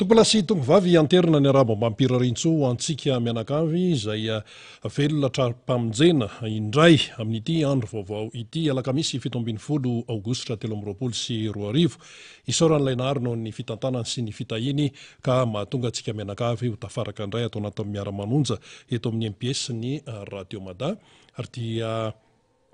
Tompolasy tombovavy anterina ny arabo mampirarintso antsika mianakavy izay velona trapamonjena indray amin'ity andro vaovao ity alakamisy 17 aogositra 2024 isaoran'ilay naharino ny fitantanany sy ny fitahiny ka mahatonga antsika mianakavy ho tafaraka indray atao anatin'ny miara-manonja eto amin'ny MPS ny Radio Mada ary dia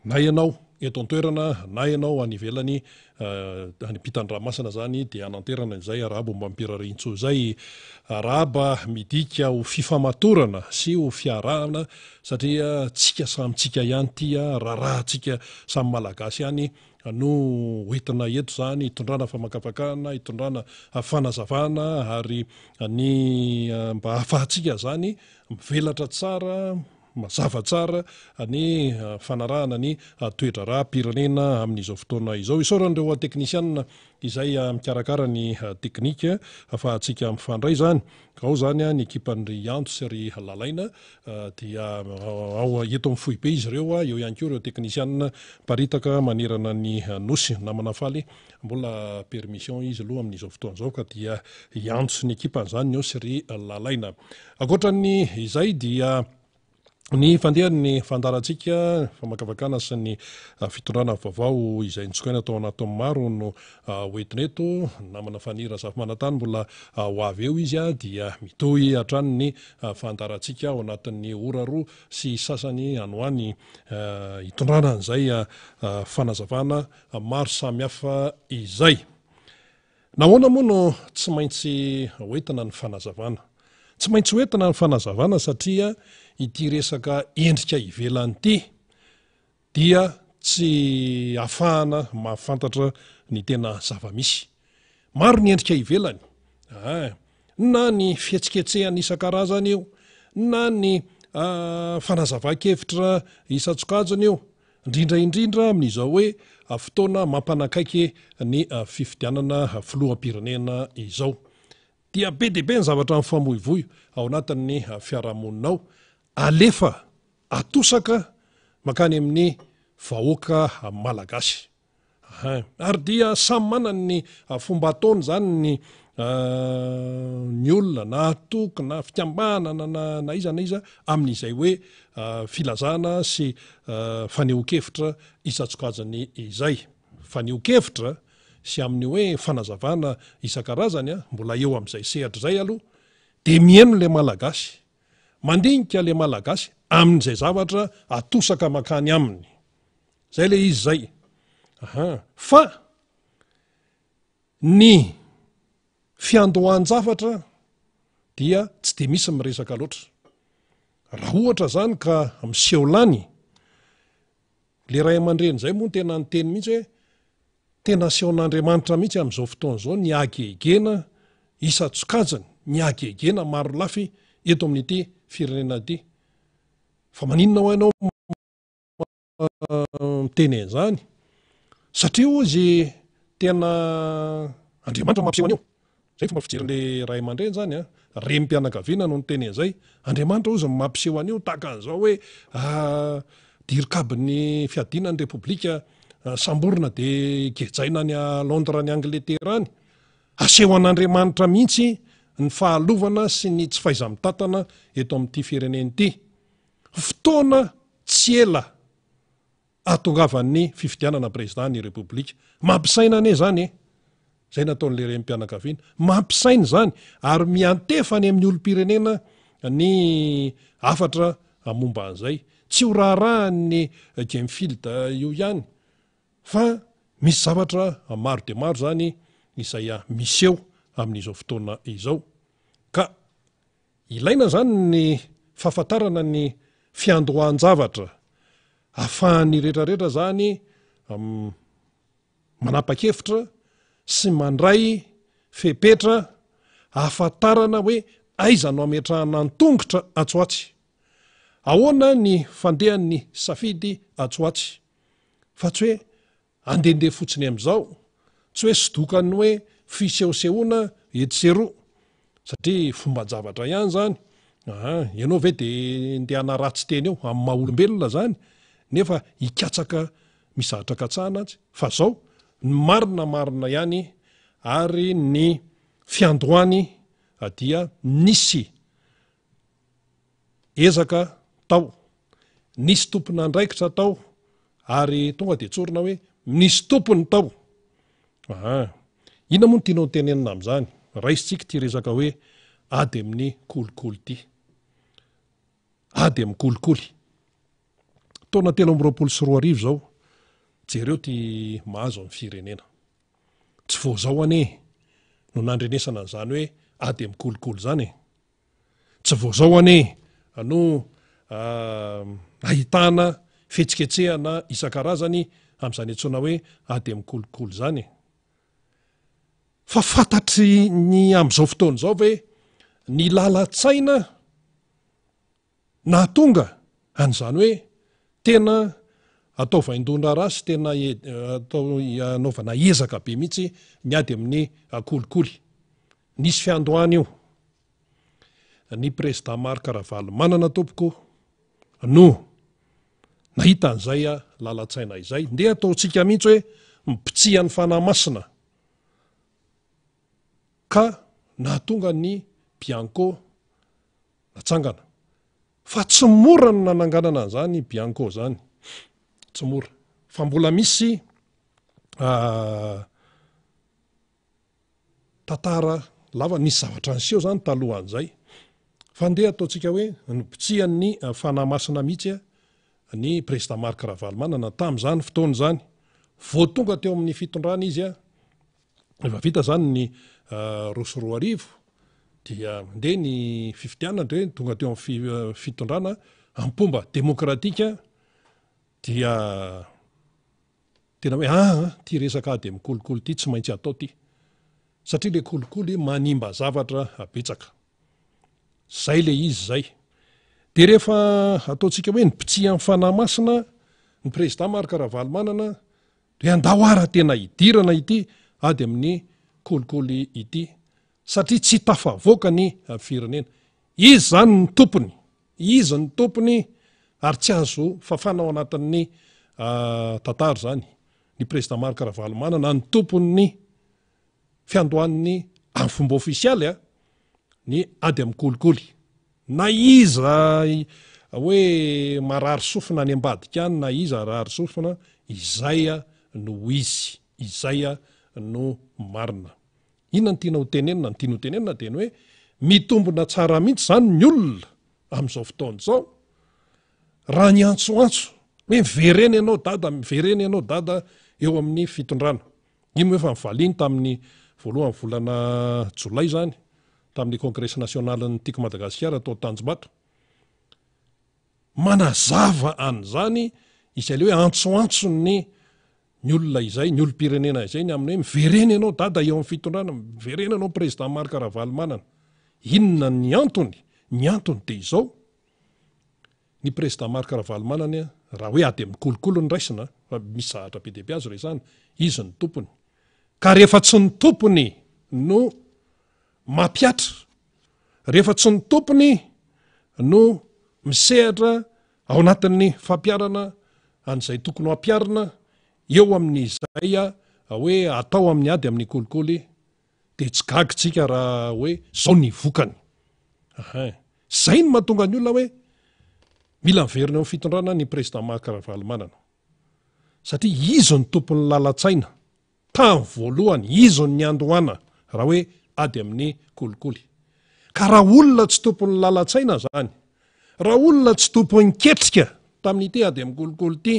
na ianao eto an-toerana na ianao any ivelany any Ampitandramasana zany dia ananterana izay arabo mampirarintso izay araba midika ho fifamatorana sy ho fiarahana satria tsika samitsika ihany tia raharantsika samy malagasy ihany no hoentina eto zany hitondrana famakafakana hitondrana fanazavana ary ny mba hahafahantsika zany mivelatra tsara mazava tsara ny fanarahana ny toetra raha-pirenena amin'izao fotoana izao isaoran'ireo teknisianina izay mikarakara ny teknika afahantsika mifandray zany ao zany ny ekipan'ny Anto sy ry Lalaina dia ao eto amin'ny foibe izy ireo eo ihany koa ireo teknisianina paritaka manerana ny nosy namana faly mbola permission izy aloha amin'izao fotoana izao ka dia Anto sy ny ekipan'izany ny ao sy ry Lalaina ankoatran'ny izay dia ny fandehan'ny fandarantsika famakafakana sy ny fitondrana vaovao izay nitsokaina atao anatin'ny maro no hoentineto namana fanira zafimanantany mbola ho avy eo izy dia mitohy hatrany ny fandarantsika ao anatin'ny ora roa sy sasany anoany hitondrana an'izay fanazavana maro samihafa izay nahoana moa no tsy maintsy hoentina ny fanazavana tsy maintsy hoentina ny fanazavana satria ity resaka endrika ivelany ity dia tsy afahana mahafantatra ny tena zava-misy maro ny endrika ivelany na ny fihetsiketsehany isan-karazany io na ny fanazava-kevitra isan-tsokajiny io indrindra amin'izao hoe fotoana mampanakaiky ny fifidianana filoham-pirenena izao dia be dia be ny zavatra mifamoivoy ao anatin'ny fiarahamoninao alefa atosaka makany amin'ny vahoaka malagasy ary dia samy manana ny fomba ataony zany ny olona na atoky na fikambanana na iza na iza amin'izay hoe filazana sy faneho-kevitra isan-tsokajiny izay faneho-kevitra sy amin'ny hoe fanazavana isan-karazany mbola eo amin'izay sehatra zay aloha dia mihaino le malagasy mandinika le malagasy amin'izay zavatra atosaka makany aminy zay le izy zay fa ny fiandohan-javatra dia tsy dia misy miresaka loatra raha ohatra zany ka miseho lany le ray aman-dreny zay moa tena ny teny mihitsy hoe tena sehon'Andriamanitra mihitsy amin'izao fotoana izao ny agegena isan-tsokajiny ny agegena maro lafy eto amin'ity firenena ity fa maninona ho ianao miteny an'izany satria ozy tena Andriamanitra mampiseho an'io zay fomba fijery ray aman-dreny zany rem-pianakaviana no niteny an'izay Andriamanitra ozy mampiseho an'io tahaka an'izao hoe dirikabin'ny fiadinan'ny repoblika samborina dia gejaina ny Londra ny Angletera any aseho an'Andriamanitra mihitsy ny fahalovana sy ny tsy fahaiza-mitantana eto amin'ity firenena ity fotoana tsy ela ahatongavan'ny fifidianana président ny repoblika mampisaina ane zany zay nataon'le rem-pianakaviana mampisaina zany ary miantefany amin'ny olom-pirenena ny afatra momba an'izay tsy ho raharahany Gamefield io ihany fa misy zavatra maro dia maro zany izay miseho amin'izao fotoana izao ka ilaina zany ny fahafantarana ny fiandohan-javatra ahafahan'ny rehetrarehetra zany manapa-kevitra sy mandray fepetra ahafantarana hoe aiza no ametrahana ny tongotra atsoatsy ahoana ny fandehan'ny safidy atsoatsy fa tsy hoe andendeha fotsiny amin'izao tsy hoe sidokany hoe fisehosehoana etsero satria fomban-javatra ihany zany ianao ve dia ndehana ratsy teny eo amin'ny maha-olombelona zany nefa hikatsaka mizahatra katsahana atsy fa zao ny marina ihany ary ny fiandohany dia nisy ezaka tao, nisy tompona andraikitra tao, ary tonga de tsorina hoe nisy tompony tao. Ina moa no tianao tenenina amin'izany? Raisitsika ty resaka hoe ady amin'ny kolikoly ty. Ady amin'ny kolikoly. Taona 2024 zao, jereo ty mahazo amin'ny firenena. Tsy vao zao ane no nandrenesana an'izany hoe ady amin'ny kolikoly zany. Tsy vao zao ane no ahitana fetsiketsehana isan-karazany amin'izany antsoina hoe ady amin'ny kolikoly zany. Fa fantatry ny amin'izao fotoana izao ve ny lalan-tsaina nahatonga an'izany hoe tena atao vaindona rasy, tena atao anaovana ezaka be mihitsy ny ady amin'ny kolikoly. Nisy fiandohana io. Ny président Marc Ravalomanana tompoko no nahita an'izay lalan-tsaina izay, ndeha ataontsika mihitsy hoe mipitsihany ny fanahy masina, ka nahatonga ny Bianco natsangana. Fa tsy mora no nananganana an'izany Bianco zany, tsy mora, fa mbola misy tantara lava, nisy zavatra niseho zany talohan'izay, fa ndeha ataontsika hoe nipitsihany ny fanahy masina mihitsy ny président Marc Ravalomanana tamin'izany fotoana zany. Vao tonga teo amin'ny fitondrana izy efa vita zany ny 2024 dia ndeha ny fifidianana ndre tonga teo amin'ny fitondrana am-pomba demokratika, dia tena hoe ty resaka ady amin'ny kolikoly ty tsy maintsy atao ty, satria le kolikoly manimba zavatra betsaka. Zay le izy zay. De rehefa ataontsika hoe nipitsihany fanahy masina ny président Marc Ravalomanana, de andahoara tena hidirana ity ady amin'ny kolikoly ity, satria tsy tafavoaka ny firenena. Izy zany ny tompony, izy ny tompony, ary tsy azo fafana ao anatin'ny tantara zany. Ny président Marc Ravalomanana ny tompony fiandohan'ny amin'ny fomba ofisialy ny ady amin'ny kolikoly. Na iza hoe marary sofina any ambadika any, na iza rary sofina, izay no izy, izay no marina. Inona ny tianao tenenina? Ny tianao tenenina dia ny hoe mitombona tsara mihitsy zany ny olona amin'izao fotoana izao, raha ny antsoantso hoe miverena ianao dada, miverena ianao dada eo amin'ny fitondrana. Iny moa efa mivaliany tamin'ny voalohan'ny volana Jolay zany, tamin'ny congrès national ny tiako Madagasikara atao Tanjombato. Manazava an'izany izay le hoe antsoantso ny olona izay, ny olom-pirenena izay, ny amin'ny hoe miverena ianao dada eo amin'ny fitondrana, miverena ianao président Marc Ravalomanana. Inona ny antony? Ny antony dia izao, ny président Marc Ravalomanana raha hoe ady amin'ny kolikoly ny raisina, fa misy zahatra be dia be azo resana, izy ny tompony. Ka rehefa tsy ny tompony no mampiatra, rehefa tsy ny tompony no misehatra ao anatin'ny fampiarana an'izay tokony ho ampiarina eo amin'izay hoe atao amin'ny ady amin'ny kolikoly, dia tsy gagitsika raha hoe zao ny vokany. Zay no mahatonga ny olona hoe mila miverina eo amin'ny fitondrana ny président Marc Ravalomanana, satria izy ny tompony lalan-tsaina tamin'ny voalohany, izy ny andohana raha hoe ady amin'ny kolikoly. Ka raha olona tsy tompony lalan-tsaina zany, raha olona tsy tompony ketrika tamin'ity ady amin'ny kolikoly ity,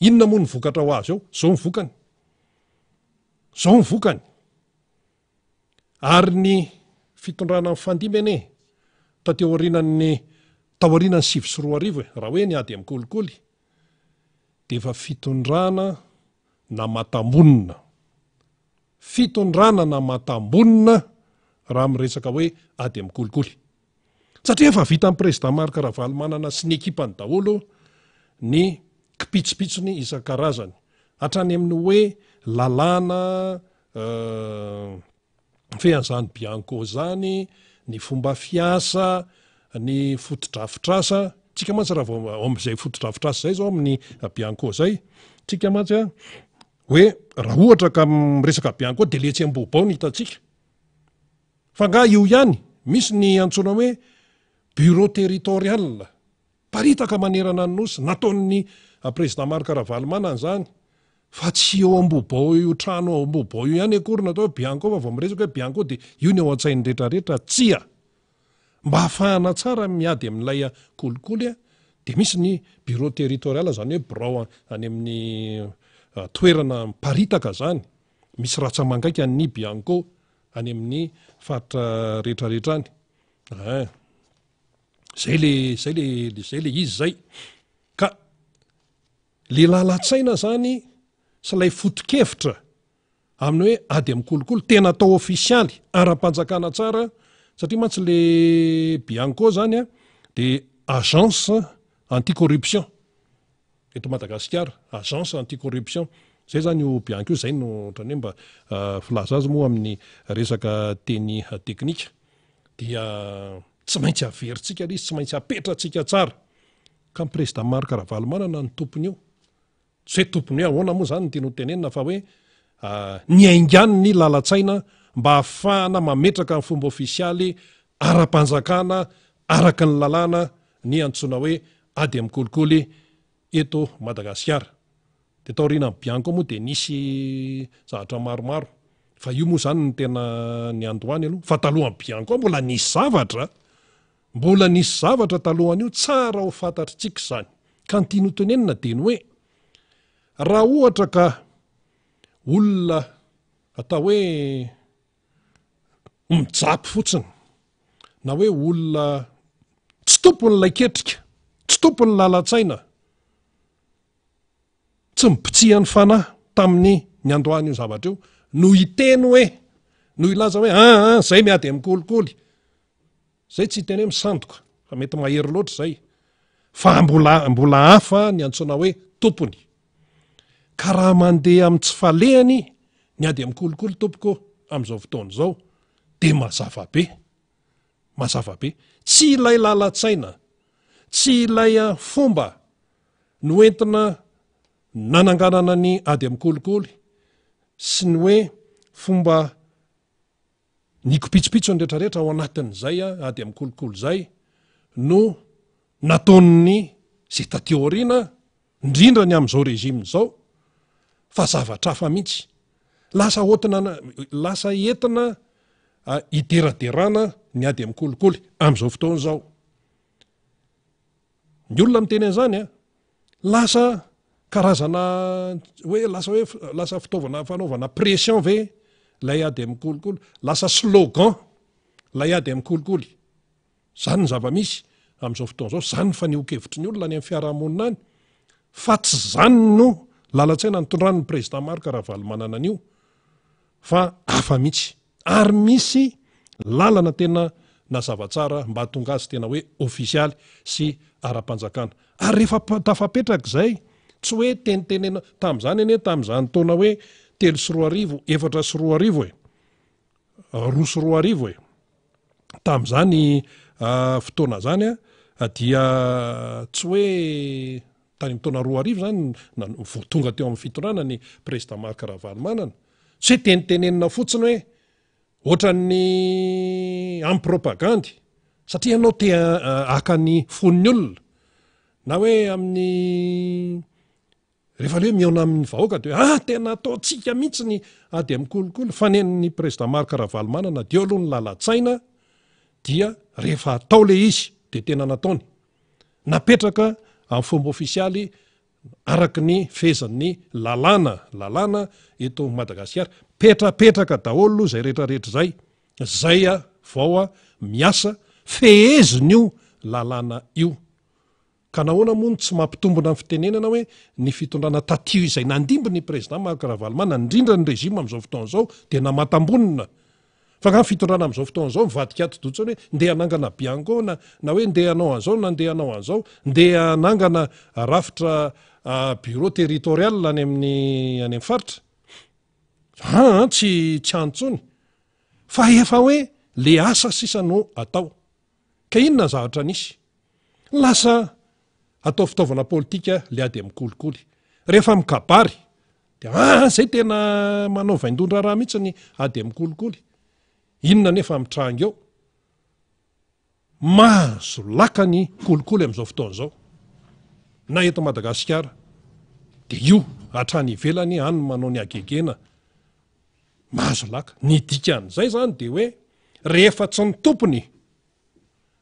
inona moa ny vokatra ho azy eo? Zao ny vokany, zao ny vokany. Ary ny fitondrana fandimene tateo aorinan'ny tao aorinan'ny 2024 raha hoe ny ady amin'ny kolikoly, dia efa fitondrana na matambonina, fitondrana na matambonina raha miresaka hoe ady amin'ny kolikoly. Satria efa vita amin'ny président Marc Ravalomanana sy ny ekipany daholo ny kipitsopitsony isan-karazany, hatrany amin'ny hoe lalàna fean'izany Bianco zany, ny fomba fiasa, ny fotodrafitrasa. Tsika mantsy raha vao amin'izay fotodrafitrasa zay zao amin'ny Bianco zay, tsika mantsy hoe raha ohatra ka miresaka Bianco dia letsy am-bobao ny hitatsika. Fa nga io ihany misy ny antsoina hoe bureau territorial paritaka manerana ny nosy nataon'ny président Marc Ravalomanana zany fa tsy eo ambobao io trano ao ambobao io ihany akory natao hoe Bianco fa vao miresaka hoe Bianco dia io ny ao an-tsainy rehetrarehetra tsia mba hahafahana tsara miady amin'ilay kolikoly dia misy ny bureau territorial zany hoe birao any amin'ny toerana miparitaka zany misy ratsamangaiky ny Bianco any amin'ny faritra rehetrarehetra any zay le izy zay ka le lalatsaina zany sy lay foto-kevitra amin'ny hoe ady amin'ny kolikoly tena atao ofisialy ara-panjakana tsara satria mantsy le Bianco zany dia agence anticorruption eto Madagasikara agence anticorruption zay zany io Bianco zay no ohatrany hoe mba filaza azy moa amin'ny resaka teny teknika dia tsy maintsy averintsika izy tsy maintsy apetratsika tsara ka ny président Marc Ravalomanana ny tompony io tsy hoe tompony hoe ahoana moa zany ny teny ho tenenina fa hoe ny aingany ny lalatsaina mba hahafahana mametraka ny fomba ofisialy ara-panjakana araka ny lalàna ny antsoina hoe ady amin'ny kolikoly eto Madagasikara dia taoriana Bianco moa dia nisy zavatra maromaro fa io moa zany ny tena ny andohany aloha fa talohan'ny Bianco mbola nisy zavatra talohan'io tsara ho fantatritsika zany ka ny tiany ho tenenina dia ny hoe raha ohatra ka olona atao hoe mijapy fotsiny na hoe olona tsy tompon'ilay ketrika tsy tompon'ny lalatsaina tsy mipitsihany fanahy tamin'ny ny andohany io zavatra io no hiteny hoe no ilaza hoe zay miady amin'ny kolikoly zay tsy hiteny hoe misandoka fa mety mahery loatra zay fa mbola hafa ny antsoina hoe tompony ka raha mandeha amin'ny tsy falehany ny ady amin'ny kolikoly tompoko amin'izao fotoana izao dia mazava be tsy ilay lalatsaina tsy ilay fomba no entina nananganana ny ady amin'ny kolikoly sy ny hoe fomba ny kopitsopitsony rehetrarehetra ao anatin'izay ady amin'ny kolikoly zay no nataon'ny zay tateoriana indrindra ny amin'izao rejime zao fa zavatra hafa mihitsy lasa entina ideraderana ny ady amin'ny kolikoly amin'izao fotoana zao ny olona miteny an'izany lasa karazana lasa fitaovana fanaovana pression ve lay ady amin'ny kolikoly lasa slogan lay ady amin'ny kolikoly zany ny zava-misy amin'izao fotoana zao zany fa niokevitry ny olona any amin'ny fiarahamonina any fa tsy zany no lalatsaina nitondran'ny président Marc Ravalomanana an'io fa hafa mihitsy ary misy lalana tena nazava tsara mba hatonga azy tena hoe ofisialy sy ara-panjakana ary rehefa tafapetraka zay tsy hoe tenitenena tamin'izany anie tamin'izany taona hoe 3 sy 4 arivo 4 sy 4 arivo 2 sy 4 arivo tamin'izany fotoana zany dia tsy hoe tany taona 2 arivo zany tonga teo amin'ny fitondràna ny président Marc Ravalomanana tsy hoe tenitenenina fotsiny hoe ohatran'ny amin'ny propagandy satria ianao te haka ny fon'ny olona na hoe amin'ny rehefa le hoe miaona amin'ny vahoaka dia tena ataontsika mihitsy ny ady amin'ny kolikoly fa nen'ny président Marc Ravalomanana dio aloha ny lalatsaina dia rehefa atao le izy dia tena nataony napetraka amin'ny fomba ofisialy araka ny fehezan'ny lalàna eto Madagasikara petrapetraka daholo zay rehetrarehetra zay vao miasa feheziny io lalàna io ka nahoana moa tsy mampitombona amin'ny fitenenana hoe ny fitondrana tatio izay nandimby ny président Marc Ravalomanana indrindra ny rejima amin'izao fotoana izao dia namatam-bonina fa ka ny fitondrana amin'izao fotoana izao mivadika ato dotsony hoe ndeha hanangana Bianco na hoe ndeha hanao an'izao na ndeha hanao an'izao ndeha hanangana rafitra bureau territorial any amin'ny faritra tsy antsony fa efa hoe le asa sisa no atao ka inona zavatra nisy lasa atao fitaovana politika le ady amin'ny kolikoly rehefa mikabary dia zay tena manao vaindondra raha mihitsy ny ady amin'ny kolikoly inona nefa mitranga eo mahazo lakany kolikoly amin'izao fotoana izao na eto Madagasikara dia io hatrany ivelany any manao ny agegena mahazo laka. Ny dikan'izay zany dia hoe rehefa tsy ny tompony,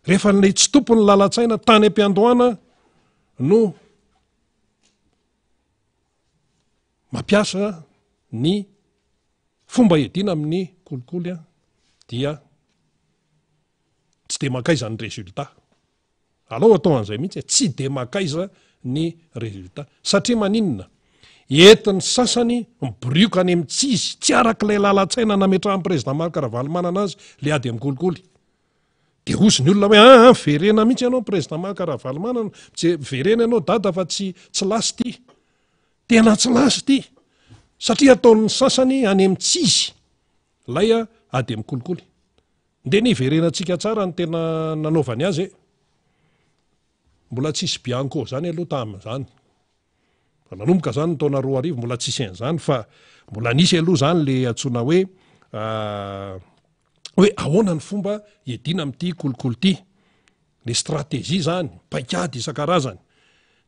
rehefa nilay tsy tompony lalatsaina tany am-piandohana no mampiasa ny fomba edina amin'ny kolikoly dia tsy dia makaiza ny résultat. Alao atao an'izay mihitsy tsy dia makaiza ny résultat satria maninona entin'ny sasany miborioka any amin'ny tsizy tsy arak'ilay lalatsaina nametrahan'ny président Marc Ravalomanana azy le ady amin'ny kolikoly. Dia ozy ny olona hoe verena mihitsy ianao président Marc Ravalomanana, tsy verena ianao dada fa tsy lasy ty. Tena tsy lasy ty satria ataon'ny sasany any amin'ny tsizy lay ady amin'ny kolikoly. Dia ny verenantsika tsara ny tena nanaovany azy mbola tsisy bianco zany aloha tamin'izany. Nanomboka zany ny taona 2000 mbola tsisy an'izany fa mbola nisy aloha zany le antsoina hoe ahoana ny fomba edina amin'ity kolikoly ty, le stratégie zany paikady isan-karazany.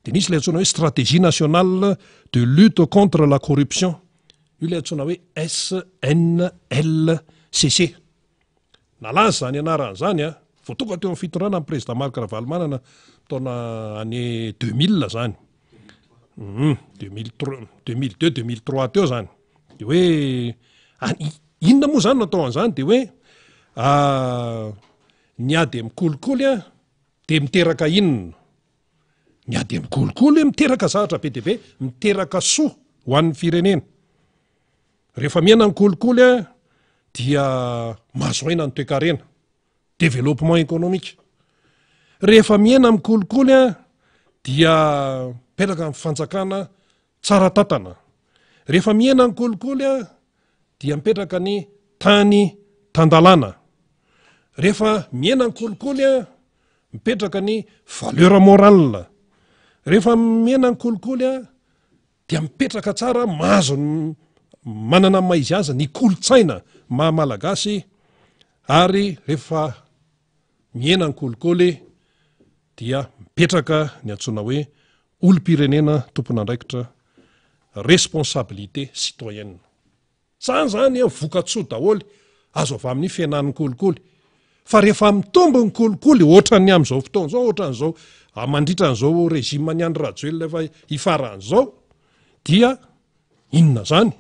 Dia nisy le antsoina hoe stratégie nationale de lutte contre la corruption, io le antsoina hoe SNLCC. Nalaza zany anaran'izany voatonga teo amin'ny fitondrana amin'ny président Marc Ravalomanana taona année 2000 zany. 2002-2003 teo zany. Dia hoe inona moa zany natao an'izany dia hoe ny ady amin'ny kolikoly dia miteraka inona? Ny ady amin'ny kolikoly miteraka zavatra be dia be, miteraka soa ho an'ny firenena. Rehefa miaina ny kolikoly dia mahazo aina ny toe-karena, développement économique. Rehefa miaina amin'ny kolikoly dia mipetraka amin'ny fanjakana tsara tatana. Rehefa miaina ny kolikoly dia mipetraka ny tany tandalana. Rehefa miaina ny kolikoly mipetraka ny valeur morale. Rehefa miaina ny kolikoly dia mipetraka tsara, mahazo manana maizy azy ny kolotsaina maha-malagasy. Ary rehefa miaina ny kolikoly dia mipetraka ny antsoina hoe olom-pirenena tompon'andraikitra, responsabilité citoyenne. Zany vokatsoa daholo azo avy amin'ny fiainan'ny kolikoly. Fa rehefa mitombo ny kolikoly ohatran'ny amin'izao fotoana zao, ohatran'izao mandritra an'izao régime ny Andry Rajoelina efa ifaran'izao, dia inona zany?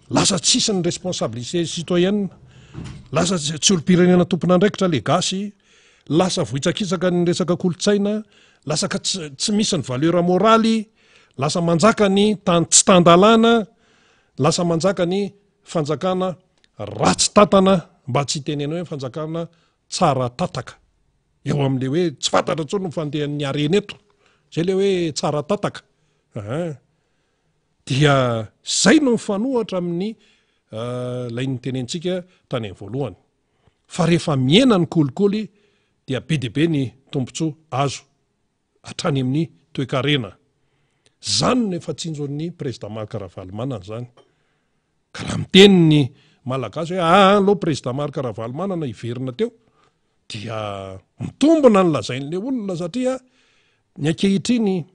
Lasa tsisy ny responsabilité citoyenne, lasa tsy olom-pirenena tompon'andraikitra le gasy, lasa vohitsakitsaka ny resaka kolotsaina, lasa ka tsy misy ny valeur moraly, lasa manjaka ny tany tsy tandalana, lasa manjaka ny fanjakana ratsy tatana, mba tsy tenena hoe fanjakana tsara tataka. Eo amin'le hoe tsy fantatra intsony ny fandehan'ny arena eto, zay le hoe tsara tataka. Dia zay no mifanohatra amin'ny lay nitenentsika tany amin'ny voalohany. Fa rehefa miaina ny kolikoly dia be dia be ny tombontsoa azo hatrany amin'ny toe-karena. Zany no efa tsinjon'ny président Marc Ravalomanana zany. Ka raha miteny ny malagasy hoe aloha président Marc Ravalomanana iverina teo, dia mitombona ny lazain'le olona satria ny ankehitriny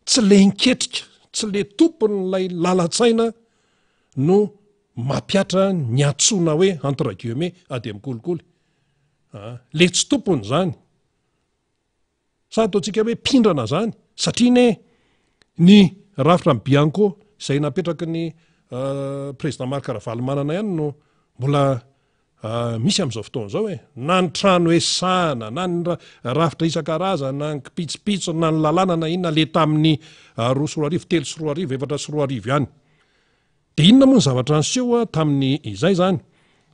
tsy le niketrika, tsy le tompon'ilay lalatsaina no mampiatra ny antsoina hoe entre guillemets ady amin'ny kolikoly. Le tsy tompony zany. Sa ataontsika hoe pindrana zany satria ny rafitra ny bianco izay napetraky ny président Marc Ravalomanana ihany no mbola misy amin'izao fotoana izao na ny trano esahana, na ny rafitra isan-karazana, na ny kipitsipitso, na ny lalàna na inona le tamin'ny 2 sy 4 arivo, 3 sy 4 arivo, 4 sy 4 arivo ihany. Dia inona moa ny zavatra niseho tamin'ny izay zany?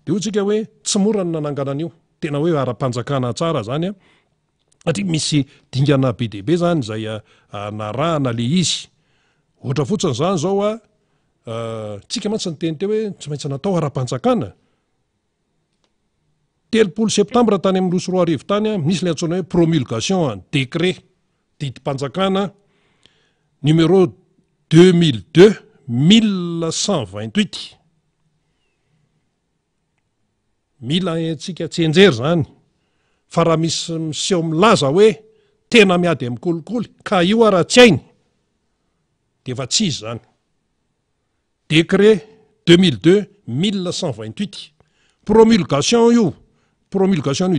Dia hotsika hoe tsy mora ny nanangana an'io, tena hoe ara-panjakana tsara zany satria misy dingana be dia be zany izay narahana le izy. Ohatra fotsiny zany zao tsika mantsy ny teny teo hoe tsy maintsy natao ara-panjakana. 30 septambra tany amin'ny 2 sy 4 arivo tany misy le antsoina hoe promulgation décret didim-panjakana numéro 2002-1128. Mila antsika tsy enjery zany fa raha misy miseho milaza hoe tena miady amin'ny kolikoly ka io raha tsy ainy dia efa tsy izy zany. Décret 2002-1128 promulgation io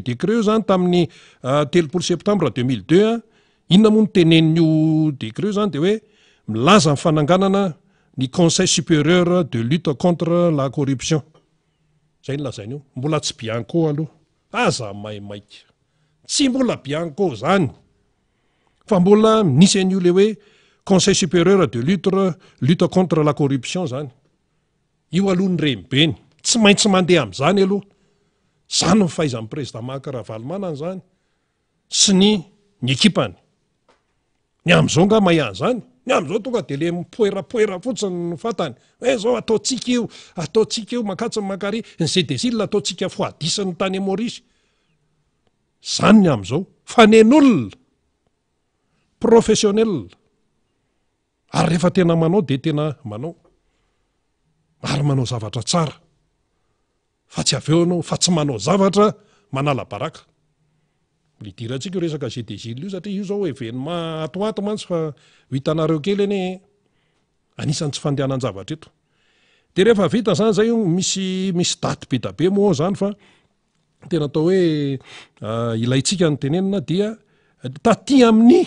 décret io zany tamin'ny 3 septembre 2002 inona moa ny tenenin'io décret io zany dia hoe milaza ny fananganana ny conseil supérieur de lutte contre la corruption. Zay nylazain'io, mbola tsy bianco aloha, aza maimaika, tsy mbola bianco zany, fa mbola nisy an'io le hoe conseil supérieur de lutte contre la corruption zany. Io aloha ny rembeny, tsy maintsy mandeha amin'izany aloha. Zany ny fahaizan'ny président Maka Ravalomanana zany sy ny ekipany. Ny amin'izao nga mahay an'izany, ny amin'izao tonga dia le mipoerapoera fotsiny no fantany. Hoe zao ataontsika io makatso ny Makary, ny CDC ataontsika foadisany tany Maurice. Zany ny amin'izao, fanen'olona professionnel. Ary rehefa tena manao dia tena manao. Ary manao zavatra tsara. Fa tsy avy eo anao, fa tsy manao zavatra manala baraka. Lidirantsika io resaka CDJ io satria io zao événement atoato mantsy fa hitanareo kely eny anisan'ny tsy fandehanan zavatra eto. Dia rehefa vita zany zay io misy daty be da be moa zany fa tena atao hoe ilaitsika ny tenenina dia taty amin'ny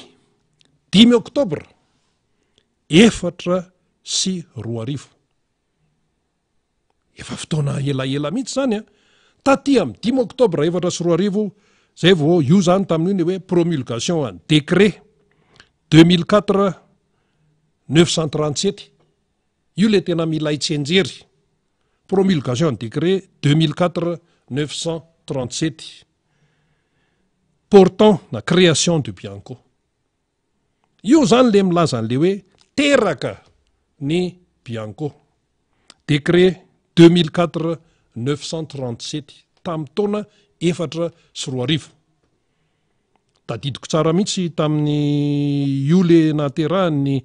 5 oktobra 2024. Efa fotoana elaela mihitsy zany taty amin'ny 5 oktobra 2024 zay vao io zany tamin'io hoe promulgation en décret 2004-937. Io le tena mila itsenjery. Promulgation en décret 2004-937 portant la création de Bianco. Io zany le milaza an'le hoe teraka ny Bianco. Décret 2004-937 tamin'ny taona 2004. Tadidiko tsara mihitsy tamin'ny io le nahaterahan'ny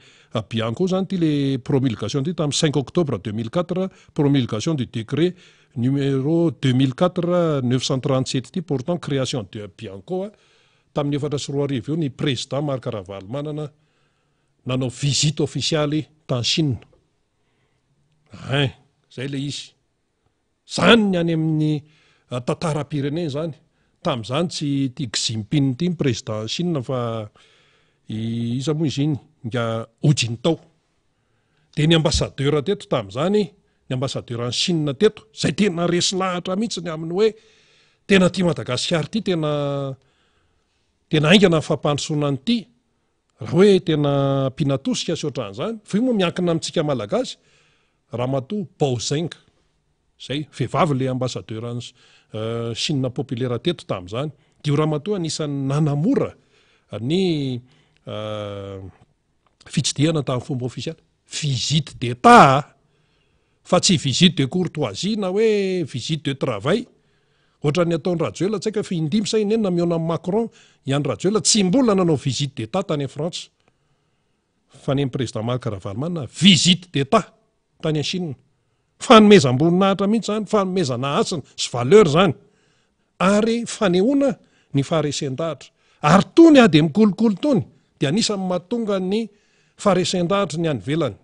Bianco zany ty le promulgation ty tamin'ny 5 octobre 2004, promulgation du décret numéro 2004-937 ty portant création de Bianco. Tamin'ny 2004 io ny président Marc Ravalomanana nanao visite officialy tany Chine. Zay le izy. Zany ny any amin'ny tantara-pireneny zany. Tamin'izany tsy ty Xi Jinping ty président Chine fa iza moa izy iny nga Hu Jintao. Dia ny ambassadeur teto tamin'izany, ny ambassadeur any Chine teto, zay tena resy lahatra mihitsy ny amin'ny hoe tena ty Madagasikara ty tena aingana ny fampandrosoana an'ity. Raha hoe tena mpinatosika sy ohatran'izany, fa io moa miankina amintsika malagasy, Ramatoa Baozenga. Zay, vehivavy le ambassadeur any Chine populaire teto tamin'izany. Dio Ramatoa anisan'ny nanamora ny fitsidihana tamin'ny fomba ofisialy. Visite d'État, fa tsy visite de courtoisie na hoe visite de travail. Ohatran'ny ataon'ny Rajoelina tsaika fa indimy sa inenina miona amin'ny Macron, ian'ny Rajoelina tsy mbola nanao visite d'État tany France. Fa ny président Marc Ravalomanana visite d'État tany a Chine. Fanomezam-boninahitra mihitsy zany, fanomezana asina sy valeur zany. Ary fanehoana ny faharesen-dahatra. Ary tony ady amin'ny kolokolo tony dia anisan'ny mahatonga ny faharesen-dahatra ny any velany.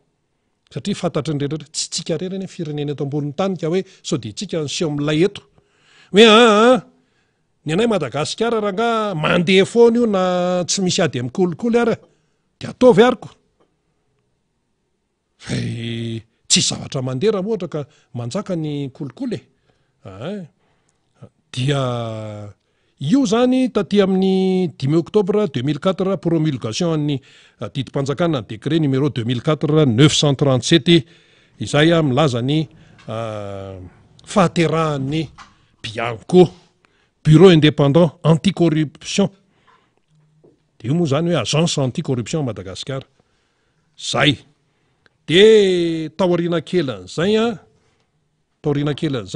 Satria fantatry ny rehetra tsy tsika reny firenena eto ambonin'ny tany ka hoe sao dia tsika nyseho milay eto. Hoe ny anay Madagasikara raha nga mandeha foana io na tsy misy ady amin'ny kolokolo ary dia ataovy ariko. Tsy zavatra mandeha raha ohatra ka manjaka ny kolokolo dia io zany taty amin'ny 5 octobre 2004 promulgation ny didim-panjakana décret numéro 2004-937 izay milaza ny fahaterahan'ny Bianco, bureau indépendant anticorruption. Dia io moa zany hoe agence anticorruption Madagasikara. Zay. Dia taoriana kelan'izay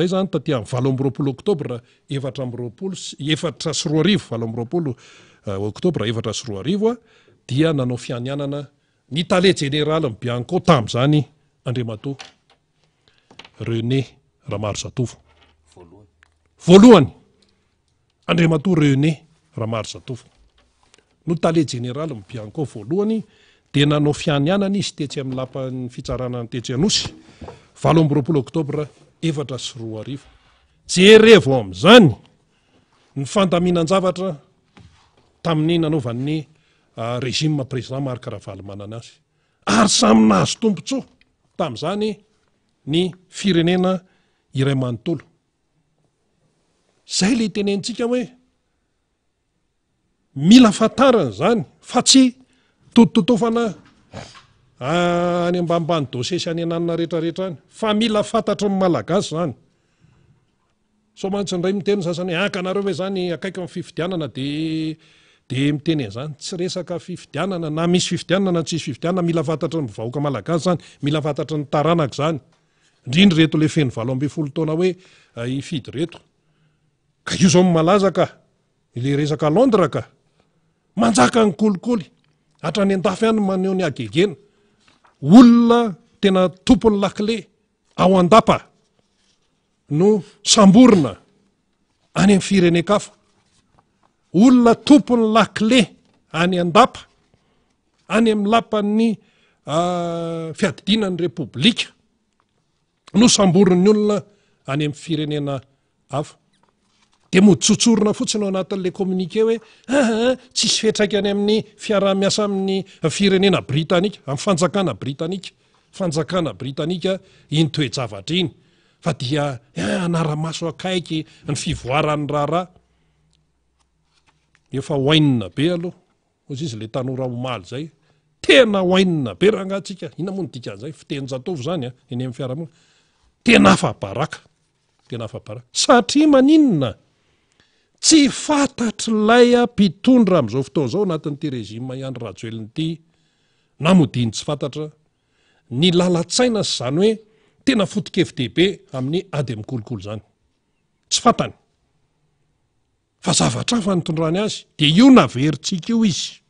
zany taty amin'ny 7 oktobra 2024 oktobra 2024 dia nanao fianianana ny tale général Bianco tamin'izany Andriamatoa René Ramarotsatovo. Voalohany Andriamatoa René Ramarzatovo no tale jeneraly mibianko voalohany dia nanao fianianana izy tetsy amin'ny lapan'ny fitsarana ny tetsy anosy 20 oktobra 2024 jerevo amin'izany ny fandaminan-javatra tamin'ny nanaovan'ny régime président Marc Ravalomanana azy ary samy nahazo tombontsoa tamin'izany ny firenena iray manontolo zay le tenentsika hoe mila fatarana zany fa tsy tototofana any ambambany dosie sy any ananina rehetrarehetra any fa mila fantatra ny malagasy zany so mantsy ndray miteny sasany akanareo hoe zany akaiky amin'ny fifidianana de miteny zany tsy resaka fifidianana na misy fifidianana na tsisy fifidianana mila fantatra ny vahoaka malagasy zany mila fantatra ny taranaka zany indrindra reto le feny 20 taona hoe ifidy reto ka io zao malaza ka le resaka Londres ka manjaka ny kolikoly hatrany an-dafy any maneho ny agegena olona tena tompony lakile ao andapa no samborina any amin'ny firenen-kafa olona tompony lakile any andapa any amin'ny lapan'ny fiadidinan'ny repoblika no samboriny olona any amin'ny firenena hafa de moditsotsorona fotsiny ao anatin'le communiqué hoe tsisy fetraikany amin'ny fiarah-miasa amin'ny firenena britanika amin'ny fanjakana britanika iny toe-javatra iny fa dia anara-maso akaiky ny fivoaran'ny raharaha efa hoainina be aloha ozy izy le tanora omaly zay tena hoainina be raha ngatsika ina moa ny dikan'izay fitenin-jatovo zany eny amin'ny fiarahamonina tena afa-baraka satria maninona tsy fantatry lay mpitondra amin'izao fotoana zao anatin'ity régime ihany rajoeliny ity na modiny tsy fantatra ny lalatsaina sy zany hoe tena foto-kevitebe amin'ny ady mikolokolo zany tsy fantany fa zavatra hafa nitondrany azy de io naveritsika io izy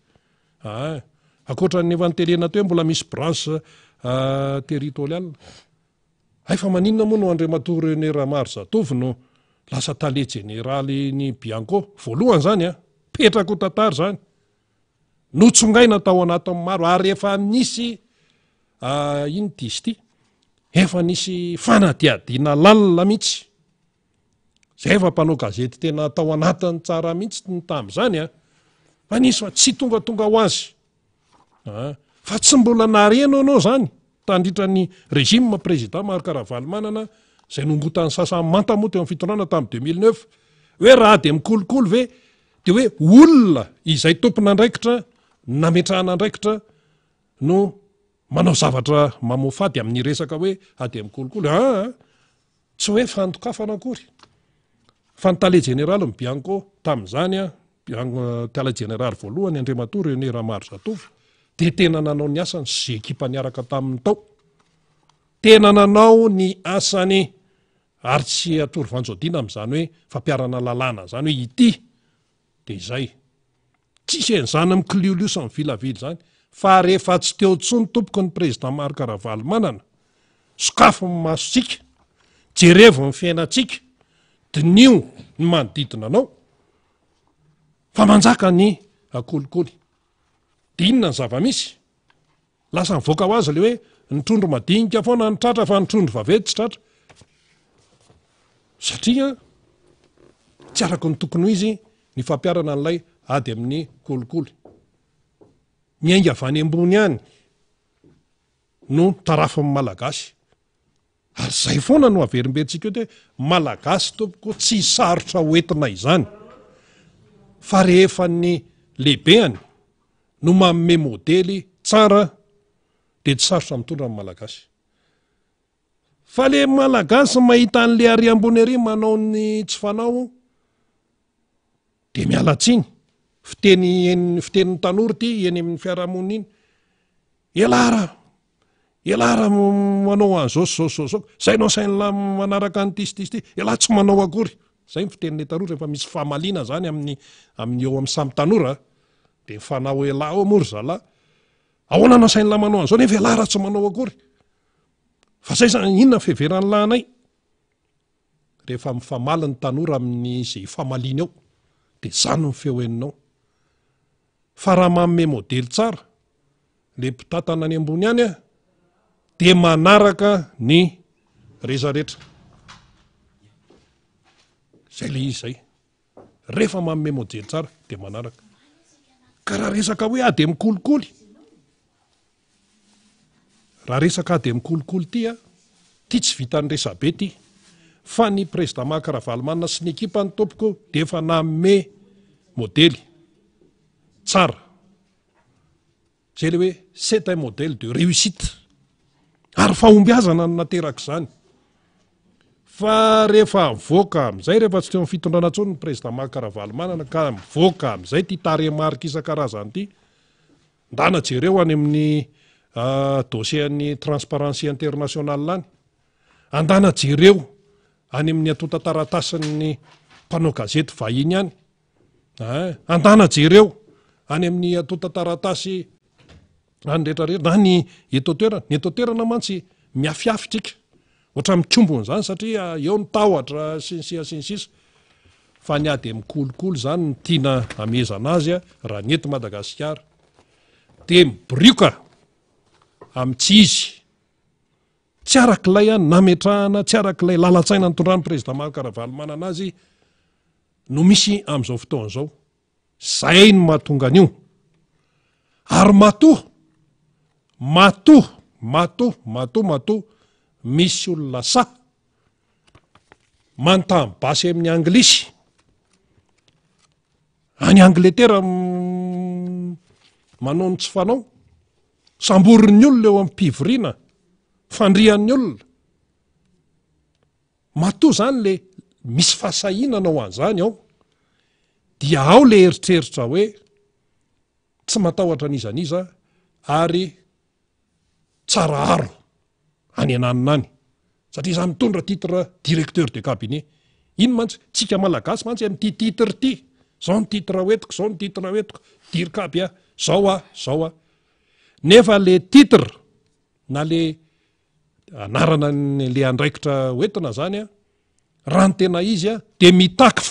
akoatra ny efa nytelena teo hoe mbola misy branche territorial fa maninona moa no Andriamatoa René Ramarzatovo no lasa tale jeneraly ny Bianco voalohany zany petraka ho tantara zany notsongaina tao anatin'ny maro ary efa nisy ino dizy ity efa nisy fanadiadina lalina mihitsy zay efa mpanao gazety tena tao anatiny tsara mihitsy ny tam'zany fa nisy fa tsy tongatonga ho azy fa tsy mbola nareno anao zany tandritra ny régime président Marc Ravalomanana zay nongotany sasany manta moa teo amin'ny fitondrana tamin'ny 2009 hoe raha de mikolokolo ve de hoe olona izay tompona andraikitra nametrahana andraikitra no manao zavatra mamofady amin'ny resaka hoe ady mikolokolo tsy hoe fandokafana akory fa ny tale jeneraly ny Bianco tamin'izany tale jeneraly voalohany Andriamatoa René Ramarzatovo de tena nanao ny asany sy ekipa niaraka tamin'ny tao tena nanao ny asany ary tsy atory vanjodina amin'izany hoe fampiarana lalàna zany hoe ity de izay tsisy en'izany mikiliolio sy mivilavily zany fa rehefa tsy teo tsony tompoko ny président Marc Ravalomanana sokafo ny masosika jerevo ny fiainatsika dinio ny manodidina anao fa manjaka ny akolikoly de inona ny zava-misy lasa mivoaka ho azy le hoe nitrondro madinika foana ny tratra fa nitrondro vavety tsy tratra satria tsy araka ny tokony ho izy ny fampiarana n'lay ady amin'ny kolikoly miainga avy any ambony any no tarafin'ny malagasy ary zay foana no averimberitsika eo te malagasy tompoko tsy sarotra hoentina izany fa rehefa ny lehibeany no manome modely tsara de tsy sarotra mitondra amin'ny malagasy fa le malagasy mahita an'le ary ambony ary manao ny tsy fanao de mialatsiny fitenin'ny tanora ty eny amin'ny fiarahamonina iny elara manao an'zao zay nao sainla manaraka ny tisy ty ela tsy manao akory zay mifitenin'le tanora efa misy fahamalina zany amin'ny eo amin'ny samy tanora de fanao ela ao mory zala ahoana nao sainla manao an'zao nefa elara tsy manao akory fa zay zany inona feveran'ny lanay rehefa mifamaly ny tanora amin'ny zay famalina ao dia zany ny feo eninao. Fa raha manome modely tsara le mpitatana any ambony any a dia manaraka ny rehetrarehetra. Zay le izy zay. Rehefa manome modely tsara dia manaraka. Ka raha resaka hoe ady mikolikoly, raha resaka ady mikolikoly ty tsy vitan'ny resabe ty, fa ny président Makaravalomanana sy ny ekipa ny tompoko dia efa nanome modely tsara. Zay le hoe c'est un modèle de réussite. Ary fahombiazana no nateraka izany. Fa rehefa mivoaka amin'izay, rehefa tsy teo amin'ny fitondrana intsony ny président Makaravalomanana ka mivoaka amin'izay ty tarehimarika isan-karazany ity, ndana jereo any amin'ny dossier ny transparency internationale any, andana jereo any amin'ny atota taratasin'ny mpanao gazety vahiny any, andana jereo any amin'ny atota taratasy any rehetrarehetra na ny eto toerana mantsy miafiafitrika ohatra mikombony zany satria eo ny tahotra sinsisa. Fa ny ady mikolikoly zany ny tiana amezana azy raha ny eto Madagasikara dia mibrioka amin'tsy izy, tsy arak'ilay nametrahana, tsy arak'ilay lalatsaina nitondrany président Makaravalomanana azy no misy amin'izao fotoan'izao. Zay no mahatonga an'io. Ary matoa misy olona manontany basy amin'ny anglisy, any Angletera manao ny tsy fanao, samborin'ny olona eo amin'ny mpivoriana, fandrian'ny olona. Matoa zany le misy fahasahinana ao an'izany ao, dia ao le eritreritra hoe tsy matahotra an'izaniza ary tsara aro any ananina any, satria izany mitondra titre directeur de cabinet. Ino mantsy tsika malagasy mantsy amin'ity titre ty, zao ny titre hoetiko, zao ny titre hoetiko, dirikaby zao a. Nefa le titre na le anarana le andraikitra hoentina zany a, raha ny tena izy a dia mitaky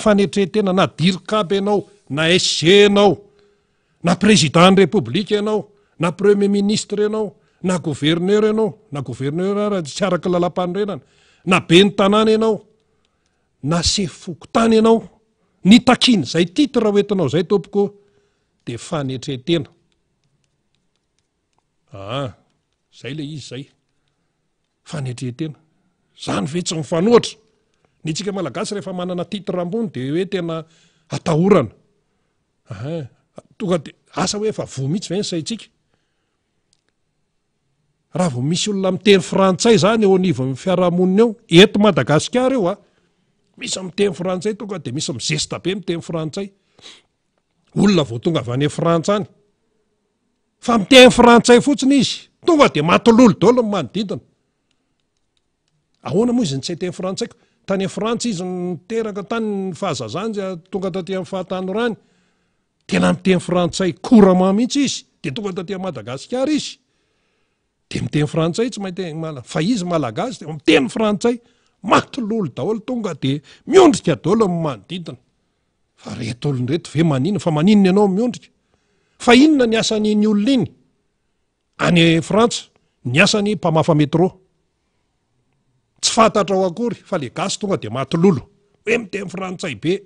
fanetretena na dirikaby ianao, na SG ianao, na président ny république ianao, na premier ministre ianao, na gouverneur ianao, na gouverneur raha tsy araka lalam-panorenana, na be ny tanàna ianao, na sefokotany ianao, ny takiny zay titre hoentinao zay tompoko dia fanetretena. Zay le izy zay. Fanetretena. Zany ve tsy mifanoatra? Ny tsika malagasy rehefa manana titre ambony dia hoe tena atahorana. Tonga dia asa hoe efa vo mihitsy ve ny saitsika. Raha vao misy olona miteny frantsay zany eo anivon'ny fiarahamonina eo, eto Madagasikara eo misy miteny frantsay, tonga dia misy mizesta be miteny frantsay. Olona vao tonga avy any Frantsa any, fa miteny frantsay fotsiny izy, tonga dia matololo daholo ny manodidina. Ahoana moa izy ny tsy teny frantsay? Tany Frantsa izy niteraka tany ny fahazazany tonga taty amin'ny fahatany tena miteny frantsay couramment mihitsy izy, dia tonga taty Madagasikara izy dia miteny frantsay tsy mahiteny, fa izy malagasy dia miteny frantsay, matololo daholo, tonga dia miondrika daholo amin'ny manodidina. Fa reto olon-reto ve maninona? Fa maninona ianao miondrika? Fa inona ny asan'iny olona iny any Frantsa? Ny asany mpamafa metro. Tsy fantatra ao akory, fa le gasy tonga dia matololo hoe miteny frantsay be,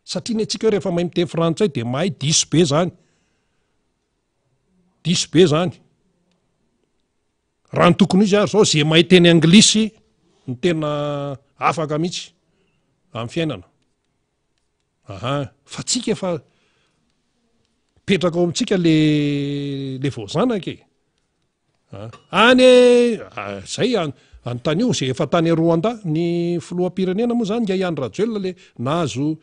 satria ny antsika rehefa mahay miteny frantsay dia mahay diso be zany. Raha ny tokony izy ary zao zay mahay teny anglisy ny tena afaka mihitsy amin'ny fiainana. Fa tsika efa petraka ao amintsika le voazanaka zay anontany io zay efa tany Rwanda ny filoham-pirenena moa zany Yahya Rajoelina le nahazo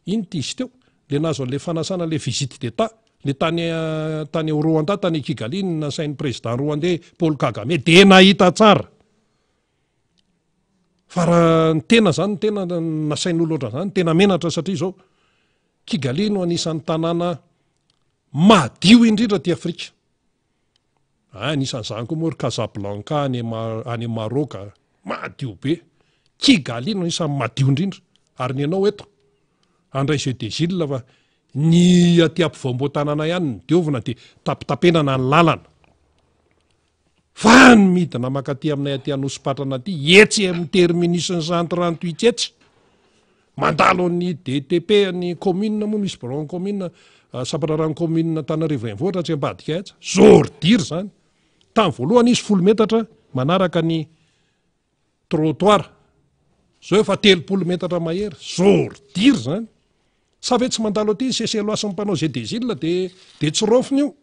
iny izy teo, le nahazo an'le fanasana le visite d'état le tany Rwanda, tany Kigali nasain'ny président rwandais Paul Kagame, dia nahita tsara. Fa raha ny tena zany, tena nasain'olo ohatran' zany, tena menatra, satria zao Kigali no anisan'ny tanàna madio indrindra ty Afrika. Anisan'izany koa moa ry Casablanca any Maroc, madio be. Kigali no isan'ny madio indrindra ary ny anao eto andray zay de Gilles fa ny aty ampovoam-boatanana ihany ny diovina de tapitapenana ny lalana fa ny midina makaty aminay aty Anosipatrana aty etsy amin'ny terminisy centre 38 etsy mandalo ny DTP ny commune moa misy bron commune Sapadrarano commune Tanarivo Renivohitra tsy ambadika etsy zordir zany tamin'ny voalohany izy 10 metatra manaraka ny trottoir zao efa 30 metatra mahery zordir zany sa ve tsy mandalo aty seselo asan'ny mpanao zay de Gilles de tsy rofiny io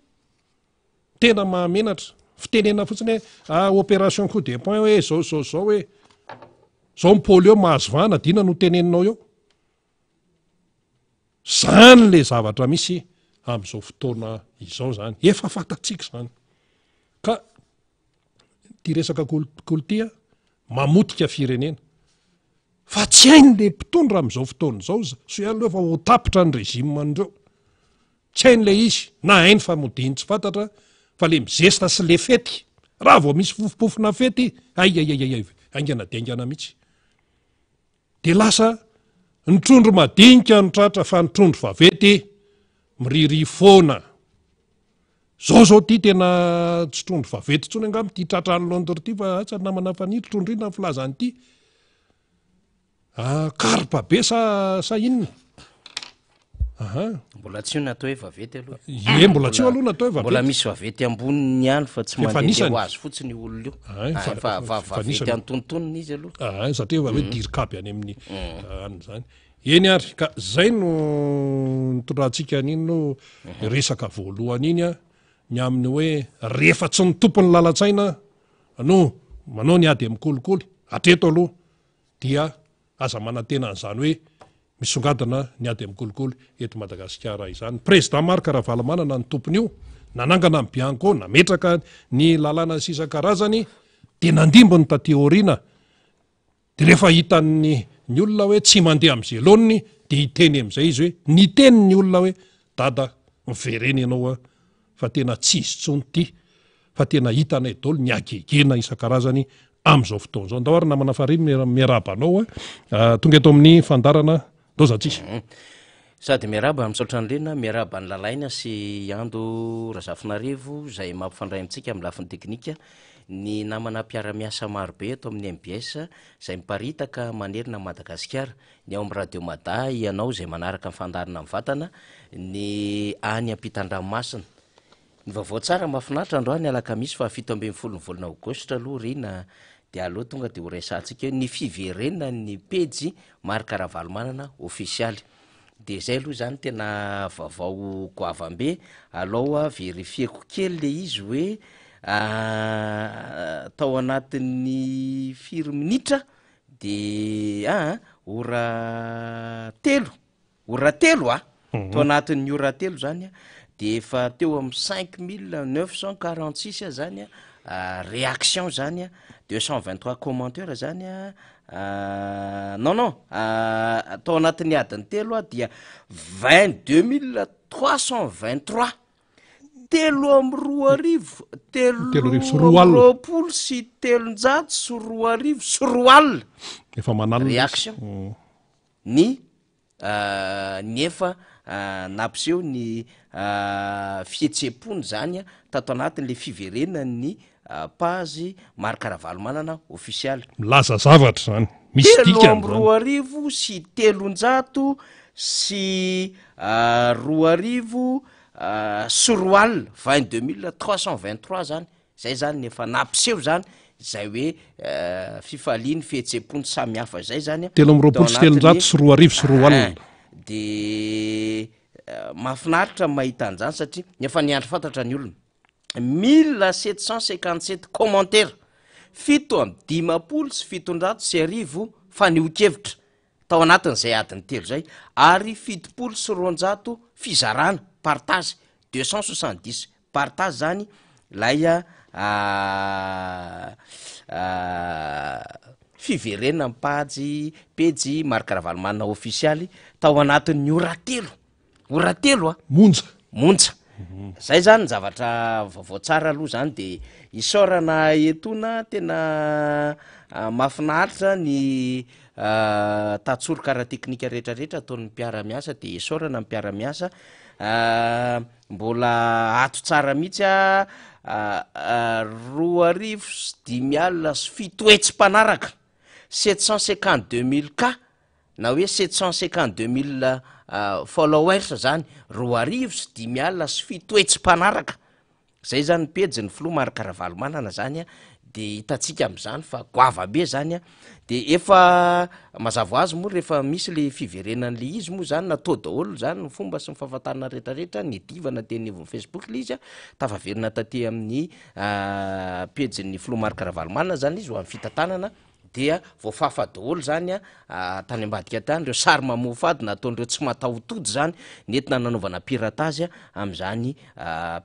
tena mahamenatra fitenena fotsiny hoe opération coup de poing hoe zao hoe zao mipôly eo mahazo vana dina no teneninao eo zany le zavatra misy am'izao fotoana izao zany efa fantatsika zany ka ty resaka kolotia mamotika firenena fa tsy hainy le mpitondra am'izao fotoana zao so ihany loha fa ho tapitra ny régime andreo tsy hainy le izy na hainy fa modiny tsy fantatra fa le mizesta sy le fety raha vao misy fofopofona fety ay aingana de aingana mihitsy de lasa ny trondro madinika ny tratra fa ny trondro vavety miriri foana zao ty tena tsy trondro vavety tsony angamy ty tratra ny Londres ty fa atsy namana fanitro trondrina filazany ty karpa be sa inona mbola tsy io natao hoe vavety aloha mbola tsy io aloha natao hoe mbola vavety misy vavety amboniny ihany fa tsy mandeha ho azy fotsiny olona io fa vavety antontoniny izy aloha satria va hoe dirikaby any amin'ny any zany eny ary ka zay no nitondratsika an'iny no resaka voalohany iny ny amin'ny hoe rehefa tsy nitompo ny lalatsaina no manao ny ady amin'ny kolikoly atreto aloha dia aza manantena an'izany hoe misongadina ny ady amin'ny kolikoly eto Madagasikara izany président Marc Ravalomanana ny tompony io nanangana ny Bianco nametraka ny lalàna sy isan-karazany de nandimbo ny taty aoriana de rehefa hitan'ny olona hoe tsy mandeha am'izay loniny de hiteny am'izay izy hoe ny teny ny olona hoe dada mivereny ianao fa tena tsy izy tsony ty fa tena hitanay dolo ny agegena isan-karazany am'izao fotoana zao ndao ary namana fariny miarabanao tonga eto amin'ny fandarana lozatsisa sady miaraba misaotra an'irena miaraba ny lalaina sy ando Razafinarivo zay mampifandray amintsika amin'ny lafiny teknika ny namana mpiara-miasa marobe eto amin'ny MBS zay miparitaka manerina Madagasikara ny ao amin'ny radio Mada ianao zay manaraka mifandarina amin'ny vatana ny any ampitan-dranomasina ny vaovao tsara mahafinaritra androany alakamisy fa 17 volana aogositra aloha rina de aloha tonga de ho resantsika ny fiverenina ny pejy Marc Ravalomanana ofisialy de zay aloha zany tena vaovao goavambe aloha verifieko kely le izy hoe tao anatin'ny 4 minitra de ora telo tao anatin'ny ora telo zany de efa teo amin'ny 5946 zany réaction zany 223 commentaires zany non tao anatin'ny adiny telo dia 22323 telo amby roa arivo roapolo sy telonjato sy roa arivo sy roa alina efa manalina réaction ny efa nampiseho ny fietsepony zany tato anatin'le fiverenina ny page Marc Ravalomanana ofisialy milaza zavatra zany misy telo dikany amby roa arivo sy telonjato sy roa arivo sy roa alina 22323 zany zay zany nefa nampiseho zany zay hoe fifaliany fietsepony samy hafa zay zany telo amby roapolo sy telonjato sy roa arivo sy roa alina de mahafinaritra mahita an'izany satria nefa niandro fantatra ny olona 1757 commentaire 7 sy 700 sy arivo fa niokevitra tao anatin'izay adiny telo zay ary 70 sy 200 fizarana partage 270 partage zany lay fiverenina pejy Marc Ravalomanana ofisialy tao anatin'ny ora telo monja zay zany ny zavatra vaovao tsara aloha zany de isaorana etona tena mahafinaritra ny tatsoroka raha teknika rehetrarehetra ataon'ny mpiara-miasa de isaorana mpiara-miasa mbola ato tsara mihitsy roa arivo sy 10,000 sy fitoetsym-panaraka 752 000 cas na hoe 752 000 followers zany roa arivo sy 10,000 sy fitoetsym-panaraka zay zany pejy ny Filoha Marc Ravalomanana zany de hitatsika am'zany fa goava be zany de efa mazava ho azy moa rehefa misy le fiverenan'le izy moa zany natao daholo zany ny fomba sy ny fahafantarana rehetrarehetra ny divana teny ny Facebook le izy tafaverina taty amin'ny pejy ny Filoha Marc Ravalomanana zany izy ho amin'ny fitantanana dia voafafa daholo zany tany ambadika tany reo sary mamofady nataon'ireo tsy mataotody zany nentina nanaovana piratazy am'zany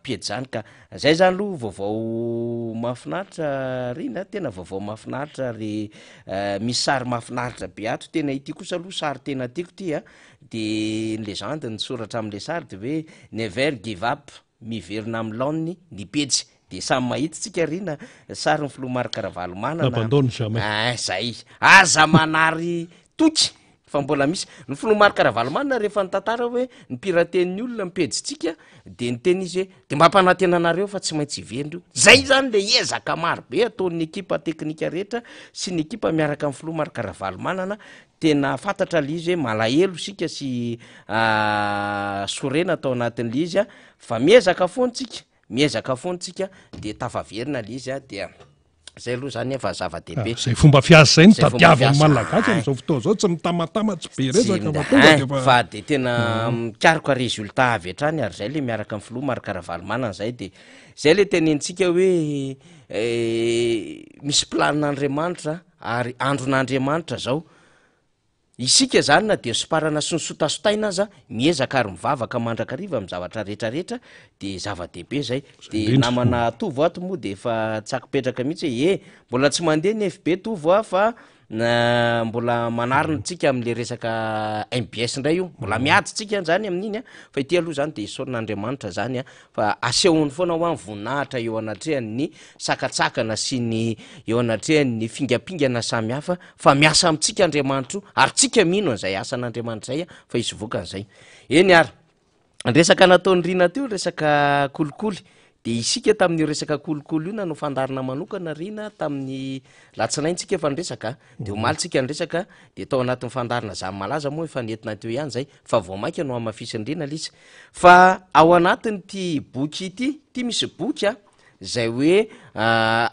pejy zany ka zay zany aloha vaovao mahafinaritra rina tena vaovao mahafinaritra ry misy sary mahafinaritra be ato tena ity kosa aloha sary tena tiako ty de ny légende ny soratra am'le sary de hoe never give up miverina amin'ny laoniny ny pejy de samy mahitsitsika rina sary ny Filoha Marc Ravalomanana zay aza manary toky fa mbola misy ny Filoha Marc Ravalomanana rehefa nitantara hoe ny piraten'ny olona mipejitsika de ny teny izy de mampanantena anareo fa tsy maintsy iverindreo zay zany le ezaka maro be ataon'ny ekipa teknika rehetra sy ny ekipa miaraka amin'ny Filoha Marc Ravalomanana tena fantatra le izy hoe malahelo sika sy sorena atao anatin'le izy fa miezaka foantsika de tafaverina le izy dia zay aloha zany fa zava-dehibe zay fomba fiasa zay ny tadiavan'ny malagasy am'izao fotoa zao tsy mitamatama tsy be resaka fa de tena mikarika résultat avy hatrany ary zay le miaraka amin'ny Filoha Marc Ravalomanana zay de zay le tenentsika hoe misy planin'Andriamanitra ary andron'Andriamanitra zao isika zany na de soparana sy ny sotasotaina aza miezaka ary mivavaka mandrakariva amin'ny zavatra rehetrarehetra de zava-dehibe zay de namana tovo ato moa de efa tsakopetraka mihitsy hoe mbola tsy mandeha ny FB tovo fa mbola manarina tsika am'le resaka MBS ndray io mbola miady tsika zany amin'iny fa ity aloha zany de isaorin'Andriamanitra zany fa asehony foana ho any voninahitra eo anatrehan'ny sakatsakana sy ny eo anatrehan'ny fingapingana samy hafa fa miasa amintsika Andriamanitra ary tsika mino an'izay asan'Andriamanitra zay fa izy vokan'izay eny ary resaka nataon'ny rina teo resaka kolikoly de isika tamin'io resaka kolikoly io nano fandarina manokana rina tamin'ny latsinaintsika efa nresaka de omalitsika nresaka de tao anatin'ny fandarina zany malaza moa efa nentina teo ihany zay fa vao mainka no amafisiny rina lizy fa ao anatiny ty boky ty misy boky zay hoe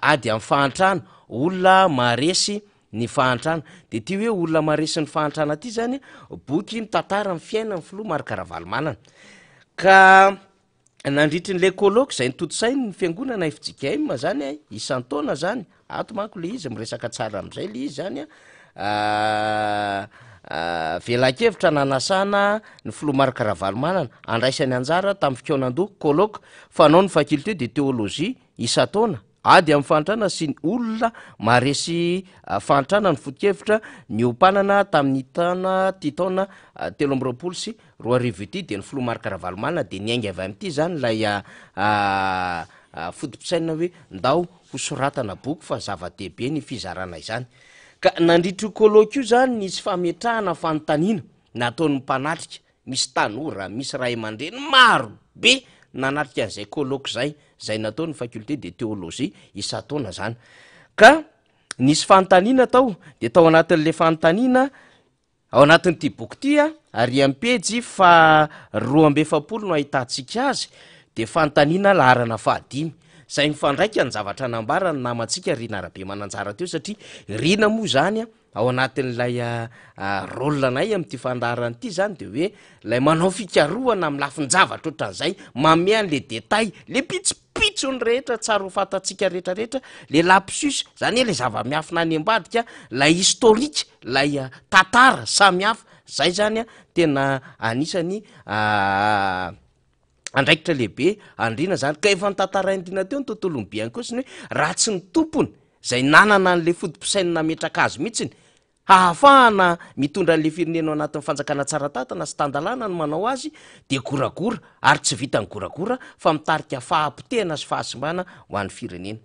ady amin'ny fahantrana olona maresy ny fahantrana de ty hoe olona maresy ny fahantrana ty zany boky mitantara ny fiainan'ny Filoha Marc Ravalomanana ka nandritry n'le koloko zay nitotosainy ny fiangonana FJKM zany isan-taona zany ato manko le izy miresaka tsara am'izay le izy zany velakevitra nanasana ny Filoha Marc Ravalomanana andraisany anjara tamin'ny fikaonandoha koloko fanao ny faculté de théologie isan-taona ady amin'ny fahantrana sy ny olona maresy fahantrana ny foto-kevitra ny ompanana tamin'ny ty taona 13 sy 20 ity de ny Filoha Marc Ravalomanana de niainga avy amin'ity zany lay fotom-pisaina hoe ndao ho soratana boky fa zava-dehibe ny fizarana izany ka nandritry koloko io zany nisy fametrahana fanontaniana nataon'ny mpanatrika misy tanora misy ray aman-dreny maro be nanatrika an'izay koloko zay nataon'ny faculté de théologie isan-taona zany ka nisy fanontaniana tao de tao anatin'le fanontaniana ao anatin'ity boky ty ary ampejy fa 270 no ahitantsika azy de fanontaniana laharana fahadimy zay mifandraika ny zavatra nambarany namantsika rina arabe mananjara teo satria rina moa zany ao anatin'lay rôle anay am'ty fandarany ity zany de hoe lay manao fikaroana amin'ny lafin-javatra ohatran'izay mame an'le détail le pitsopitsony rehetra tsara ho fantatsika rehetrarehetra le lapsus zany hoe le zava-miafina any ambadika lay historique lay tantara samy hafa zay zany tena anisany andraikitra lehibe andrina zany ka efa nitantaraindrina teo ny tontolo ny biany koa siny hoe raha tsy ny tompony zay nanana an'le fodim-pisainy nametraka azy mihitsiny hahafahana mitondra an'le firenena anatin'ny fanjakana tsaratatana sy tandalana no manao azy de goragora ary tsy vita ny goragora fa mitarika fahampotehana sy fahasimbana ho an'ny firenena.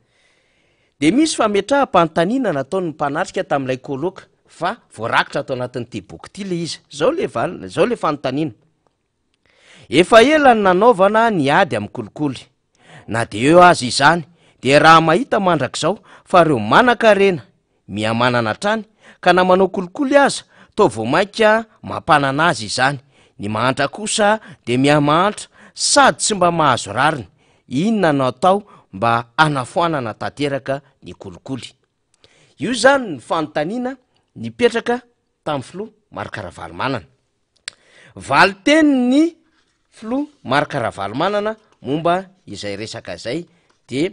De misy fametraha-panontaniana nataony mmpanatrika tamin'ilay koloka fa voarakitra atao anatin'ny ty boky ty le izy zao le fanontaniana. Efa ela ny nanaovana ny ady amin'ny kolikoly na de eo azy izany de raha mahita mandrak'izao fa reo manan-karena miamanana trany ka na manao kolikoly aza to voamaika mampanana azy izany, ny mahantra kosa de miamahantra sady tsy mba mahazo rariny. Inona no atao mba anafoanana tanteraka ny kolikoly? Io zany ny fanontaniana nipetraka tamin'ny filoha Marc Ravalomanana. Valy teny ny filoha Marc Ravalomanana momba izay resaka zay de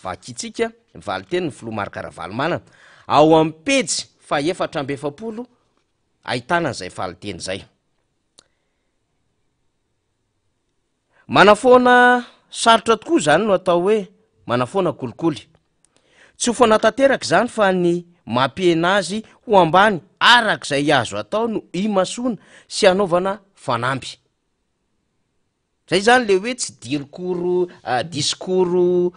vakitsika valy teny ny filoha Marc Ravalomanana ao amin'ny pejy fa 470 ahitana zay valy teny zay. Manafoana sarotra tokoa zany no atao hoe manafoana kolikoly. Tsy ho fanatanteraka zany fa ny mampihena azy ho ambany arak'izay azo atao no imasoana sy anaovana fanamby. Zay zany le hoe tsy dirikoro diskoro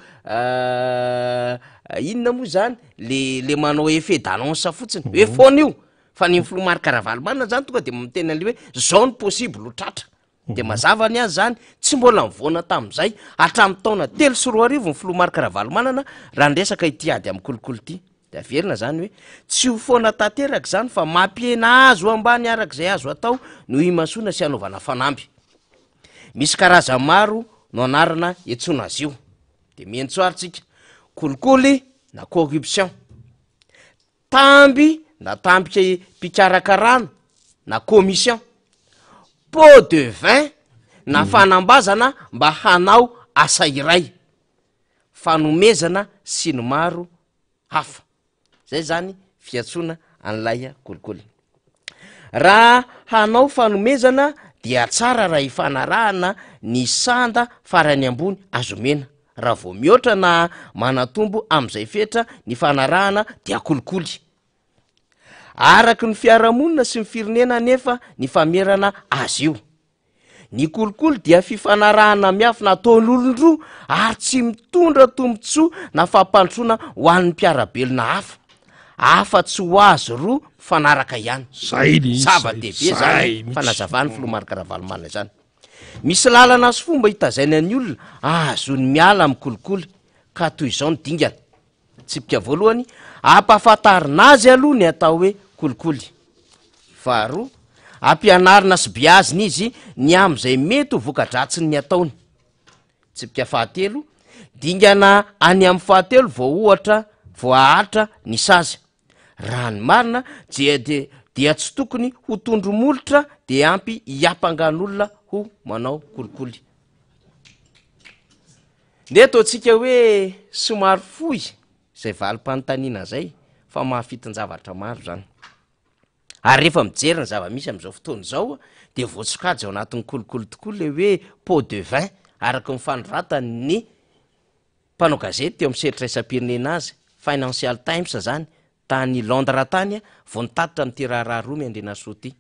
inona moa zany le manao effet d'annonce fotsiny hoe fona io fa ny filoha Marc Ravalomanana zany tonga de miteny an'le hoe zao ny possible ho tratra. De mazava ny azy zany tsy mbola mivoana tamin'izay hatramin'ny taona 3 sy 4 arivo ny filoha Marc Ravalomanana raha ndresaka ity ady amin'ny kolikoly ity. De averina zany hoe tsy ho foana tanteraka zany fa mampihena azo ambany arak'izay azo atao no imasoana sy anaovana fanamby. Misy karazany maro no anarana etsona azy io. De mientsoaritsika kolikoly na corruption, tamby na tambika mpikarakarana na commission, pot de vin na fanambazana mba hanao asa iray, fanomezana sy ny maro hafa. Zay zany fiatsona an'ilay kolikoly. Raha hanao fanomezana dia tsara raha ifanarahana ny sanda farany ambony azomena. Raha vao mihoatra na manatombo am'izay fetra ny fanarahana dia kolikoly. Araky ny fiarahamonina sy ny firenena nefa ny famerana azy io. Ny kolikoly dia fifanarahana miafina ataon'olon-droa ary tsy mitondra tombotsoa na fampandrosoana ho an'ny mpiarabelona hafa. Afa-tsy ho azo roa fanaraka ihany. Zava-dehibe zany fanazavany filoha Marc Ravalomanana zany. Misy lalana sy fomba hitazaina ny olona azony miala amin'ny kolikoly ka toy izao ny dingana. Tsipika voalohany, ampahafantarina azy aloha ny atao hoe kolikoly. Faharoa, ampianarina sy biazina izy ny am'izay mety ho voka-dratsiny ny ataony. Tsipika fahatelo, dingana any amin'ny fahatelo vao ohatra voahatra ny sazy. Raha ny marina dia tsy tokony ho tondromolotra de ampy hiampangan'olona ho manao kolikoly. Nde ataontsika hoe somary fohy zay valim-panontaniana zay fa mahafitin-javatra maro zany. Ary rehefa mijery ny zava-misy am'izao fotoana zao de voatsokajy ao anatin'ny kolikoly tokoa le hoe pot de vin araky ny fanoratany ny mpanao gazety teo amin'ny seritran-tsapirenena azy Financial Times zany tany Londres tany vao nitatitra n'ity raharaha roa miandrena soa ty.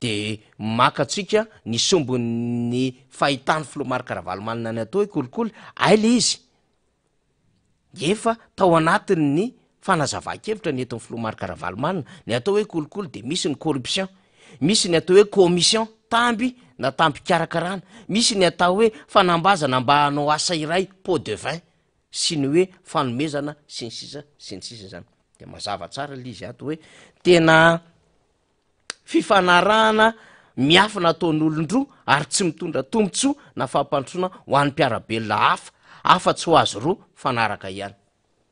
De makatsika ny sombon'ny fahitany filoha Marc Ravalomanana ny atao hoe kolikoly, ay le izy efa tao anatiny ny fanazava-kevitra ny eton'ny filoha Marc Ravalomanana ny atao hoe kolikoly. De misy ny corruption, misy ny atao hoe commission, tamby na tampi-karakarana, misy ny atao hoe fanambazana mba hanao asa iray, pot de vin, sy ny hoe fanomezana sy ny sisa zany. De mazava tsara le izy ato hoe tena fifanarahana miafina ataon'olon-droa ary tsy mitondra tombotsoa na fampandrosoana ho an'ny mpiarabelona hafa, afa-tsy ho azo roa fanaraka ihany.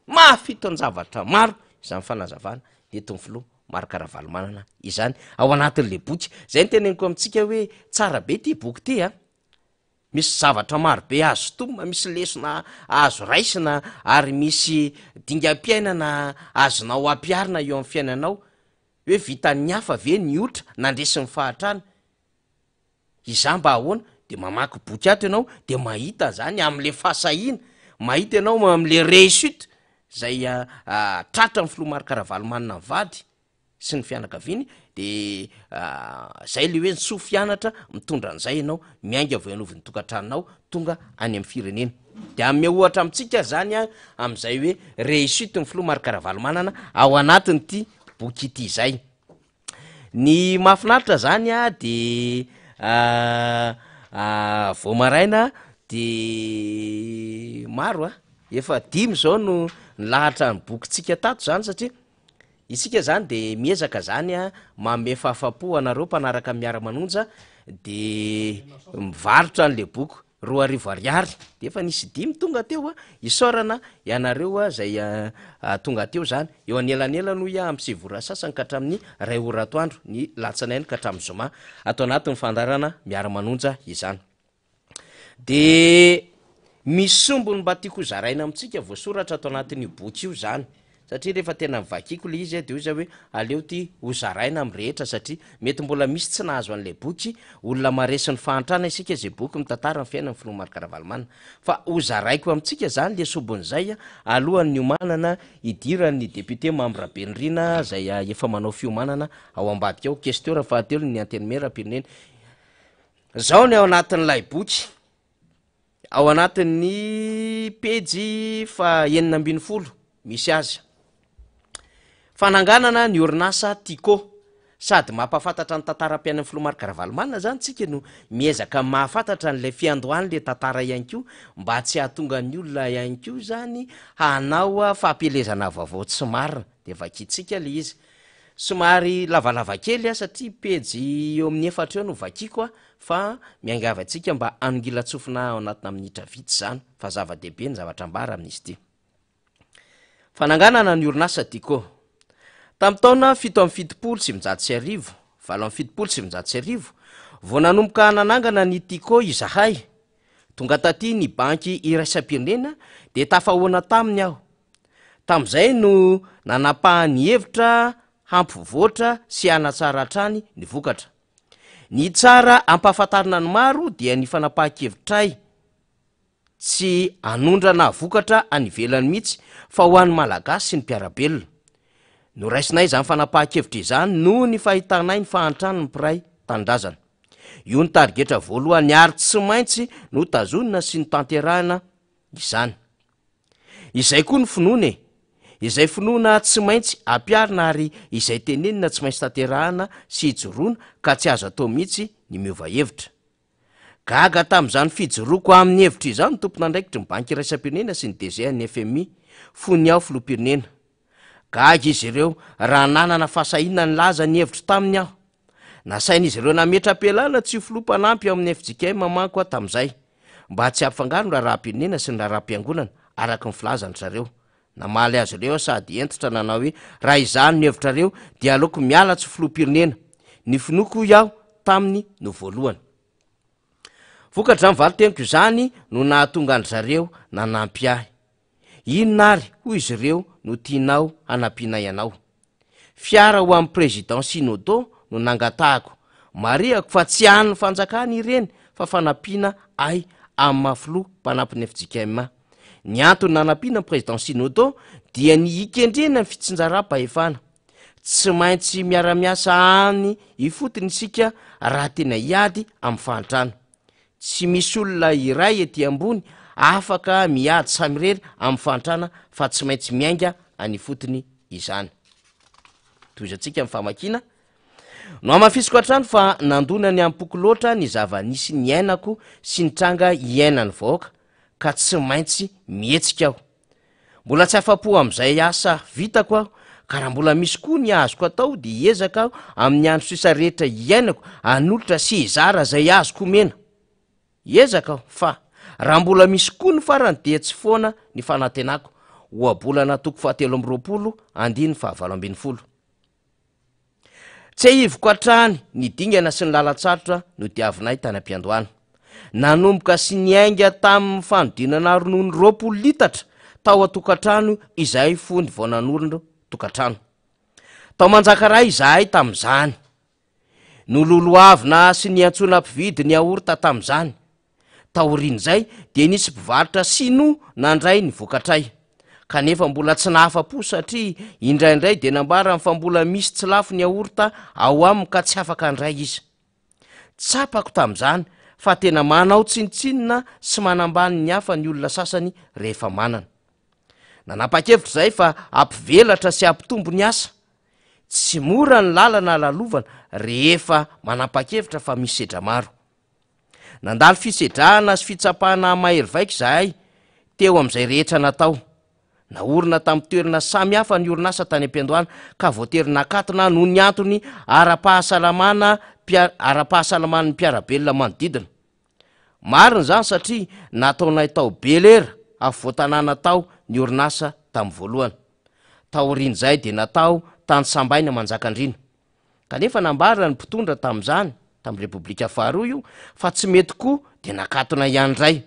Mahafito ny zavatra maro izany fanazavana eton'ny filoha Marc Ravalomanana izany ao anatin'le boky. Zay ny teneniko amintsika hoe tsara be ty boky ty a. Misy zavatra maro be azo tomba, misy lesona azo raisina ary misy dingam-piainana azonao ampiarina eo amin'ny fiainanao hoe vitan'ny hafa ve ny otra nandresin'ny fahatrana. Izany mba ahoana de mamaky boky ato ianao de mahita zany am'le fasahiana, mahita ianao am'le réussite zay tratra amin'ny filoha maro karavalomanina vady sy ny fianakaviany de zay le hoe nysoa fianatra mitondra an'izay ianao miainga vo ianovin'ny tokantranonao tonga any amin'ny firenena de ame ohatra amitsika zany am'izay hoe réussite ny filoha maro karavalomanana ao anatiny ty boky ity zay ny mahafinaritra zany de vao maraina de maro efa 5 zao no nilahatra ny bokytsika tato zany satria isika zany de miezaka zany mame fahafapo anareo mpanaraka miara-manonja de mivarotra an'le boky 2 ariary de efa nisy 5 tonga teo isaorana ianareo zay tonga teo zany eo anelanela no am'y sivora sasany ka hatramin'ny 2 ora atoandro ny latsanainy ka hatramin'ny zoma atao anatin'ny fandarana miara-manonja izany de misy sombony mba tiako zaraina amitsika voasoratra atao anatin'io boky io zany satria rehefa tena mivakiko le izy de oza hoe aleo ty hozaraina amrehetra satria mety mbola misy tsy nahazo an'le boky olona maresin'ny fahantrana isika zay boky mitantara ny fiainany filoha maro karavalomanina fa hozaraiko amitsika zany le sombon'zay alohan'ny omanana idiran'ny député membre benrina zay efa manao fiomanana ao ambadika ao questeur fahatelo ny antenimera-pirenena zao ny ao anatin'lay boky ao anatin'ny pejy fa 9 misy azy fananganana ny orinasa Tico sady mampafantatra ny tantaram-piainan'ny filoha maro karavalomanina zany tsika no miezaka mahafantatra n'lay fiandohany le tantara ihany ko mba tsy hahatonga ny olona ihany ko zany hanao fahampelezana vaovao tsy marina de vakitsika le izy somary lavalava kely satria pejy eo amin'ny 4 eo no vakiko fa miangavatsika mba anongilatsofina ao anatina minitra vitsy zany fa zava-dehibe ny zavatra ambara amin'izy ty fananganana ny orinasa Tico tamin'ny taona 7 vao nanomboka nanangana ny Tico izahay tonga taty ny banky iraisam-pirenena de tafahoana taminy aho tam'izay no nanapahany hevitra hampivoatra sy anatsara hatrany ny vokatra ny tsara ampahafantarina ny maro dia ny fanapahan-kevitray tsy anondrana vokatra anivelany mihitsy fa ho an'ny malagasy sy ny mpiarabelona no raisinay zany fanapahan-kevitra izany no ny fahitanay ny fahantrano ny mpiray tandrazana io ny tarigetra voalohany ary tsy maintsy no tazonina sy ny tanterahana izany izay koa ny finoana izay finoana tsy maintsy ampiarina ary izay tenenina tsy maintsy tanterahana sy hijoroana ka tsy azo atao mihitsy ny miova hevitra gaga tam'izany fijoroako amin'ny hevitra izany tompona andraikitry ny banky iraisam-pirenena sy ny DG ny FMI fony aho filoha-pirenena gaga izy ireo raha nanana fahasahiana ny laza ny hevitra taminy aho nasain'izy ireo nametra-pialana tsy filoha-panampy amin'ny FJK mamanko tam'izay mba tsy hampifangaro ny raharam-pirenena sy ny raharam-piangonana araky ny filazany zareo namaly azy ireo sady entitra nanao hoe raha izany ny hevitra reo dia aleoko miala tsy filoha-pirenena ny finoko iaho taminy no voalohany vokatra mivaliteniko izany no nahatonga any zareo nanampy ahy inona ary hoy izy ireo no tianao hanampiana ianao fiara ho amin'ny président Sinodo no nangatahako mariako fa tsy hany fanjakany ireny fa fanampiana ahy amin'ny mahafiloha mpanampiny FJKM ny antony nanampiana président Sinodo dia ny ikendrena ny fitsinjaram-pahefana tsy maintsy miara-miasa any ifotony isika raha tena hiady amin'ny fahantrano tsy misy olona iray ety ambony afaka miady samirery amin'ny fahantrana fa tsy maintsy miainga any fotony izany toizatsika amin'ny famakina no amafisiko hatrano fa nandona ny ampoko loatra ny zava-nisy ny ainako sy ny tranga iainany vahoaka ka tsy maintsy mihetsika aho mbola tsy afa-po amin'izay asa vitako aho ka raha mbola misy koa ny azoko atao de hiezaka aho amin'ny andro sisa rehetra iainako anolotra sy hizara zay azoko mena hiezaka aho fa raha mbola misy koa ny farany de tsy foana ny fanantenako oabolana toko 7 andiny 7 tsy ahivoko hatrany ny dingana sy ny lalatsarotra no diavinay tany am-piandohana nanomboka sy ny ainga tamin'ny fanodinana ronono 20 litatra tao atokantrano izay fony vao nanorona tokantrano tao manjakaray izahay tam'izany nololoavina sy ny antsona mpividy ny aorita tam'izany taorian'izay de nisy mpivarotra sino nandray ny vokatray kanefa mbola tsy nahafa-po satria indraindray de nambara fa mbola misy tsy lafo ny aorta ao aminy ka tsy afaka andray izy. Tsapako tam'izany fa tena manao tsinitsinina sy manambany ny hafa ny olona sasany rehefa manana. Nanapa-kevitra zay fa ampivelatra sy ampitombo ny asa. Tsy mora ny lalana lalovana rehefa manapa-kevitra fa misy sedra maro. Nandalo fisedrahana sy fitsapahana mahery vaika zahay teo am'izay rehetra natao. Naorina tamin'ny toerana samy hafa ny orinasa tany am-piandohana ka voatery nakatona noho ny antony ara-pahasalaman'ny mpiarabelona manodidina. Mariny zany satria nataonay tao belera avotanana tao ny orinasa tamin'ny voalohany. Taorian'izay de natao tany sambaina manjakandrina. Kanefa nambara ny mpitondra tamin'izany tamin'ny repoblika faharoa io fa tsy mety koa de nakatona ihany ray.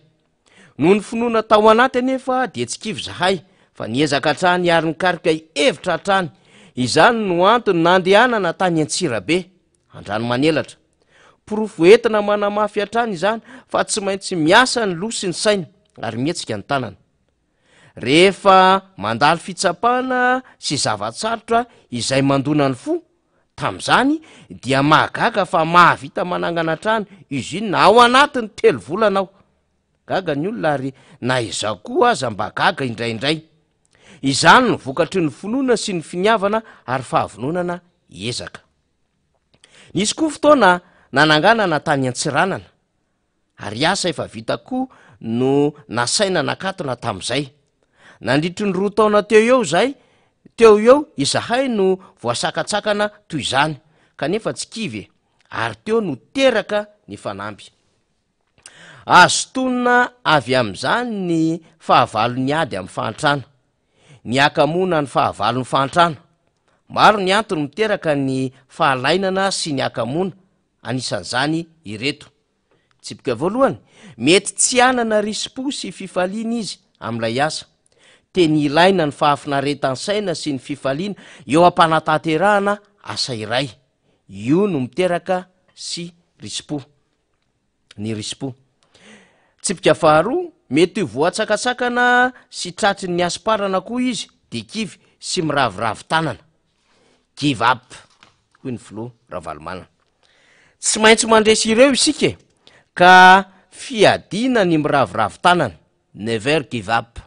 Noho ny finoana tao anaty anefa de tsy kivy zahay fa niezaka hatrany ary nikarika hevitra hatrany. Izany no antony nandehanana tany Antsirabe andrano manelatra. Porofo entina manamafy hatrany izany fa tsy maintsy miasa ny loha sy ny saina ary mietsika ny tanana. Rehefa mandalo fitsapahana sy zavatsarotra izay mandona ny fo tam'izany dia mahagaga fa mahavita manangana trano izy iny na ao anatiny 3 volana ao. Gaga ny olona ary na iza koa aza mba gaga indraindray. Izany no vokatry ny finoana sy ny finiavana ary fahavononana ezaka. Nisy koa fotoana nananganana tany Antsiranana ary asa efa vita koa no nasaina nakatona tam'izay. Nandritry ny 2 taona teo eo izahay no voasakatsakana toy izany kanefa tsy kivy ary teo no teraka ny fanamby. Azo tonina avy am'izany ny fahavalony ady amin'ny fahantrana, ny akamona ny fahavalony fahantrana. Maro ny antony miteraka ny fahalainana sy ny akamona, anisan'izany ireto. Tsipika voalohany, mety tsy anana rispo sy fifaliana izy amin'ilay asa. Teny ilaina ny fahafinaretany saina sy ny fifaliana eo am-panatanterahana asa iray. Io no miteraka sy rispo. Ny rispo. Tsipika faharoa, mety voatsakatsakana sy tratry ny asparana koa izy de kivy sy miraviravy tanana. Give up, hoy ny filoha Ravalomanana. Tsy maintsy mandresy ireo isika ka fiadina ny miraviravy tanana. Never give up.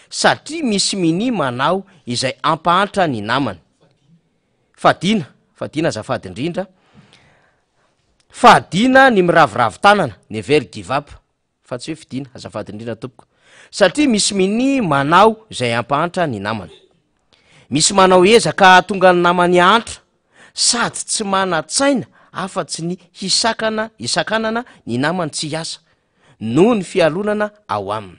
Satria misy mini manao izay ampahantra ny namany. Fadina azafady indrindra. Fadina ny miraviravy tanana. Never give up. Fa tsy hoe fidina, azafady indrindra tompoko. Satria misy mini manao izay ampahantra ny namany. Misy manao ezaka tonga ny namany antra sady tsy mana-tsaina afa-tsy ny hisakanana ny namany tsy hiasa noho ny fialonana ao aminy.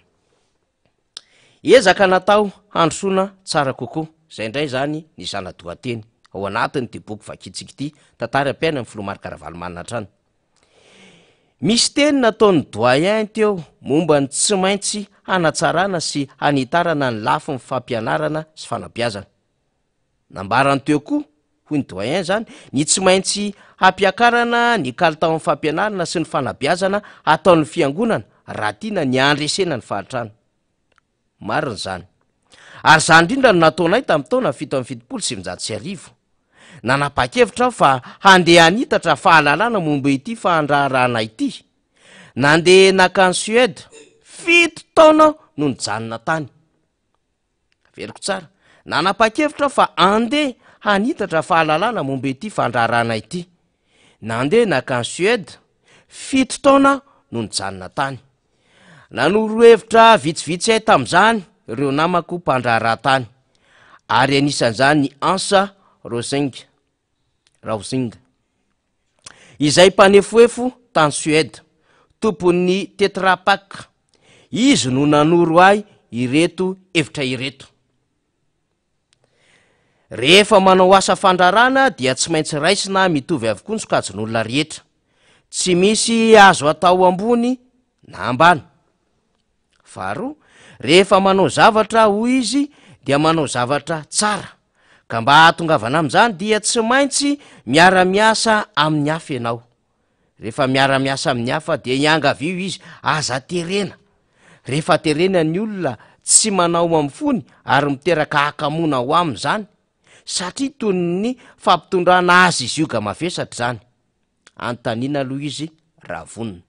Ezaka natao handrosoana tsara kokoa. Zay indray zany ny zana-dohateny ao anatiny ty boky vakitsika ity, tantara am-piaina amin'ny filoha Marika Ravalomanana trano. Misy teny nataon'ny doyen teo momba ny tsy maintsy hanatsarana sy hanitarana ny lafo ny fampianarana sy fanabeazana. Nambarany teo koa, hoy ny doyen zany, ny tsy maintsy hampiakarana ny kalitao amin'ny fampianarana sy ny fanabeazana ataon'ny fiangonana raha tiana ny andresena ny fahatrano. Mariny zany. Ary zany indrindra no nataonay tamin'ny taona 1779. Nanapa-kevitra aho fa handeha hanitatra fahalalana momba ity fahandraharahana ity. Nandeha nakany Suède 7 taona no nijanona tany. Veriko tsara. Nanapa-kevitra fa handeha hanitatra fahalalana momba ity fahandraharahana ity. Nandeha nakany Suède 7 taona no nijanona tany. Nanoro-hevitra vitsivitsy ahy tam'izany ireo namako mpandraharaha-tany. Ary anisan'izany ny Ansa Raozinga, izay mpanefoefo tany Suède, tompon'ny Tetra Pak. Izy no nanoro ahy ireto hevitra ireto. Rehefa manao asa fandrarana dia tsy maintsy raisina mitovy avokoa ny sokajin'olona rehetra. Tsy misy azo atao ambony na ambany. Faharoa, rehefa manao zavatra hoy izy dia manao zavatra tsara. Ka mba hatongavana amin'izany dia tsy maintsy miara-miasa amin'ny hafa ianao. Rehefa miara-miasa amin'ny hafa dia hiangavio izy aza terena. Rehefa terena ny olona tsy manao amin'ny fony ary miteraka hakamona ho am'izany satria toy ny fampitondrana azy izy io ga mavesatra zany. Antanina Louise Ravonina.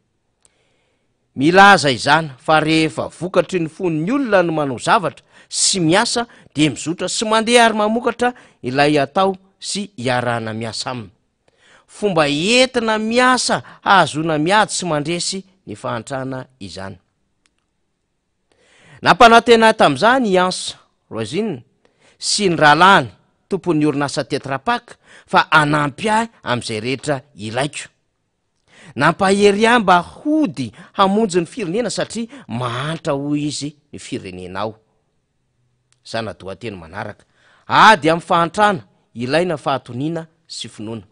Milaza izany fa rehefa vokatry ny fon'ny olona no manao zavatra sy miasa de mizotra sy mandeha ary mamokatra ilay atao sy iarahana miasa aminy. Fomba entina miasa ahazona miady sy mandresy ny fahantrana izany. Nampanantena tam'izany Iansa Roisine sy ny rahalany tompon'ny orinasa Tetra Pak fa anampy ahy am'izay rehetra ilaiko. Nampahery ahy mba hody hamonjy ny firenena satria mahantra hoy izy ny firenenao. Zana-dohateny manaraka. Ady amin'ny fahantrana ilaina fahatoniana sy finoana.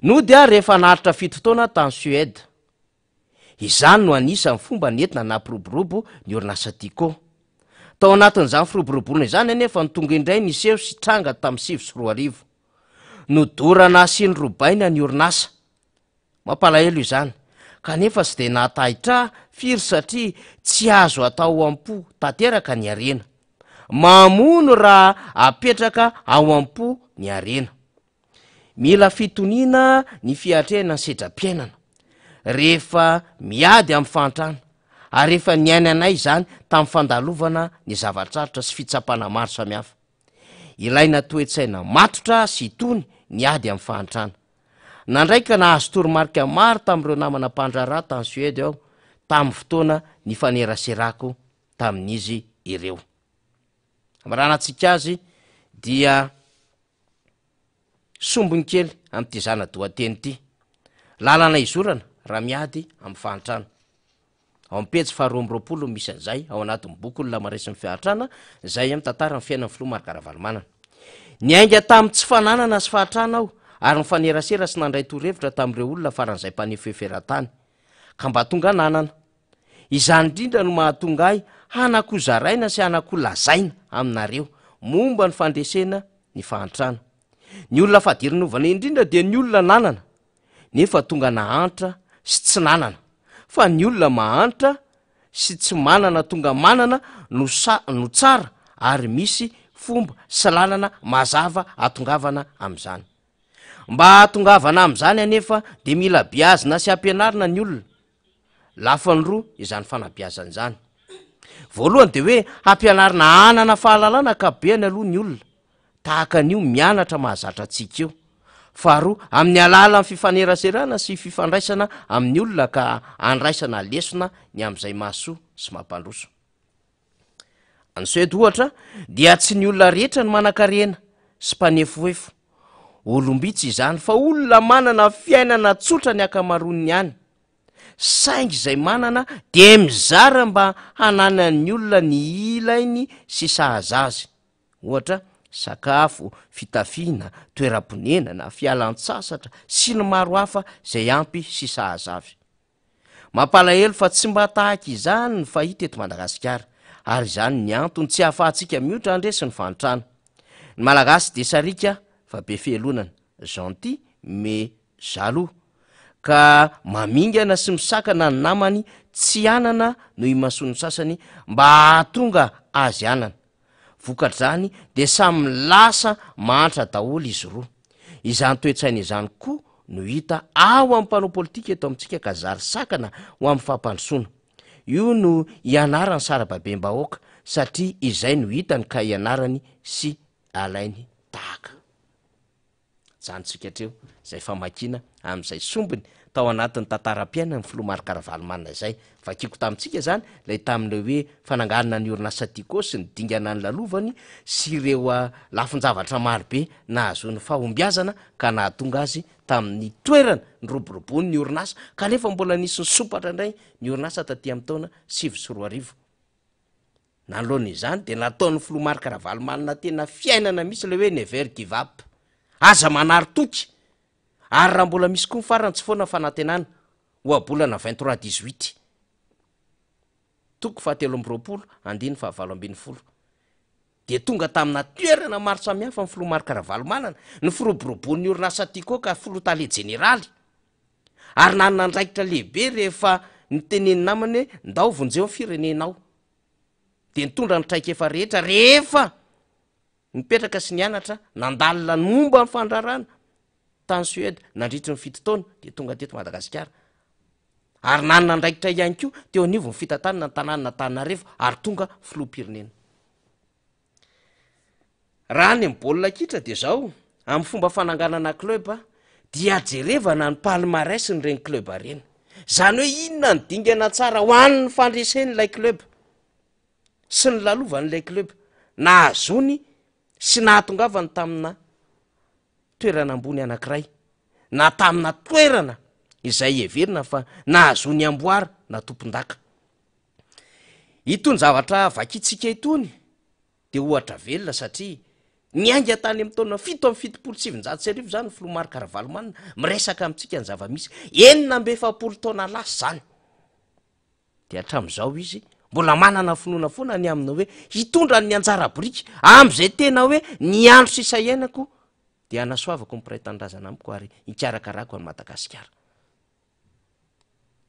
Nody ahy rehefa naharitra 7 taona tany Suède. Izany no anisan'ny fomba nentina nampiroborobo ny orinasa Tico. Tao anatin'izany firoboroborona izany anefa ny tonga indray niseho sy tranga tamin'ny 2024. Nodorana sy nyrobaina ny orinasa. Mampalahelo izany. Kanefa sy de natahitra firy satria tsy azo atao am-po tanteraka ny arena. Mamono raha apetraka ao am-po ny arena. Mila fitoniana ny fiatrehana ny sedra-piainana. Rehefa miady amin'ny fahantrana, ary rehefa niainanay izany tamin'ny fandalovana ny zava-tsarotra sy fitsapana maro samihafa. Ilaina toe-tsaina matotra sy itony ny ady amin'ny fahantrana. Nandraika nahazo toromarika maro tamin'ireo namana mpandrarà tany Suède aho tamin'ny fotoana ny faneraserako tamin'izy ireo. Amranantsika azy dia sombony kely amin'ity zana-dohateny ity. Lalana izorana raha miady amin'ny fahantrana. Ao amin'ny pejy 220 misy an'izay ao anatin'ny boky Olona Maresy ny Fahantrana, izay amin'ny tantara ny fiainan'ny filoha Marc Ravalomanana. Niainga tamin'ny tsy fananana sy fahantrana aho ary nifanerasera sy nandray torohevitra tamin'ireo olona faran'izay mpanefeferan-tany ka mba tonga nanana. Izany indrindra no mahatonga ahy hanakuzaraina sy hanakolazaina aminareo momba ny fandresena ny fahantrana. Ny olona fahadirin'ovana indrindra dia ny olona nanana, nefa tonga nahantra sy tsy nanana. Fa ny olona mahantra sy tsy manana tonga manana no tsara ary misy fomba sy lalana mazava atongavana am'izany. Mba atongavana am'izany anefa de mila biazina sy ampianarina ny olona. Lafany roa izany fanabiazana izany. Voalohany de hoe ampianarina anana fahalalana akabeany aloha ny olona. Tahaka an'io mianatra mahazatra antsika eo. Faharoa amin'ny alalan'ny fifaneraserana sy fifandraisana amin'ny olona ka andraisana lesona ny am'izay mahasoa sy mampandroso. Any Suède ohatra dia tsy ny olona rehetra ny manan-karena sy mpanefoefo. Olombitsy izany fa olona manana fiainana tsotra ny akamaroany ihany. Saingy izay manana de mizara mba hananan'ny olona ny ilainy sy sahaza azy. Ohatra sakafo, fitafiana, toeram-ponenana, fialan-tsasatra sy ny maro hafa izay ampy sy sahazavy. Mampalahelo fa tsy mba tahaka izany ny fahita eto Madagasikara, ary izany ny antony tsy ahafahantsika miotra andresy ny fahantrana. Ny Malagasy de sarika fa be fielonana, gentil mais jaloux, ka mamingana sy misakana ny namany tsy anana no imasoany sasany mba hahatonga azy anana. Vokatr'izany de samy lasa mahantra daholo izy roa. Izany toe-tsaina izany koa no hita ao amin'ny mpanao politika eto amintsika ka zary sakana ho amin'ny fampandrosoana. Io no ianarany sarababem-bahoaka satria izay no hitany ka ianarany sy alainy tahaka. Janontsika hatreo izay famakina amin'izay sombiny tao anatin'ny tantaram-piainana ny filoha Marc Ravalomanana izay. Vakiko tamintsika zany lay tamin'ilay hoe fananganana ny orinasa Tico sy ny dingana ny lalovany sy ireo lafin-javatra marobe nahazony fahombiazana ka nahatonga azy tamin'ny toerana ny roborobony ny orinasa kanefa mbola nisy ny sopatra indray ny orinasa taty amin'ny taona 2024. Nanoloana izany de nataon'ny filoha Marc Ravalomanana tena fiainana misy le hoe never give up. Aza manary toky. Ary raha mbola misy koa farany tsy foana fanantenana ho abolana 23-18. Toko 720 andiny 720. De tonga tamina toerana maro samihafa ny filoha Marc Ravalomanana ny firoborobon'ny orinasa Tico ka filoha tale jeneraly. Ary nanana andraikitra lehibe rehefa niteneny namany hoe ndao vonjeo ny firenenao. de nitondra ny traika efa rehetra rehefa mipetraka sy nianatra nandalina ny momba ny fandrarana tany Suède nandritry ny fito taona de tonga teto Madagasikara ary nanana ndraikitra ihany koa teo anivo ny fitantanana ny tanàna Antananarivo ary tonga filoham-pirenena. Raha any amin'ny baolina kitra de zao amin'ny fomba fananganana club dia jerevana ny palmarès n'ireny club reny. Zany hoe inona ny dingana tsara ho an'ny fandresen'ilay club sy ny lalovan'ilay club nahazony sy nahatongavany tamina toerana ambony anankiray na tamina toerana izay everina fa nahazony amboara na tompon-daka. Itony zavatra vakitsika itony de ohatra velona satria niainga tany amin'ny taona 777 zany Filomark Ravalomanana miresaka amintsika ny zava-misy 770 taona lasa zany. De hatramin'izao izy mbola manana finoana foana ny amina hoe hitondra ny anjara boriky am'izay tena hoe ny andro sisa iainako de anasoavako ny mpiray tanindrazana amiko ary ikarakarako any Madagasikara.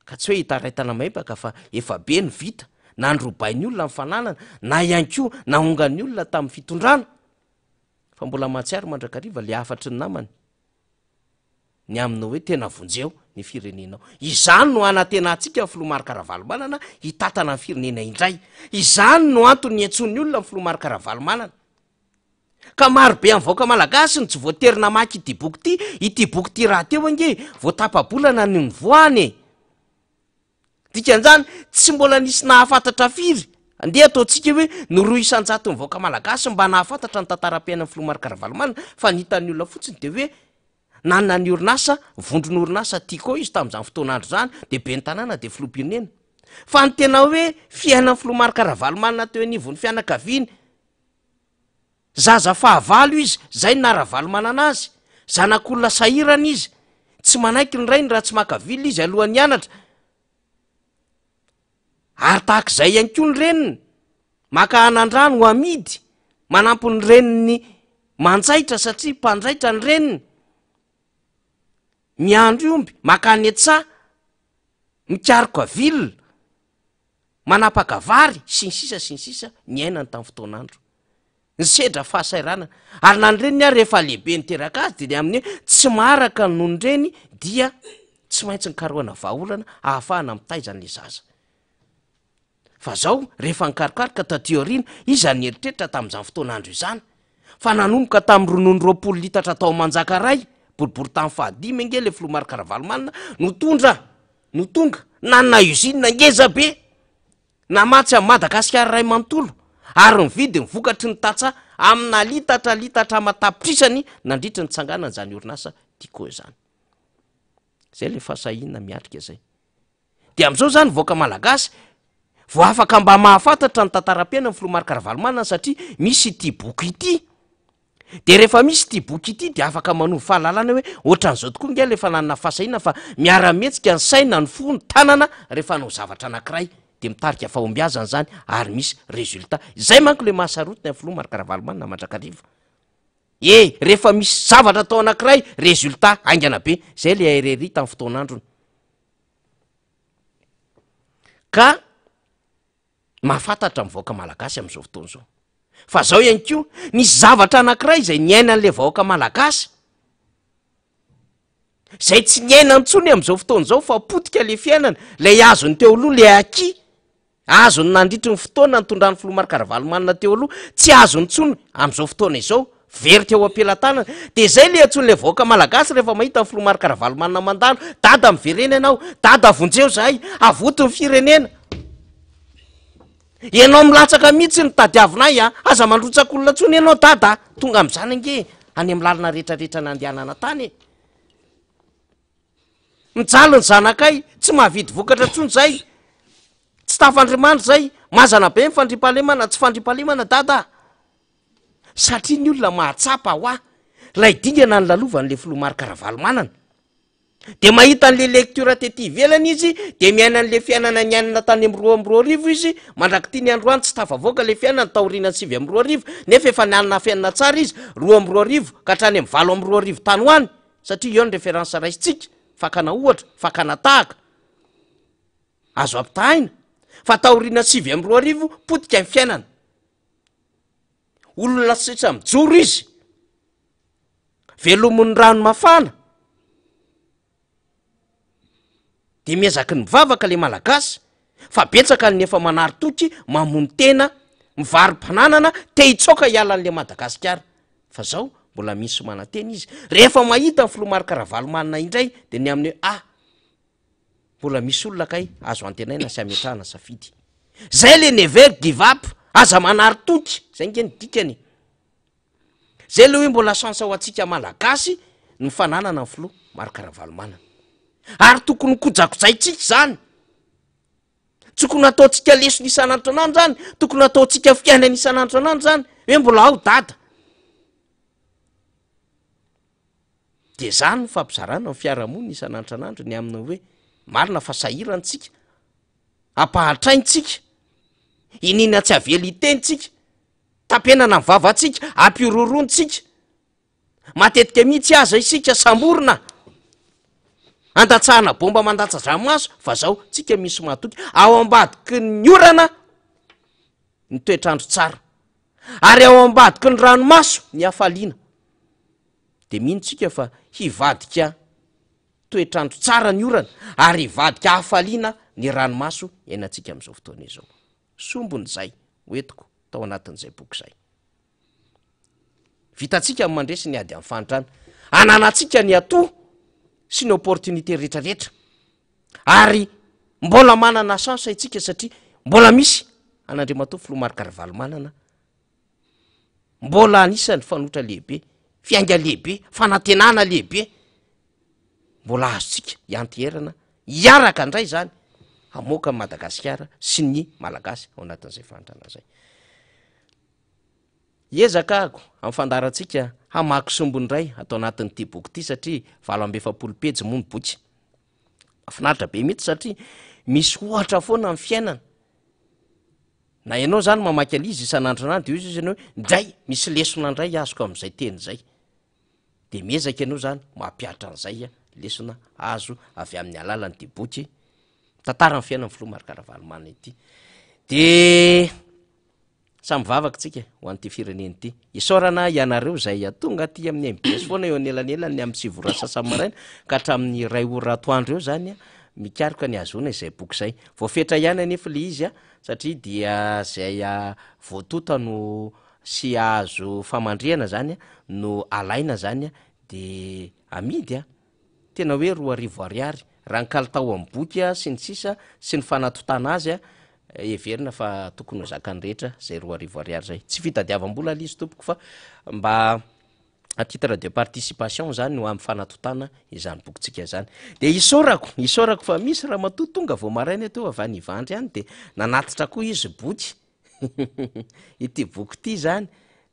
Ka tsy hoe hitaraitana maibaka fa efa be ny vita na ndrobainy olona ny fananana na ihany koa nahongan'ny olona tamin'ny fitondrana fa mbola mahatsiaro mandrakariva le afatry ny namany ny amina hoe tena vonjeo ny firenenao. Izany no anatenantsika ny Filomark Ravalomanana hitatana ny firenena indray. Izany no antony iantson'ny olona ny Filomark Ravalomanana. Ka maro be amin'ny vahoaka malagasy ny tsy voaterina maky ity boky ity raha teo ange voatapabolana ny nivoany. Dikan'izany tsy mbola nisy nahafantatra firy andeha ataontsika hoe no 200 ny vahoaka malagasy mba nahafantatra ny tantaram-piainan'ny Filomark Ravalomanana fa ny hitan'ny olona fotsiny de hoe nanana ny orinasa vondrony orinasa tiako izy tamin'izany fotoanandro zany de be ny tanàna de filoham-pirenena. Fa ny tena hoe fiainan'ny Filomark Ravalomanana teo anivon'ny fianakaviany zaza fahavalo izy zay ny Ravalomanana azy zanak'olona sahirana izy tsy manaiky ny rainy raha tsy makavily izy alohan'ny hianatra ary tahak'izay ihany koa ny reniny maka anandrano ho amidy manampy ny reniny manjaitra satria mpanjaitra ny reniny miandro omby maka any an-tsaha mikaroka vilona manapaka vary sy ny sisa ny ainany tamin'ny fotoanandro ny sedra fahasairana ary na ny reniny ary rehefa lehibe niteraka azy de amin'ny hoe tsy maharaka noho ny reny dia tsy maintsy ny karoana vahaolana ahafahana mitaizan'le zaza. Fa zao rehefa nikarokaroka tatiorina izany eritreritra tamin'izany fotoanandro izany fa nanomboka tamin'ny 220 litatra tao Manjakaray boribory tamin'ny fahadimy ange le Filomark Ravalomanana no tonga nanana usine ngeza be namatsy amin'ny Madagasikara ray manontolo ary ny vidy ny vokatry ny tatsa amina litatra matapitrisany nandritry ny tsanganana zany orinasa tiako zany. Zay le fahasahiana miatrika zay. De am'izao zany voaka malagasy vo afaka mba mahafantatra ny tantaram-piainan'ny Filomark Ravalomanana satria misy ity boky ity. De rehefa misy ity boky ity de afaka manovo fahalalana hoe ohatran'izao tokoa nge lefa nanana fahasahiana fa miara-mihetsika ny saina ny fo ny tanana rehefa hanao zavatra anankiray de mitarika fahombiazana zany ary misy résultat. Zay manko le mahasarotiny Filomark Ravalomanana mandrakariva. Rehefa misy zavatra atao anankiray résultat aingana be zay le arery tamin'ny fotoanandrony. Ka mahafantatra mivoaka malagasy amin'izao fotoana zao. Fa zao ihany koa nisy zavatra anankiray zay niainan'le vahoaka malagasy zay tsy niainany tsony amin'izao fotoana zao fa potika le fiainana lay azony teo aloha le aki azony nandritry ny fotoana nitondran'ny Filomark Ravalomanana teo aloha tsy azony tsony amin'izao fotoana izao very teo am-pelantanana. De zay le antsony le vahoaka malagasy rehefa mahita ny Filomark Ravalomanana mandalo dada miverena ianao dada vonjeo zahay avotiny firenena ianao milatsaka mihitsy ny tadiavinay aza mandrotsaka olona tsony ianao dada tonga am'izany ange any amin'ny lalina rehetrarehetra nandehanana tany mijaly ny zanakay tsy mahavidy vokatra tsony zay tsy tafandrimandry zay mazana be mifandrimpahalemana tsy fandrimpahalemana dada satria ny olona mahatsapa ho lay dingana ny lalovan'le Filomark Ravalomanana de mahita an'le lecture tety ivelany izy de miaina an'le fiainana niainana tany amin'ny 2 izy mandraky tia ny androany tsy tafavoaka le fiainana taoriana 7 nefa efa nianana fiainana tsara izy 2 ka hatrany amin'ny 7 tany ho any satria eo ny référence raisitsika fakana ohatra fakana tahaka azo ampitahaina fa taoriana 7 potika ny fiainana olona sitra mijoro izy velomon'ny rano mafana de miazaky ny mivavaka le malagasy fa betsaka ny efa manary toky mamony tena mivary-pananana te hitsoka hialan'le Madagasikara fa zao mbola misy mananteny izy rehefa mahita ny filomarikaravalomana indray de ny amin'ny hoe mbola misy olona kay azo antenaina sy ametrahana safidy zay le never give up aza manary toky zay nge ny dikany zay le hoe mbola chance ho atsika malagasy ny fananana ny filomarikaravalomana ary tokony kojakojaitsika zany tokony ataotsika leso n'isan'andro anandro zany tokony ataotsika fiainana isan'andro anandro zany hoe mbola ao dada de zany ny fampizarana ny fiarahamony isan'andro anandro ny aminy hoe marina fa sahirantsika ampahatraintsika inina tsy avely itentsika tampenana mivavatsika ampiororontsika matetika mihitsy aza isika samborona andatsahana bomba mandatsa dranomaso fa zao tsika misy mahatoky ao ambadiky ny orana ny toetrandro tsara ary ao ambadiky ny ranomaso ny hafaliana de mino tsika fa hivadika toetrandro tsara ny orana ary hivadika hafaliana ny ranomaso iainantsika am'izao fotoana izao sombony zay hoetiko tao anatin'izay boky zay vitatsika mandresy ny ady amin'ny fanitrana ananatsika ny ato sy ny opportunité rehetrarehetra ary mbola manana chance itsika satria mbola misy an'Andriamatoa filomarikaravalomana mbola anisany fanotra lehibe fiainga lehibe fanantenana lehibe mbola azotsika iantierana hiaraka indray zany hamoaka Madagasikara sy ny malagasy ao anatin'izay fanitrana zay ezakako amin'ny fandarantsika hamaky sombony ray atao anatin'ity boky ity satria 7 pejy moa ny boky mafinaritra be mihitsy satria misy ohatra foana amin'ny fiainana na ianao zany mamaky alizy isan'andro anandro io izy ianao ndray misy lesona ndray azoko amin'izay teny zay de miezaka ianao zany mampiatra an'izay lesona azo avy amin'ny alalan'ity boky tantara ny fiainan'ny filomarikaravalomana ity de samy vavaka tsika ho an'ity fireneny ity isaorana ianareo zay tonga aty amin'ny MBS foana eo anelanelany amin'ny 7 sasa-maraina ka hatramin'ny 2 atoandro eo zany mikaroka ny azona izay boky zay voafetra ihany anefa le izy satria dia zay voatota no sy azo famandriana zany no alaina zany de amidy tena hoe 2 ariary raha ny kalitao amin'ny boky sy ny sisa sy ny fanatotana azy everina fa tokony ho zakany rehetra zay 2 ariary zay tsy fitadiavam-bola lizy tompoko fa mba à titre de participation zany no amin'ny fanatotana izany bokytsika zany de isaorako fa misy raha matoa tonga vao maraina teo avy any Ivandry any de nanatitra koa izy boky ity boky ity zany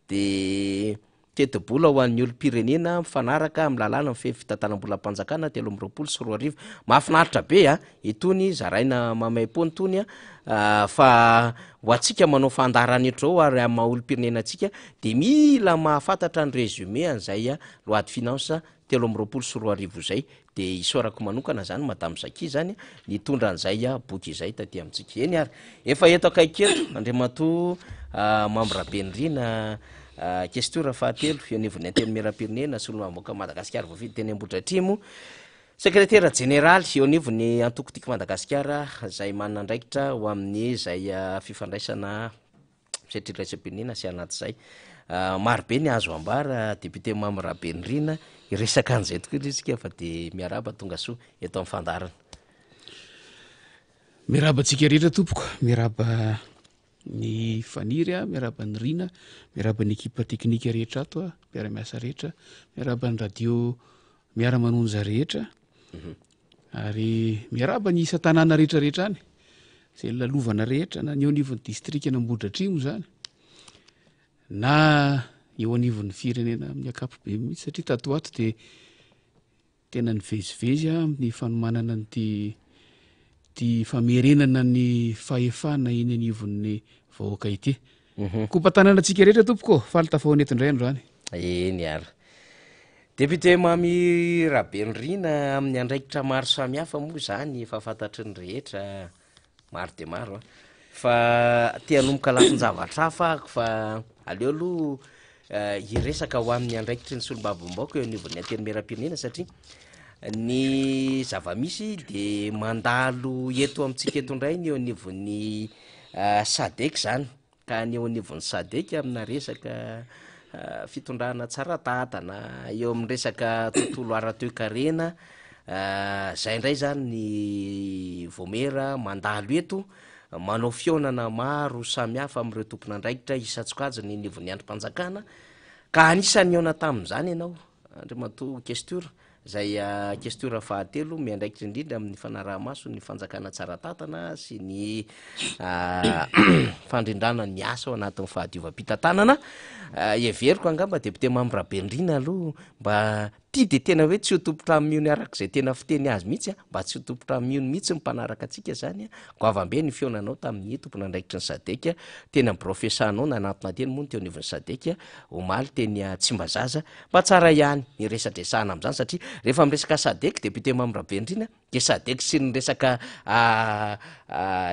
de tetibola ho an'ny olom-pirenena mifanaraka amin'ny lalàna ny fitantanam-bolam-panjakana 3 sy 4 mahafinaritra be itony zaraina mamaim-pony tony fa ho atsika manao fandarany etrao ary amin'ny maha olom-pirenena atsika de mila mahafantatra ny résumé an'izay loi de finance 3 sy 4 zay de isaorako manokana zany madame Zaki zany nitondra an'izay boky izay taty amintsika eny ary efa eto akaiketo Andriamatoa Mamirabenirina question fahatelo ionivon'ny anteny miram-pirenena sy olo-mamoaka Madagasikara voafidy teny Ambohidratrimo secrétaire général ionivon'ny antokotiky Madagasikara zay manana andraikitra ho amin'ny zay fifandraisana misatridraisam-pirenena sy anaty zay marobe ny azo ambara député Mamirabenirina iresaka an'izay tokoa izy fa de miaraba tonga soa eto amin'ny fandarana miaraba tsika rehetra tompoko miaraba ny faniry miaraba ny rina miaraba ny ekipa teknika rehetra ato miara-miasa rehetra miaraba ny radio miara-manonja rehetra ary miaraba ny isa tanàna rehetrarehetra any zay lalovana rehetra na ny eo anivon'ny distrika ny Ambohidratrimo zany na eo anivon'ny firenena amin'ny akapobe mihitsy satria tato ato de tena nivezivezy amin'ny fanomanana nyty famerenana ny fahefana eny anivon'ny vahoaka ity kopa tanànatsika rehetra tompoko faly tafahoanetindray andro any eny ary député Mamirabenirina amin'ny andraikitra maro samihafa moa zany efa fantatry ny rehetra maro de maro fa tianomboka lafin-javatra afahako fa aleo aloha iresaka ho amin'ny andraikitry ny solombavam-baoko eo anivon'ny anteny miaram-pirenena satria ny zava-misy de mandalo eto amintsika eto indray ny eo anivon'ny sadek zany ka ny eo anivon'ny sadek amina resaka fitondrana tsara tatana eo amin'ny resaka tontolo ara-toe-karena zay indray zany ny vomera mandalo eto manao fionana maro samihafa am'ireo tompon'andraikitra isatsokajy ny nivon'ny androm-panjakana ka anisany eona tamin'izany ianao andriamato kestura zay kestura fahatelo miandraikitra indrindra amin'ny fanaraha-maso ny fanjakana tsara tatana sy ny fandrindrana ny asa ao anatin'ny fahadiovam-pitantanana everiko angamba depute mamyrabendrina aloha mba ty de tena hoe tsy ho tompotra amin'io arak'izay tena fiteny azy mihitsy mba tsy ho tompotra amin'io mihitsy mpanaraka atsika zany goavambe ny fionanao tamin'ny tompon'andraikitry ny sadeka tena mibrofesanao nanatona teny moa ny teo anivon'ny sadeka omaly teny tsy mba zaza mba tsara ihany ny resadresahana am'izany satria rehefa miresaka sadek depute mamyrabendrina de sadek sy ny resaka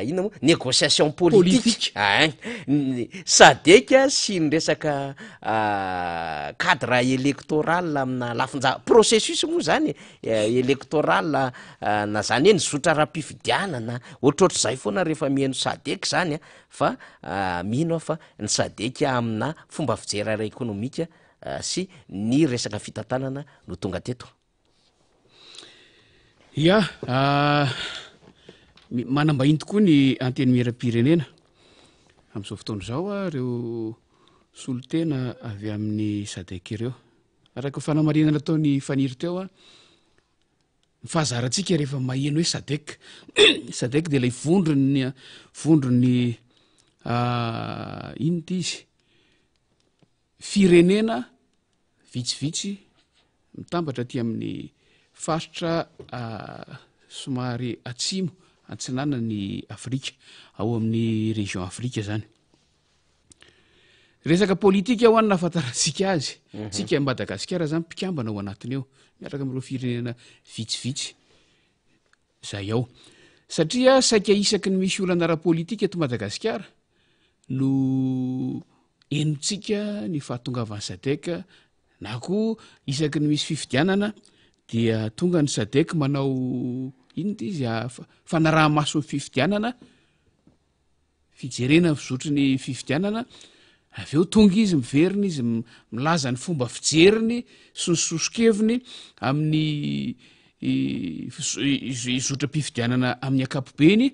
ina moa négociation politique sadeka sy ny resaka cadre électoral amina lafinja processus moa zany électoral na zany hoe nizotra raha-pifidianana ohatrohatr'izay foana rehefa mihaino sadek zany fa mino fa ny sadek amina fomba fijerara ekonomika sy ny resaka fitantanana no tonga teto ia manambahiny tokoa ny anteny miaram-pirenena am'izao fotoana zao reo solotena avy amin'ny sadek ireo araka fanamarinana ataony faniry teo ny fahazarantsika rehefa maheno hoe sadek sadek de lay vondrony ino ty izy firenena vitsivitsy mitambatra ty amin'ny faritra somary atsimo antsinana ny afrika ao amin'ny région afrika zany resaka politika ho any nafataratsika azy tsika madagasikara zany mpikambana ao anatiny eo miaraka am'ireo firenena vitsivitsy zay ao satria saika isaky ny misy olana ara-politika eto madagasikara no enotsika ny fahatongavany sadeka na koa isaky ny misy fifidianana dia tonga ny sadek manao ino ty izy fanaraha-maso ny fifidianana fijerena fizotry ny fifidianana avy eo tonga izy miveriny izy milaza ny fomba fijeriny sy ny soso-keviny amin'ny izotra-pifidianana amin'ny akapobeny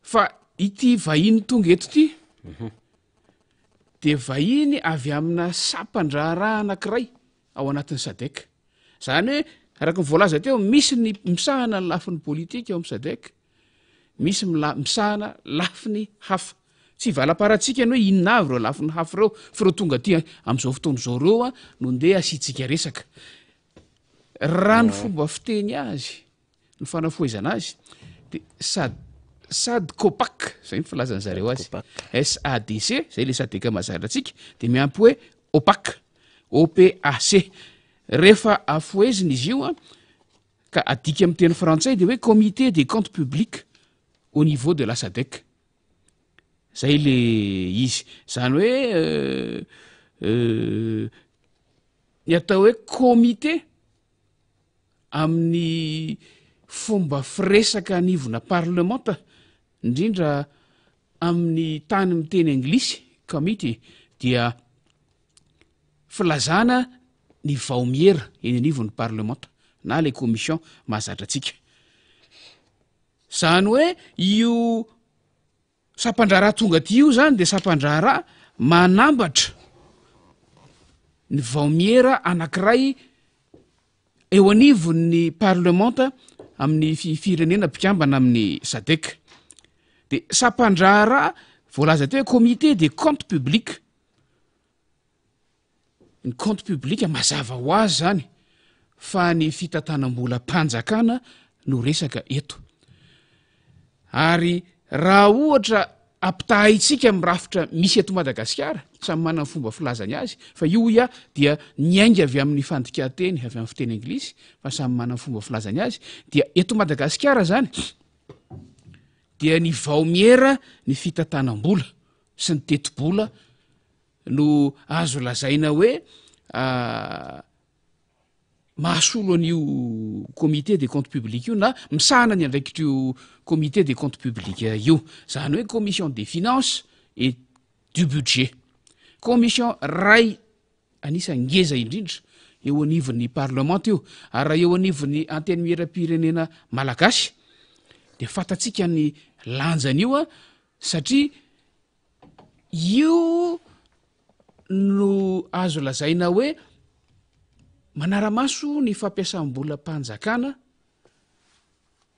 fa ity vahiny tonga eto ty de vahiny avy amina sapandraharaha anankiray ao anatin'ny sadek zany hoe araka ny voalaza teo misy ny misahana ny lafin'ny politika ao amin'ny sadek misy misahana lafiny hafa tsy valam-paratsika ny hoe inona avy reo lafiny hafa reo fa reo tonga ty am'izao fotoana zao reo no ndeha asitsika resaka raha ny fomba fiteny azy ny fanafoezana azy de sad copak zay ny filazany zareo azy SADC zay le sadeka mazaratsika de miampy hoe opak OPAC rehefa afoeziny izy io ka adika amin'ny teny frantsay de hoe comité des comptes publics au niveau de la sadek zay le izy zany hoe ny atao hoe comité amin'ny fomba firesaka anivona parlementa indrindra amin'ny tany miteny anglisy committee dia filazana ny vaomiera eny anivon'ny parlementa na le commission mahazatra atsika zany hoe io sapandraharaha tonga ty io zany de sapandraharaha manambatra ny vaomiera anankiray eo anivon'ny parlementa amin'ny firenena mpikambana amin'ny sadek de sapandraharaha voalaza teo hoe comité des comptes publics ny compte public mazava ho azy zany fa ny fitantanam-bola mpanjakana no resaka eto ary raha ohatra ampitahaitsika mirafitra misy eto Madagasikara samy manana ny fomba filazany azy fa io dia niainga avy amin'ny fandikateny avy amin'ny fiteny anglisy fa samy manana ny fomba filazany azy dia eto Madagasikara zany dia ny vaomiera ny fitantanam-bola sy ny teti-bola no azo lazaina hoe mahasolo an'io comité des comptes publics io na misahana ny andraikitr'io comité des comptes publics io zany hoe commission des finances et du budget commission ray anisany ngeza indrindra eo anivon'ny parlement io ary raha eo anivon'ny anteny miera-pirenena malagasy de fatatsika ny lanjany io satria io no azo lazaina hoe manaramaso ny fampiasam-bola mpanjakana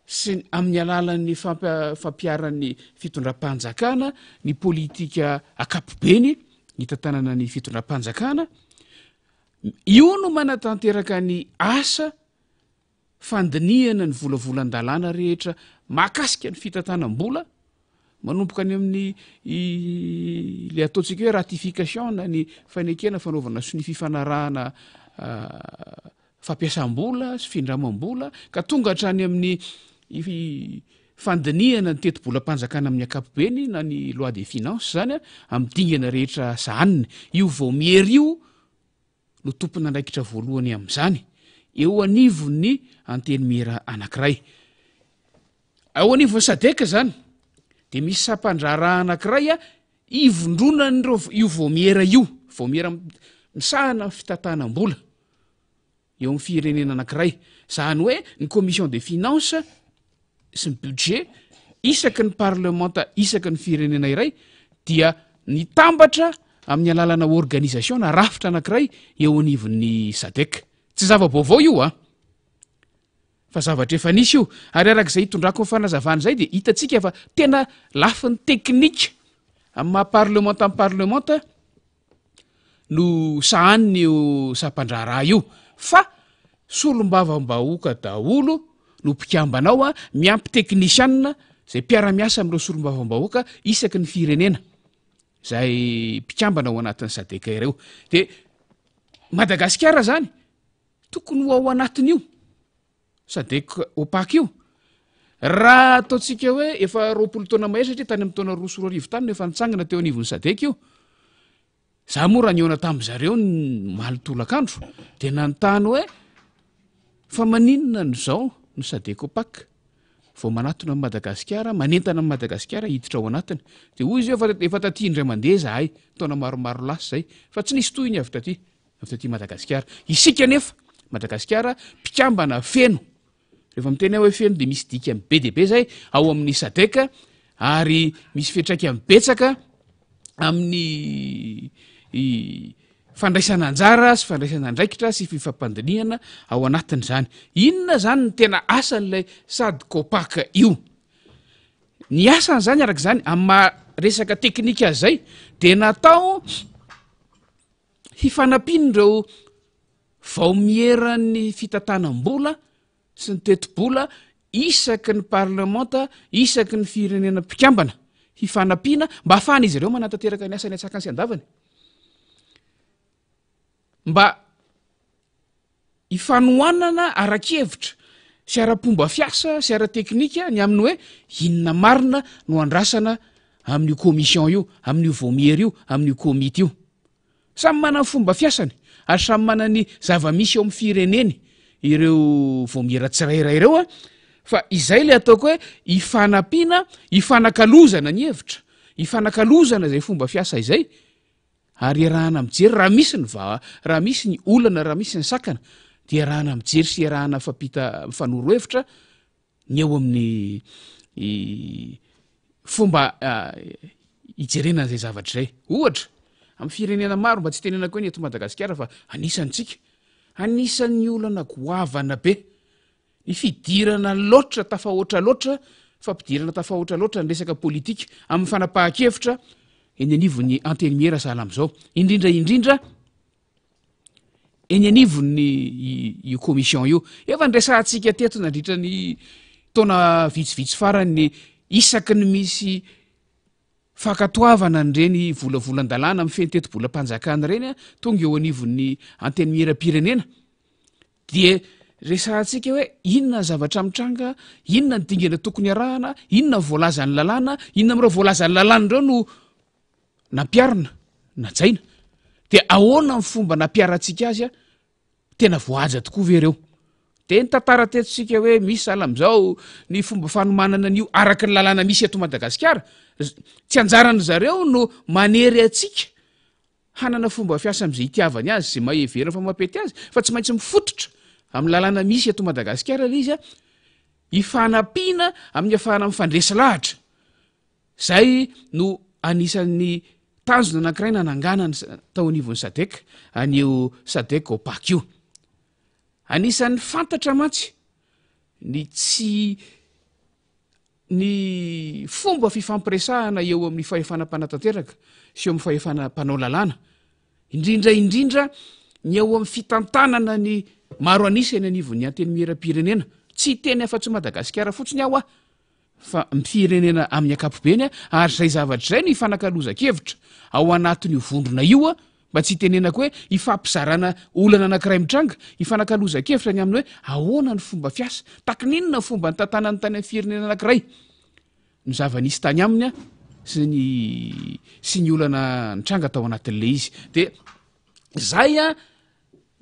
sy amin'ny alalan'ny fampiaran'ny fitondram-panjakana ny politika akapobeny ny tantanana ny fitondram-panjakana io no manatanteraka ny asa fandiniana ny volavolan-dalàna rehetra mahakasika ny fitantanam-bola manompoka any amin'ny le ataontsika hoe ratification na ny fanekena fanaovana sy ny fifanarahana fampiasam-bola sy findramam-bola ka tonga hatrany amin'ny fandiniana ny teti-bola-mpanjakana amin'ny akapobeny na ny loi des finances zany amin'ny dingana rehetra sahaniny io vaomiery io no tompona andraikitra voalohany amin'izany eo anivon'ny anteny miera anankiray ao anivon'ny sadeka zany de misy sampandraraha anankiray ivondronan'ireo io vaomiera misahana fitantanam-bola eo amin'ny firenena anankiray zany hoe ny commission des finances sy ny budget isaky ny parlementa isaky ny firenena iray dia nitambatra amin'ny alalana organisation na rafitra anankiray eo anivon'ny sadek tsy zava-baovao io fa zavatra efa nisy io ary arak'izay hitondrako ny fanazavana zay de hitatsika fa tena lafin'ny teknika amin'ny mahaparlementa amin'ny parlementa no sahaniny io sampandraraha io fa solombavam-bahoaka daholo no mpikambanao miampy teknisianina zay mpiara-miasa amin'ireo solombavam-bahoaka isaky ny firenena zay mpikambana ao anatin'ny sadeka ireo de Madagasikara zany tokony ho ao anatiny io sadeka opaky io raha ataontsika hoe efa 20 taona mahery satria tany amin'ny taona 2021 tany no efa nitsangana teo anivon'ny sadeka io za moa raha niona tamin'zareo ny malitolakandro de nanontany hoe fa maninona n'izao no sadeka opaky vao manatona amin'ny Madagasikara manentana amin'ny Madagasikara hiditra ao anatiny de hoy izy efa taty indray mandeha zahay taona maromaro lasa zay fa tsy nisy toy ny avy taty Madagasikara isika nefa Madagasikara mpikambana feno rehefa miteny hoe feno de misy dika amin'ny be deaibe zay ao amin'ny sadeka ary misy fetraika amin'ny betsaka amin'ny fandraisana anjara sy fandraisana andraikitra sy fifampandiniana ao anatiny zany inona zany ny tena asan'lay sady kopaka io ny asany zany arak' zany amin'ny resaka teknika zay de natao hifanampian'ireo vaomieran'ny fitantanam-bola sy ny teti-bola isaky ny parlementa isaky ny firenena mpikambana hifanampiana mba hafahana izy ireo manatanteraka ny asany atsakany sy andavany mba hifanohanana arak-hevitra sy ara-pomba fiasa sy ara-teknika ny amin'ny hoe inona marina no andrasana amin'io commission io amin'io vaomiery io amin'io komity io samy manana fomba fiasany ary samy manany zava-misy eo amin'ny fireneny ireo vaomiera tsirairay ireo fa izay le ataoko hoe hifanampiana hifanakalozana ny hevitra hifanakalozana zay fomba fiasa izay ary arahana mijery raha misy ny olana raha misy ny sakana dia arahana mijery sy arahana fanoro hevitra ny eo amin'ny fomba hijerenan'izay zavatra zay ohatra amin'ny firenena maro mba tsy tenenako hoe ny eto Madagasikara fa anisan'ny olana goavana be ny fidirana loatra tafahoatra loatra fampidirana tafahoatra loatra ny resaka politika amin'ny fanapahan-kevitra eny anivon'ny anteny miera sahala am'izao indrindra eny anivon'ny io commission io efa ndraisantsika teto nandritra ny taona vitsivitsy farany isaky ny misy fakatoavana nyreny volavolan-dalàna amin'ny fenteto-bolam-panjakana reny a tonga eo anivon'ny anteny mihira-pirenena dia resahantsika hoe inona ny zavatra mitranga, inona ny dingana tokony arahana, inona ny voalazan'ny lalàna, inona amin'ireo voalazan'ny lalàna ireo no nampiarina najaina dia ahoana ny fomba nampiarantsika azy a tena voaja tokoa ve reo dia ny tantara tetsika hoe misy sahala amin'izao ny fomba fanomanana an'io araka ny lalàna misy eto Madagasikara tsy anjarany zareo no manery atsika hanana fomba fiasa amin'izay itiavany azy zay maheverina fa mampety azy fa tsy maintsy mifototra amin'ny lalàna misy eto Madagasikara ilay izy a hifanampiana amin'ny ahafahana mifandresa lahatra zay no anisan'ny tanjona anankiray nananganany tao anivon'ny SADC anio SADC OPAC io anisan'ny fantatra mantsy ny fomba fifampiresahana eo amin'ny fahefana mpanatanteraka sy eo amin'ny fahefana mpanao lalàna indrindra ny eo amin'ny fitantanana ny maro anisany anivon'ny anteny mihira-pirenena tsy teny afa-tsy Madagasikara fotsiny aho fa mifirenena amin'ny ankapobeny ary zay zavatra zay no hifanankalozan-kevitra ao anatin'io vondrona io a mba tsy tenenako hoe hifampizarana olana anankiray mitranga hifanankalozan-kevitra ny amin'ny hoe ahoana ny fomba fiasa takininona ny fomba ny tantanany tany amin'ny firenena anankiray ny zava-nisy tany aminy a sy ny olana nitranga tao anatin'ilay izy dia zay a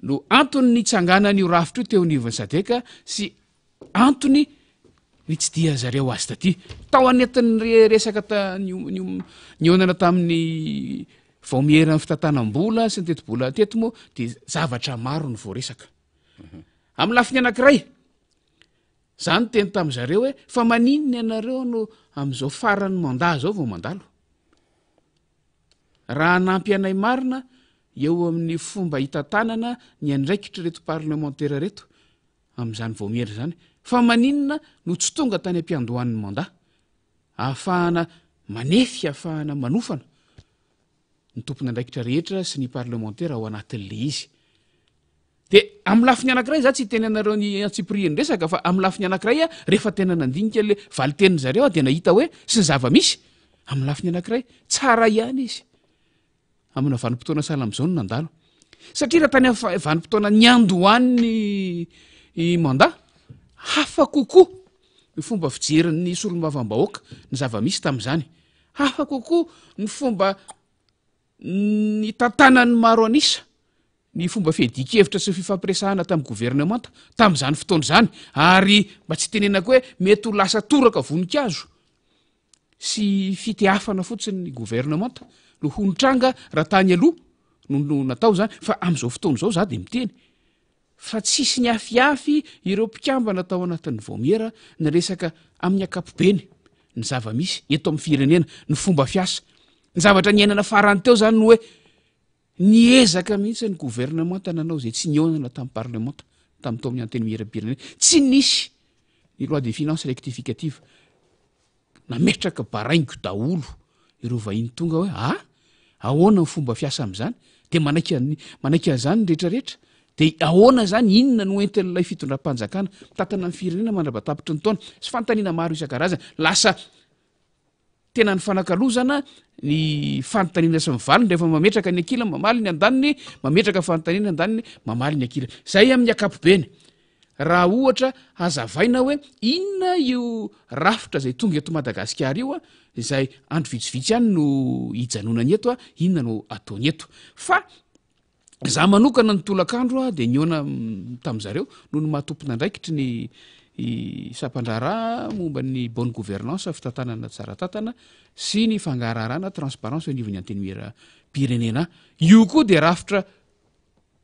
no antony ny tsanganan'io rafitra io teo anivon'ny SADC sy antony ny tsy dia zareo azy taty tao anetin'ny resaka ny onana tamin'ny vao miheran'ny fitantanam-bola sy ny teti-bola teto moa dia zavatra maro ny voaresaka amin'ny lafiny anankiray zany teny tamin'izareo hoe fa maninona ianareo no amin'izao faran'ny manda zao vao mandalo raha nampy anay marina eo amin'ny fomba hitantanana ny andraikitra reto parlementaire reto amin'izany vao mihera zany fa maninona no tsy tonga tany am-piandohan'ny manda ahafahana manefy ahafahana manofana ny tompony andraikitra rehetra sy ny parlementaire ao anatin'le izy dia amin'ny lafiny anankiray za tsy teny anareo ny antsipriany resaka fa amin'ny lafiny anankiray a rehefa tena nandinika le valitenin zareo a dia nahita hoe sy ny zava-misy amin'ny lafiny anankiray tsara ihany izy amina vanim-potoana sahala amin'izao no nandalo satria raha tany amin'ny vanim-potoana ny andohan'ny manda hafa kokoa ny fomba fijeryny solombavam-bahoaka ny zava-misy tamin'izany hafa kokoa ny fomba ny tantanany maro anisa ny fomba fiedikevitra sy fifampiresahana tamin'ny gouvernemanta tamin'izany fotoana izany ary mba tsy tenenako hoe mety ho lasa toraka voninkazo sy fitiafana fotsiny ny gouvernemanta no honitranga raha tany aloha no natao zany fa amin'izao fotoana izao za dia miteny fa tsisy ny afiafy ireo mpikambana tao anatin'ny vaomiera ny resaka amin'ny ankapobeny ny zava-misy eto amin'ny firenena ny fomba fiasa ny zavatra ny ainana farany teo zany no hoe niezaka mihitsy ny gouvernemanta nanao zay tsy nionana tamin'ny parlementa tamin'ny tao amin'ny anteny mihira-pirenena tsy nisy ny loi de finance rectificative nametraka baraingo daholo ireo vahiny tonga hoe ahoana ny fomba fiasa amin'izany dia manaiky an'izany ny rehetrarehetra dia ahoana zany inona no entin'ilay fitondram-panjakana mitantana amin'ny firenena mandrabatapitry ny taona sy fanontaniana maro isan-karazany lasa tena ny fanakalozana ny fanontaniana sy mivaliny rehefa mametraka ny ankilany mamaly ny andaniny mametraka fanontaniana andaniny mamaly ny ankilany zay amin'ny ankapobeny raha ohatra hazavaina hoe inona io rafitra zay tonga eto Madagasikara io a izay andro vitsivitsy ihany no hijanonany eto a inona no ataony eto fa za manokana ny tolakandro a dia niona tamin'izareo noho ny mahatompona andraikitry ny sampandrara momba ny bonne gouvernance fitantanana tsara tantana sy ny fangararana transparence anivon'ny anteny mihira-pirenena io koa dia rafitra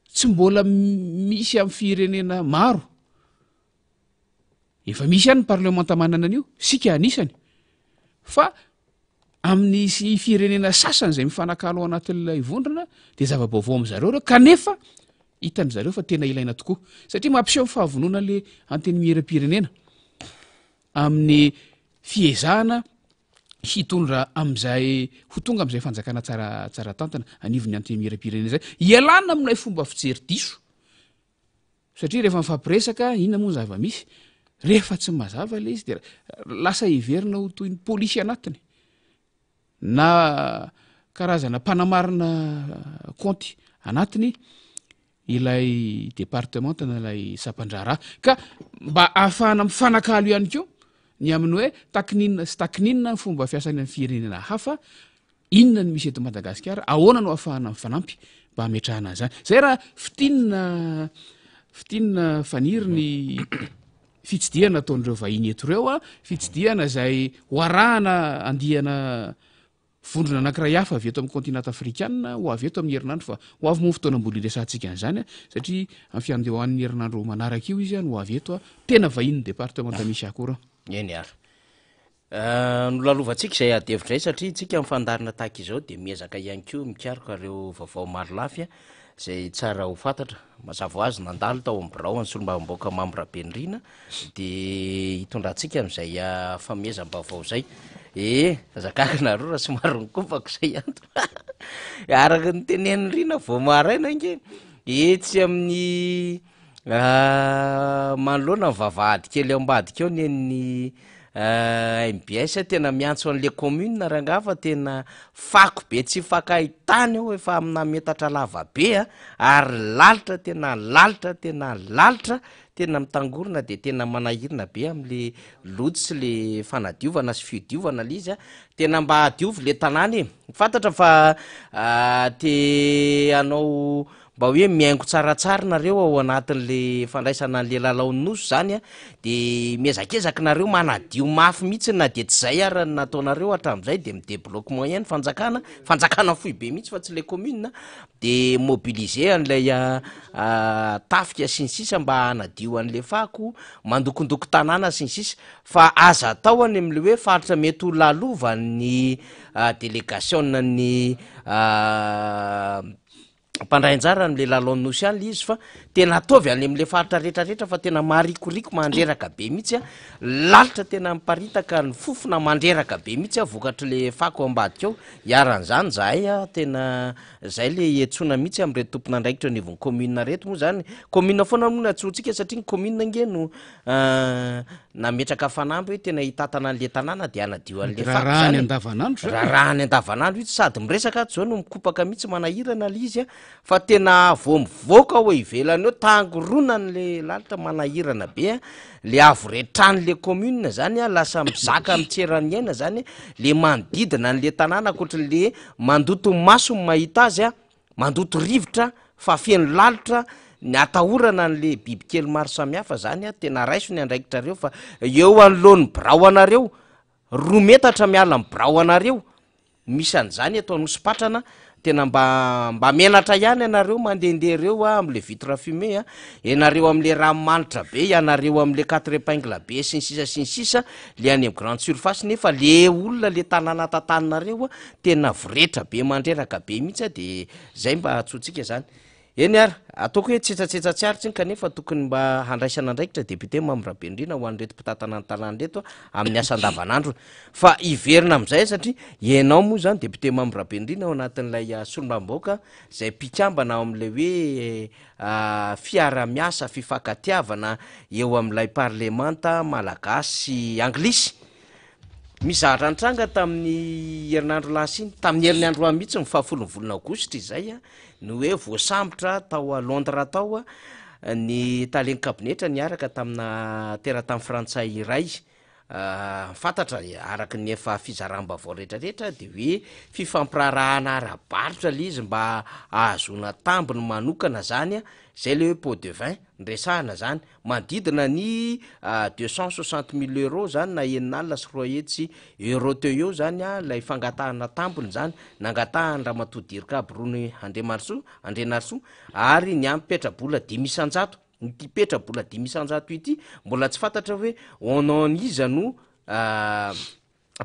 tsy mbola misy amin'ny firenena maro efa misy ihany ny parlementa manana an'io sika anisany fa amin'ny firenena sasany izay mifanakalo ao anatin'ilay vondrona dia zava-baovao amin'izareo reo kanefa hitan' zareo fa tena ilaina tokoa satria mampiseho ny fahavonona le anteny mihira-pirenena amin'ny fiezahana hitondra amin'izay ho tonga amin'izay fanjakana tsara tantana anivon'ny anteny mihira-pirenena zay ialana amin'ilay fomba fijery diso satria rehefa mifampiresaka inona moa ny zava-misy rehefa tsy mazava le izy dia lasa hiverina ho toy ny polisy anatiny na karazana mpanamarina konty anatiny ilay departemanta na ilay sampandrara ka mba ahafahana mifanakalo ihany keo ny amin'ny hoe takininina sy takininina ny fomba fiasany amin'ny firenena hafa inona ny misy eto Madagasikara ahoana no ahafahana mifanampy mba hametrahana an'izany zay raha fitinina faniry ny fitsidiana ataon'ireo vahiny eto ireo a fitsidiana zay hoarahana andihana vondrona anankiray hafa avy eto amin'ny kontinanta afrikana ho avy eto amin'ny herinandro fa ho avy moa fotoanam-bola iresantsika an'izany a satria amin'ny fiandehoan'ny herinandro manaraka io izy a no avy eto a tena vahiny departemanta misy akora eny ary nolalovantsika izay adevitra zay satria tsika mifandarina tahaka izao de miezaka ihany ko mikaroka reo vaovao maro lafy a zay tsara ho fantatra mazava ho azy nandalo tao amin'ny birao any solombavam-baoaka Mambrabenirina de hitondrantsika amin'izay famezam-baovao zay zakaknareo raha somary nikopako zay anto araka ny tenen'ny Rina vao maraina nge tsy amin'ny manoloana ny vavahady kely ambadika eo nen'ny MBS tena miantso an'le commune rangafa tena fako be tsy fakahitany eo efa amina metatra lava be ary lalitra tena mitangorona de tena manahirina be am'le loto sy le fanadiovana sy fidiovana le izy tena mba adiovy le tanàny fantatra fa te anao mba hoe miaingo tsaratsara nareo ao anatin'le fandraisana an'le lalaon'nosy zany de miezakezaka nareo manadio mafy mihitsy na de tsy zay ary nataonareo hatramin'izay de midébloque moyen fanjakana fohy be mihitsy fa tsy le commune de mobiliser an'ilay tafika sy ny sisa mba hanadio an'le fako mandokondoko tanàna sy ny sisa fa aza atao any am'le hoe faritra mety ho lalova ny délégation ny mpandrainjara n'le lalaon'nosy any le izy fa tena ataovy any am'le faritra rehetrarehetra fa tena maharikoriko mandreraka be mihitsy lalitra tena miparitaka ny fofona mandreraka be mihitsy vokatry le fako ambadika eo iaran'izany zahay tena zay le etsona mihitsy am're tompona andraikitra anivon'ny commune reto moa zany commune foana moa natsotsika satria ny commune nge no nametraka fanampy hoe tena hitatana an'le tanàna de anadio an'le rahany andavanandro rahany andavanandro itsy sady miresaka ato zao no mikopaka mihitsy manahirana le izy fa tena vo mivoaka ao ivelany eo tangorona n'le lalitra manahirana be le avo retrany le commune zany lasa mizaka mitserany aina zany le manodidina an'le tanàna akoatrale mandoto maso ny mahita azy mandoto rivotra fa feno lalitra ny atahorana n'le bibikely maro samihafa zany tena raiso ny andraikitra reo fa eo anoloan'ny birao anareo 2 metatra miala ny birao anareo misy an'izany atao nosipatrana tena mba menatra ihany anareo mandehandeha reo am'le vitre fumé ianareo am'le ranomanitra be ianareo am'le 4 épingle be sy ny sisa le any amin'ny grande surface nefa le olona le tanàna tantaninareo tena voretra be mandreraka be mihitsy de zay mba atsotsika zany eny ary ataoko hoe tsetsatsetsatsyary tsiny kanefa tokony mba handraisana andraikitra député Mambrabenirina ho an'reto mpitatana ny tanàna reto amin'ny asa andavanandro fa iverina am'izay satria ianao moa zany député Mambrabenirina ao anatin'ilay solombavam-baoaka zay mpikambana ao am'le hoe fiara-miasa fifakatiavana eo am'ilay parlemanta malagasy anglisy mizahatra nitranga tamin'ny herinandro lasiny tamin'ny herinandro mihitsy ny 10 volana aogositra izay no hoe voasambotra tao a Londres tao ny taleny kabinetra niaraka tamina teratany frantsay iray fantatra araky ny efa fizaram-bavao rehetrarehetra de hoe fifampirarahana ara-barotra le izy mba ahazona tambiny manokana zany zay le hoe pot de vin ndresahana zany manodidina ny 260 000 euros zany na eninalina sy roahetsy euro teo eo zany lay fangatahana tambony zany nangatahany raha matodidirika aby rony Andrenarsoa ary ny ampetrabola 500 ity petrabola 500 ity mbola tsy fantatra hoe onaniza no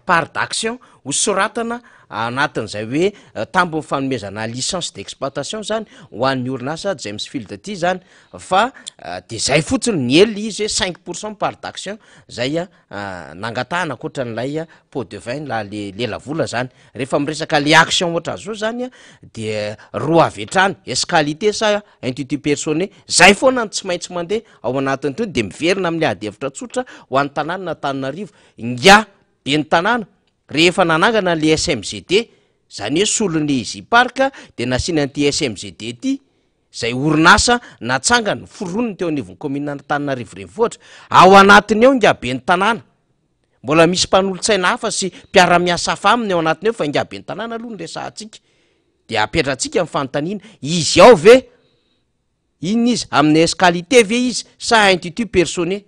part d'action ho soratana anatin'izay hoe tambony fanomezana licence d'exploitation zany ho an'ny orinasa James Field ty zany fa de zay fotsiny ny ely izy hoe 5% part d'action zay nangatahana akoatra n'lay pot de vin la le lelavola zany rehefa miresaka le action ohatra zao zany de roa avetrany escalité sa intitut personné zay foana ny tsy maintsy mandeha ao anatin'ny to de miverina amin'le adevitra tsotra ho an'ny tanàna Antananarivo ngia be ny tanàna rehefa nanangana le SMGD zany hoe solon'le izy parka de nasiana an'ty SMGD ty zay orinasa natsangany foronony teo anivon'ny commune Antananarivo renivohitra ao anatiny eo ingaben'ny tanàna mbola misy mpanolotsaina hafa sy mpiara-miasa hafa aminy ao anatiny eo fa ingaben'ny tanàna aloha ny resahantsika de apetratsika amin'ny fanontaniana izy ao ve inona izy amin'ny escalité ve izy sa institut personnel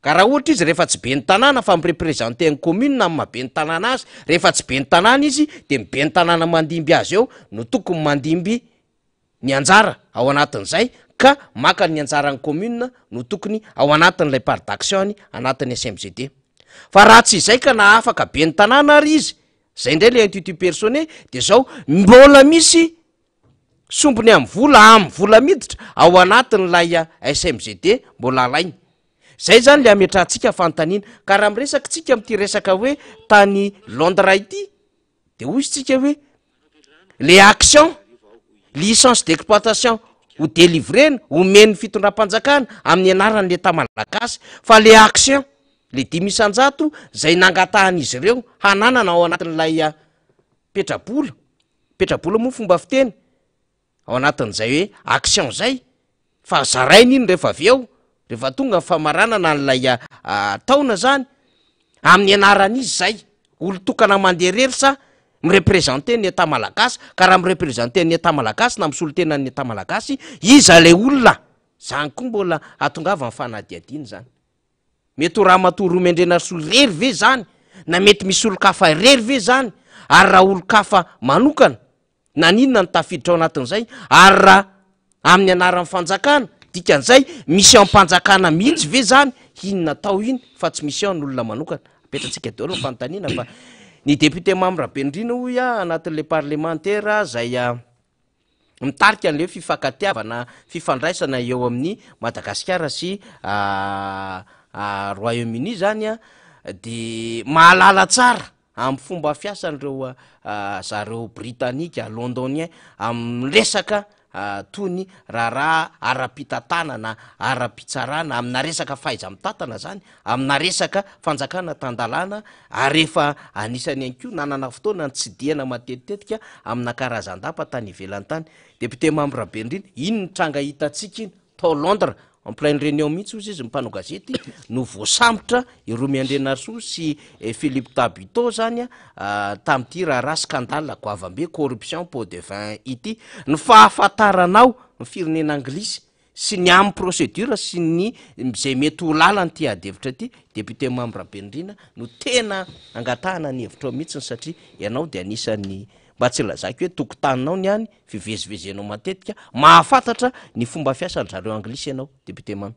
ka raha ohatra izy rehefa tsy ben'ny tanàna fa mirepresenté ny commune na maben'ny tanàna azy rehefa tsy ben'ny tanàna izy de miben'ny tanàna mandimby azy eo no tokony mandimby ny anjara ao anatin'izay ka maka ny anjaran'ny commune no tokony ao anatin'ilay part d'action anatin'ny SMGD fa raha tsy izay ka na afaka ben'ny tanàna ary izy zay indray le institut personnel de zao mbola misy sombony amin'ny vola miditra ao anatin'ilay SMGD mbola alainy zay zany le ametrantsika fanontaniana ka raha miresaka tsika am'ty resaka hoe tany Londres ity de hoy isitsika hoe les actions licence d'exploitation ho délivreny homeny fitondram-panjakana amin'ny anaran'ny l'État malagasy fa les actions le 500 zay nangatahan'izy ireo hananana ao anatin'ilay petrabola moa fomba fiteny ao anatin'izay hoe action zay fa zarainy iny rehefa avy eo rehefa tonga famaranana n'ilay taona zany amin'ny anaran'izy zay olo tokana mandeha rery sa mirepresenté ny État malagasy ka raha mirepresenté ny État malagasy na misolo-tena ny État malagasy iza le olona zany koa mbola atongava amin'ny fanadihadiny zany mety ho raha matory omendrena solo rery ve zany na mety misy olo-kafa rery ve zany ary raha olo-kafa manokana na ninona ny tafiditra ao anatin'izay ary raha amin'ny anaran'ny fanjakana dikan'izay misy ampanjakana mihitsy ve zany inona tao iny fa tsy misy ao ny olona manokana apetratsika daholo ny fanontaniana fa ny député Mame Rabendrina hoy anatin'le parlementaire zay mitarika an'le fifankatiavana fifandraisana eo amin'ny Madagasikara sy Royaume-Uni zany de mahalala tsara amin'ny fomba fiasan'ireo zareo britannika londonien amin'ny resaka tony raha ara-pitatana na ara-pitsarana amina resaka fahaiza mitatana zany amina resaka fanjakana tandalana ary efa anisany ihany koa nanana fotoana ny tsidihana matetitetika amina karazan-dapa tany ivelany tany député Mame Rabendrina iny ny tranga hitatsika iny tao Londres en pleine réunion mihitsy ozy izy mipano gazety no voasambotra Romy Andrianarsoa sy Philippe Tabuteau zany tam'ty raha scandale goavambe corruption pot de vin ity ny fahafantaranao ny firenena anglisy sy ny amin'ny procédure sy ny zay mety ho lalany ty adevitra ty député Mame Rabendrina no tena angatahana ny hevitra mihitsy satria ianao de anisan'ny mba tsy lazaka hoe tokotaninao ny any fivezivezenao matetika mahafantatra ny fomba fiasan'ny zareo anglisy ianao député Mame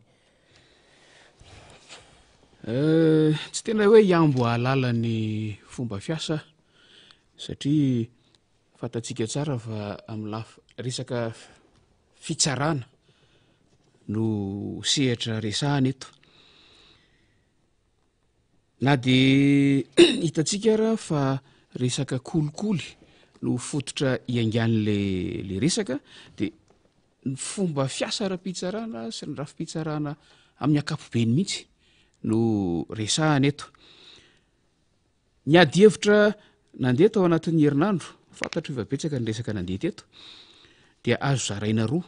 tsy tena hoe iambo ahalala ny fomba fiasa satria fantatsika tsara fa amin'ny resaka fitsarana no sehatra resahana eto na de hitatsika raha fa resaka kolikoly no fototra iangan'le resaka de ny fomba fiasa ra-pitsarana sy ny rafi-pitsarana amin'ny akapobeny mihitsy no resahana eto ny adihevitra nandeha tao anatin'ny herinandro fantatra efa betsaka ny resaka nandeha teto dia azo zaraina roa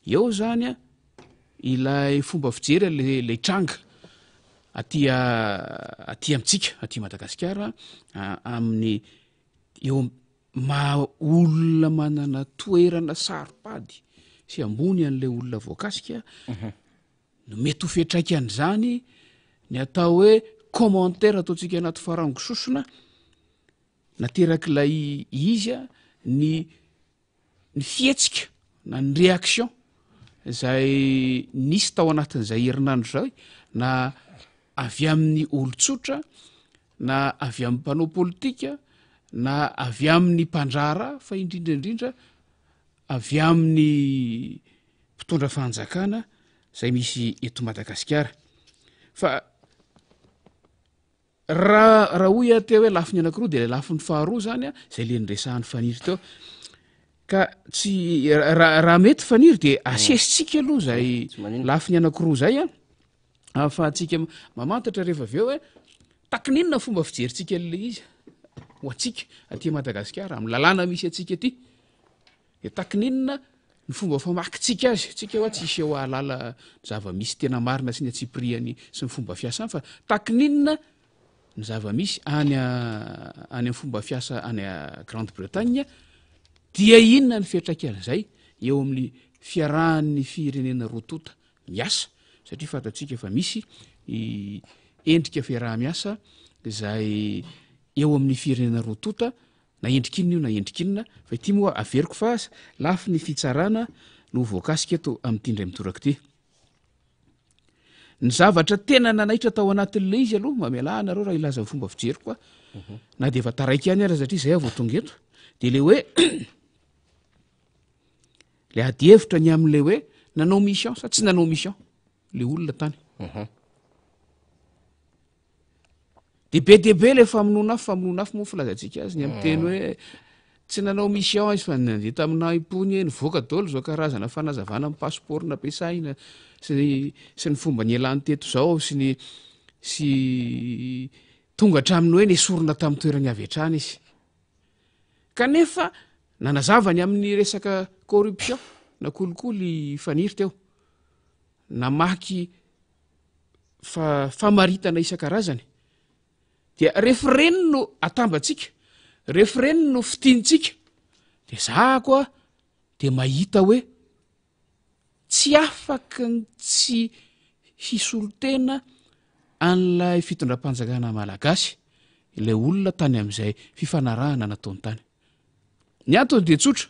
eo zany ilay fomba fijery le tranga aty amitsika aty Madagasikara amin'ny eo olona manana toerana saripady sy ambony an'le olona voakasika no mety ho fetraikan'izany ny atao hoe commentaire ataontsika anaty farango sosona naterak'ilay izy ny fietsika na ny réaction zay nisy tao anatin'izay herinandro zay na avy amin'ny olotsotra na avy amin'ny mpanao politika na avy amin'ny mpandrara fa indrindraindrindra avy amin'ny mpitondra fanjakana zay misy eto Madagasikara fa raha hoy teo hoe lafiny anankiroa de lafiny faharoa zany zay le nyresahan'ny faniry teo ka tsy raha mety faniry de asesitsika aloha zay lafiny anankiroa zay afahatsika mamantatra rehefa avy eo hoe takininona fomba fijerintsika le izy ho atsika aty Madagasikara amin'ny lalàna misy atsika aty de takininona ny fomba famakitsika azy tsika hoa tsisy eo ahalala zava-misy tena marina sy ny atsipriany sy ny fomba fiasany fa takininona ny zava-misy any amin'ny fomba fiasa any Grande Bretagne dia inona ny fiatraikan'izay eo amin'ny fiarahan'ny firenena rotota miasa satria fatatsika fa misy endrika fiaraha-miasa zay eo amin'ny firenena rotota na endrikinina io na endrikinina fa ity moa averiko fa lafy ny fitsarana no voakasika eto amin'ity indray mitoraka ity ny zavatra tena nanaitra tao anatin'le izy aloha mamela anareo raha ilaza ny fomba fijery koa na de efa taraiky ihany ara satria zay avo tonga eto de le hoe le ady hevitra ny amin'le hoe nanao mission sa tsy nanao mission le olona tany de be debe le famonoanafo moa filazantsika azy ny amin'ny teny hoe tsy nanao mission izy fa nandeha tamina impony nivoaka daholo zao karazana fanazavana amin'ny passeport nampiasaina sy ny fomba ny elany teto zao sy tonga hatraminy hoe nesorona tamin'ny toerany avy hatrany izy kanefa nanazavany amin'ny resaka corruption na kolikoly faniry teo namaky famaritana isan-karazany dia rehefa reny no atambatsika rehefa reny no fitiantsika de za koa de mahita hoe tsy afaka tsy hisolotena an'lay fitondram-panjakana malagasy ilay olona tany amin'izay fifanarahana nataony tany ny antony de tsotra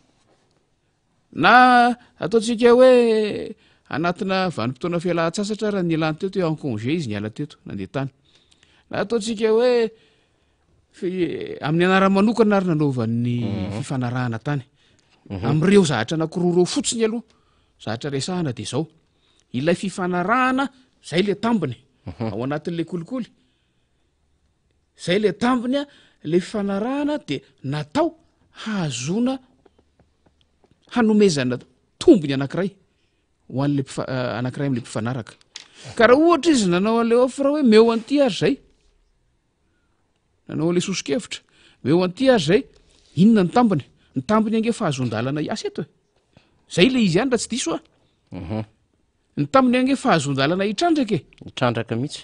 na ataotsika hoe anatina vanim-potoana fialan-tsasatra raha ny elany teto eo en congé izy ny ala teto nandeha tany na ataotsika hoe amin'ny anara-manokana ary nanaovan'ny fifanarahana tany am'ireo zahatra anakiroreo fotsiny aloha zahatra resahana de zao ilay fifanarahana zay le tambiny ao anatin'le kolikoly zay le tambiny le fifanarahana de natao hahazona hanomezana tombony anankiray ho an'le anankiray am'le mpifanaraka ka raha ohatra izy nanao an'le offre hoe meo an'ity ary zay nanao an'le soso-kevitra meo an'ity ary zay inona ny tambiny ange fahazondalana iasa eto zay le izy any raha tsy diso ny tambiny ange fahazondalana hitrandraka mihitsy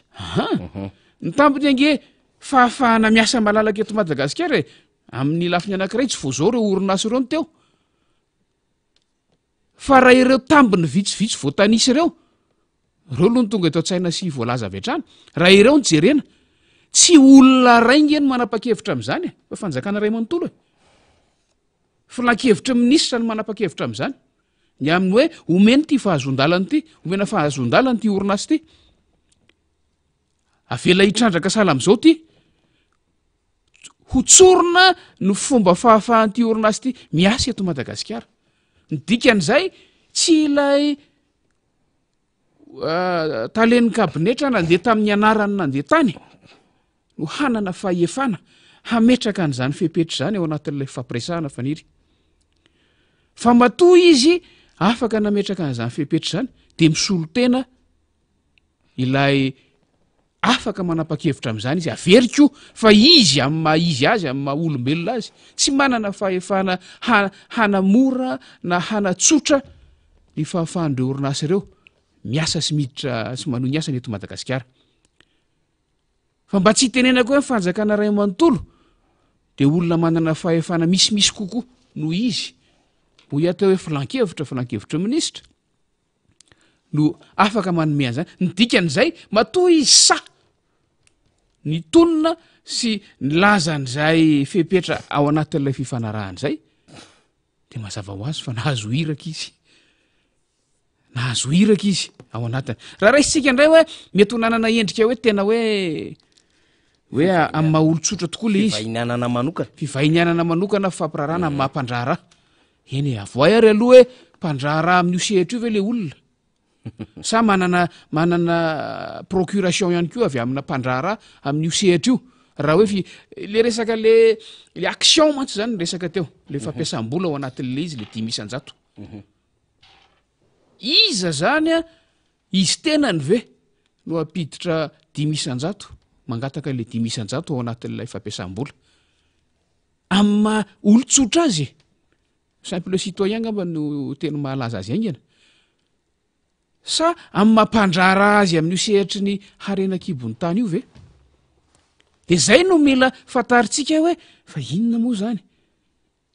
ny tambiny ange fahafahana miasa malalaka eto Madagasikara amin'ny lafiny anankiray tsy voazao reo orinasy ireo ny teo fa raha ireo tambiny vitsivitsy voatanisy ireo aloha ny tonga eto an-tsaina sy voalaza avy hatrany raha ireo ny jerena tsy olona rainge ny manapa-kevitra amin'izany fa fanjakana ray manontolo filan-kevitra minisitra ny manapa-kevitra amin'izany ny amin'ny hoe omeny ty fahazondalany ity omena fahazondalany ty orinasy ty avela hitrandraka sala am'izao ty hotsorona ny fomba fahafahan'ity orinasy ty miasa eto Madagasikara ny dikan'izay tsy ilay talen'ny kabinetra nandeha tamin'ny anarany nandeha tany no hanana fahefana hametraka an'izany fepetra zany ao anatin'ilay fampiresahana faniry fa matoa izy afaka nametraka an'izany fepetra zany de misolo tena ilay afaka manapa-kevitra amin'izany izy averiko fa izy amin'ny maha izy azy amin'ny maha olombelona azy tsy manana fahefana hanamora na hanatsotra ny fahafahan'ireo orinasy ireo miasa sy miditra sy manohy ny asany eto Madagasikara fa mba tsy hitenena koa fanjakana ray manontolo de olona manana fahefana misimisy kokoa no izy ho iatao hoe filan-kevitra minisitra no afaka manome an'izany ny dikan'izay matoa izy sa ny tonona sy nylazan'izay fepetra ao anatin'ilay fifanarahan'izay de mazava ho azy fa nahazo iraka izy ao anatiny raha raisitsika indray hoe mety ho nanana endrika hoe tena hoe amin'ny maha olo-tsotra tokoa le izy fivainianana manokana fampirarana amin'ny mahampandraharaha eny avoay ary aloha hoe mpandraharaha amin'io sehatra io ve le olona sa manana procuration ihany koa avy amina mpandraharaha amin'io sehatra io raha hoe le resaka le action mantsy zany resaka teo le fampiasam-bola ao anatin'le izy le 10,000 iza zany izy tenany ve no ampiditra 10,000 mangataka le 10,000 ao anatin'ilay fampiasam-bola amma olotsotra azy simple citoyen ngamba no teny mahalaza azy aingana sa amin'ny mampandrara azy amin'io sehatry ny harenakibony tany io ve de zay no mila fantaritsika hoe fa inona moa zany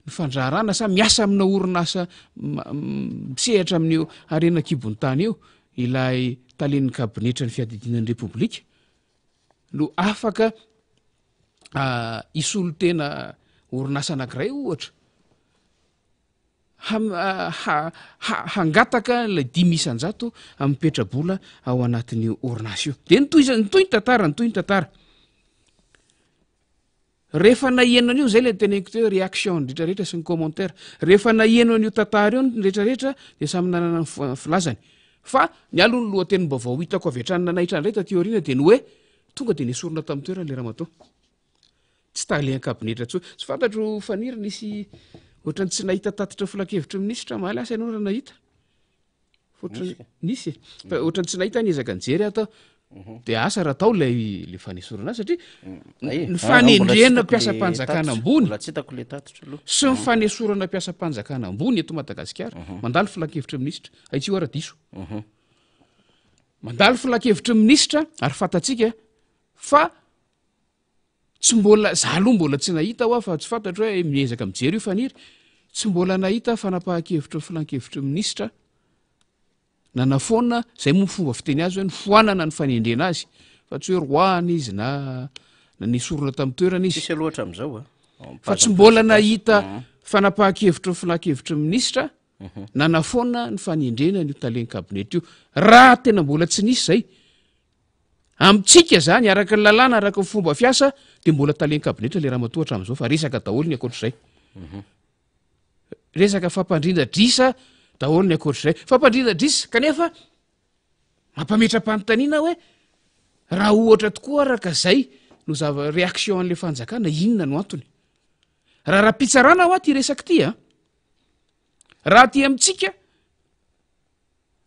ny fandrarana sa miasa amina orinasa misehatra amin'io harenakibony tany io ilay talen'ny kabinetra ny fiadidinan'ny repoblika no afaka isolo tena orinasa anankiray ohatra hangataka lay 5,000 ampetrabola ao anatin'ny orinasa io de nytoy ny tantara rehefa nahienona an'io zay le teneniko teo réaction rehetrarehetra sy ny commentaire rehefa nahienona an'io tantara io ny rehetrarehetra de samy nanana ny filazany fa ny alo ny lohatenim-baovao hitako avy hatrany nanaitra ndray taty aoriana de ny hoe tonga de nesorona tamin'ny toerana le raha-matao tsy talen kabinetra tso tsy fantatro fanirina isy ohatrany tsy nahita tatitra filakevitra minisitra mahaly asa ianao raha nahita nisy ohatrany tsy nahita niezaka nijery atao de asa raha tao le fanesorana azy satria ny fanendrena mpiasam-panjakana ambony sy ny fanesorana mpiasam-panjakana ambony eto Madagasikara mandalo filakevitra minisitra aitsio ara-diso mandalo filakevitra minisitra ary fantatsika fa tsy mbola za aloha mbola tsy nahita ho fa tsy fantatro hoe miezaka mijery io faniry tsy mbola nahita fanapahan-kevitra filan-kevitra minisitra nanafoana zay moa fomba fiteny azy hoe ny foanana ny fanendrena azy fa tsy hoe roana izy na nesorona tamin'ny toerana izy fa tsy mbola nahita fanapahan-kevitra filan-kevitra minisitra nanafoana ny fanendrena n'io talen'ny kabinetra io raha tena mbola tsy nisy zay amitsika zany araka ny lalàna araka ny fomba fiasa de mbola talen'ny kabinetra le raha matohatra am'izao fa resaka daholo ny akoatr'izay resaka fampandrindra-drisa daholo ny akoatr'izay fampandrindra-drisa kanefa mampametra-panontaniana hoe raha ohatra tokoa araka zay no réaction an'le fanjakana inona no antony raha pitsarana ho aty resaky ty a raha ty amitsika